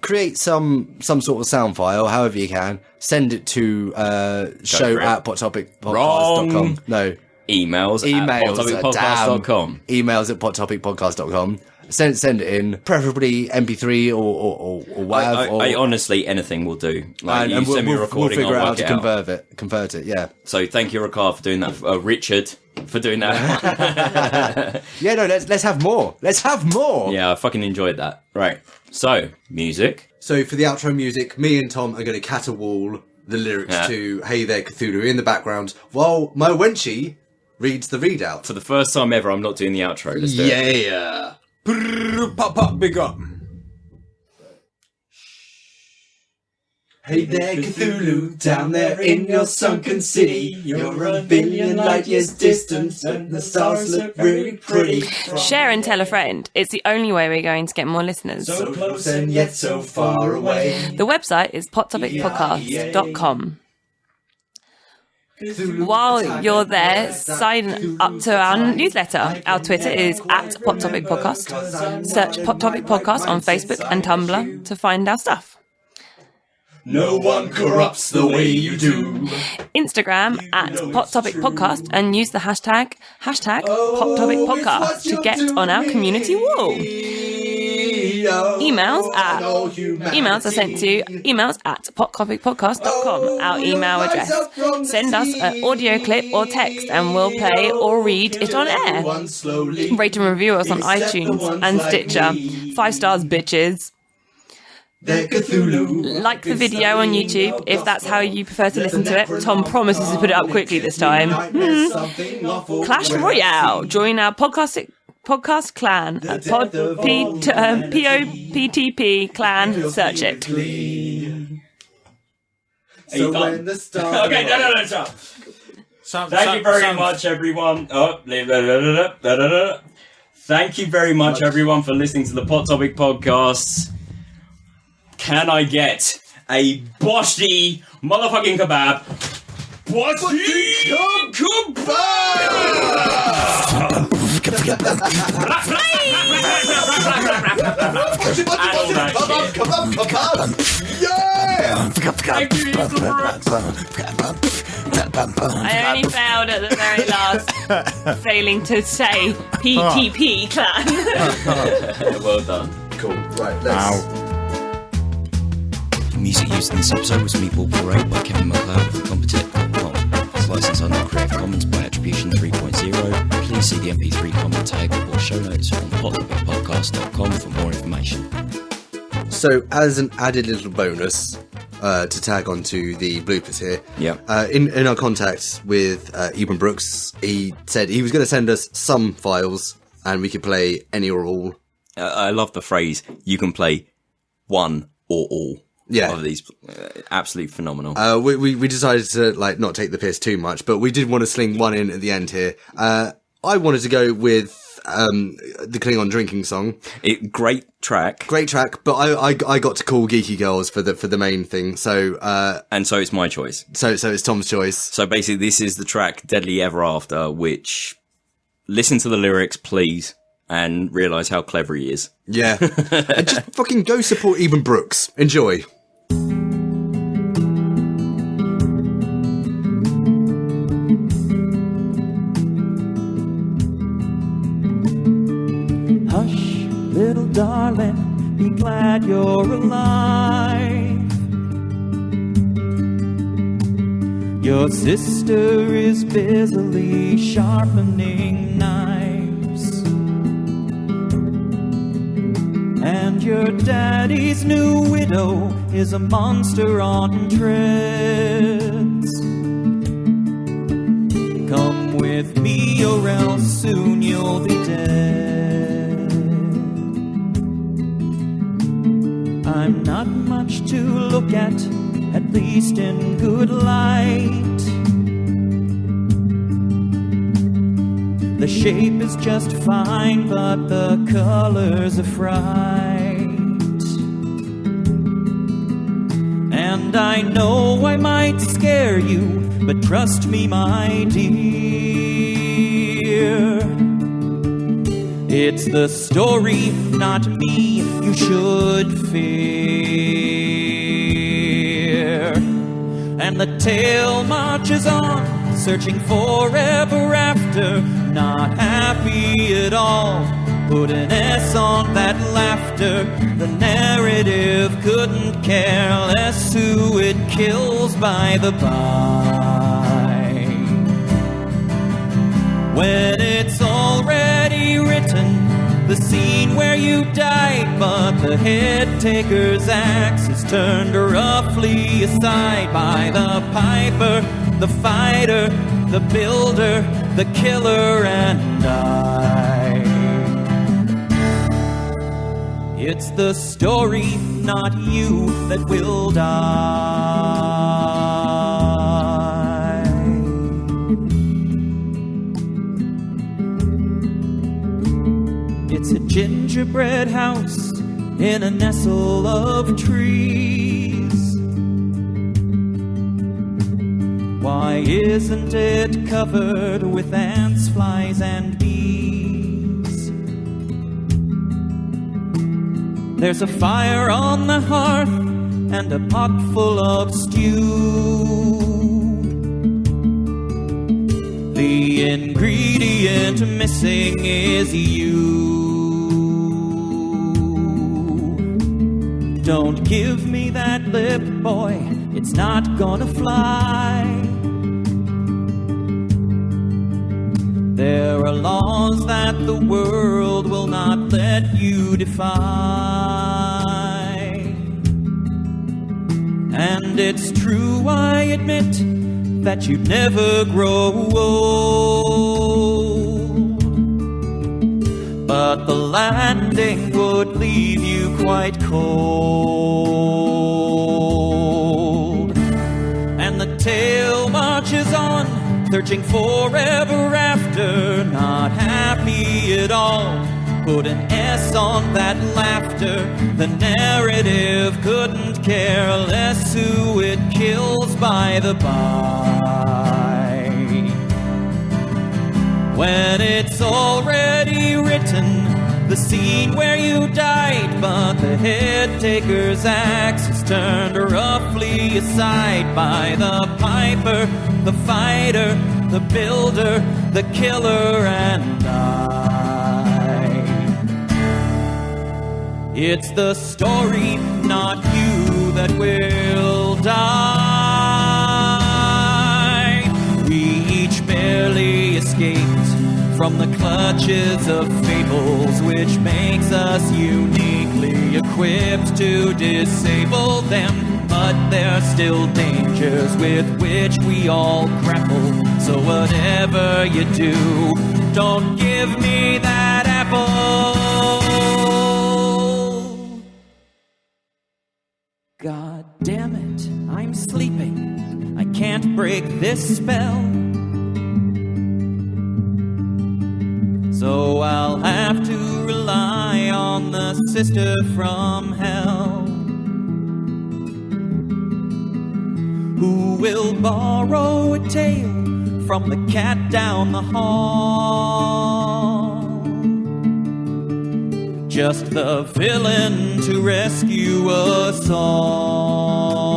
Create some sort of sound file, however you can. Send it to show@pottopicpodcast.com. No. Emails at pottopicpodcast.com. Emails at pottopicpodcast.com. Send it in, preferably MP3 or WAV. I honestly, anything will do. Like, and send me a recording, we'll figure I'll out how to convert it. Yeah. So thank you, Rikard, for doing that. Richard, for doing that. Yeah, no, let's have more. Let's have more. Yeah, I fucking enjoyed that. Right. So, music. So for the outro music, me and Tom are going to caterwaul the lyrics to "Hey There Cthulhu" in the background while my wenchie reads the readout. For the first time ever, I'm not doing the outro. Let's do it. Yeah. Pop, big up. Hey there, Cthulhu, down there in your sunken city. You're a billion light years distant, and the stars look really pretty. Share and tell a friend. It's the only way we're going to get more listeners. So close and yet so far away. The website is pottopicpodcast.com. While you're there, sign up to our newsletter. Our Twitter is @PotTopicPodcast. Search Pot Topic Podcast on Facebook and Tumblr to find our stuff. No one corrupts the way you do. Instagram @PotTopicPodcast and use the hashtag PotTopicPodcast to get on our community wall. Emails are sent to emails@pottopicpodcast.com, our email address. Send us an audio clip or text and we'll play or read it on air. Rate and review us on iTunes and Stitcher. 5 stars, bitches. Like the video on YouTube if that's how you prefer to listen to it. Tom promises to put it up quickly this time. Clash Royale. Join our podcast clan at POPTP clan. Search it. So when the stars... Okay, no, stop. Thank you very much, everyone. Thank you very much, everyone, for listening to the Pot Topic Podcast. Can I get a Boshi motherfucking kebab? Boshi kebab! I only failed at the very last, failing to say PTP clan. Well done. Cool. Right, let's... Music used in this episode was Meatball Parade by Kevin MacLeod for coMERDEy.com. It's licensed under Creative Commons by Attribution 3.0. Please see the MP3 comment tag or show notes on hottopicpodcast.com for more information. So, as an added little bonus to tag onto the bloopers here, in our contacts with Eben Brooks, he said he was going to send us some files and we could play any or all. I love the phrase, you can play one or all. Yeah, of these, absolutely phenomenal. We decided to not take the piss too much, but we did want to sling one in at the end here. I wanted to go with the Klingon drinking song. Great track, but I got to call Geeky Girls for the main thing. So and so it's my choice. So it's Tom's choice. So basically, this is the track "Deadly Ever After," which listen to the lyrics, please. And realise how clever he is. Yeah. And just fucking go support Eben Brooks. Enjoy. Hush, little darling, be glad you're alive. Your sister is busily sharpening knives. And your daddy's new widow is a monster on treads. Come with me or else soon you'll be dead. I'm not much to look at least in good light. The shape is just fine, but the colors are fright. And I know I might scare you, but trust me, my dear, it's the story, not me, you should fear. And the tale marches on, searching forever after, not happy at all. Put an S on that laughter. The narrative couldn't care less who it kills by the by. When it's already written, the scene where you died, but the head taker's axe is turned roughly aside by the piper, the fighter, the builder, the killer, and I. It's the story, not you, that will die. It's a gingerbread house in a nestle of trees. Why isn't it covered with ants, flies, and bees? There's a fire on the hearth and a pot full of stew. The ingredient missing is you. Don't give me that lip, boy, it's not gonna fly. There are laws that the world will not let you defy. And it's true, I admit, that you'd never grow old. But the landing would leave you quite cold. And the tale marches on, searching forever after, not happy at all. Put an S on that laughter. The narrative couldn't care less who it kills by the by. When it's already written, the scene where you died, but the head taker's axe is turned roughly aside by the piper, the fighter, the builder, the killer, and I. It's the story, not you, that will die. We each barely escaped from the clutches of fables, which makes us uniquely equipped to disable them. But there's still dangers with which we all grapple. So whatever you do, don't give me that apple. God damn it, I'm sleeping. I can't break this spell. So I'll have to rely on the sister from hell, who will borrow a tale from the cat down the hall. Just the villain to rescue us all.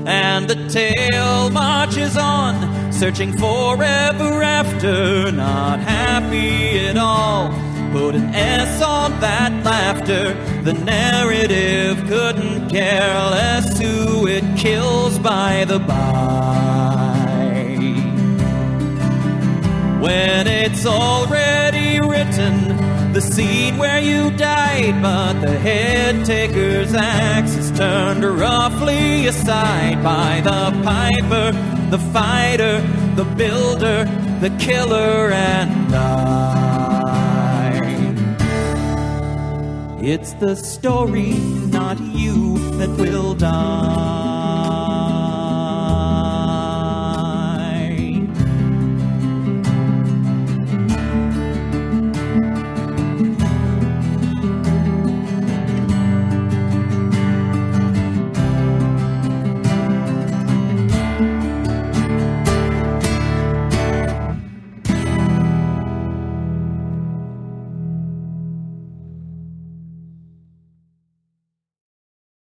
And the tale marches on, searching forever after, not happy at all. Put an S on that laughter. The narrative couldn't care less who it kills by the by. When it's already written, the scene where you died, but the head taker's axe is turned roughly aside by the piper, the fighter, the builder, the killer, and I. It's the story, not you, that will die.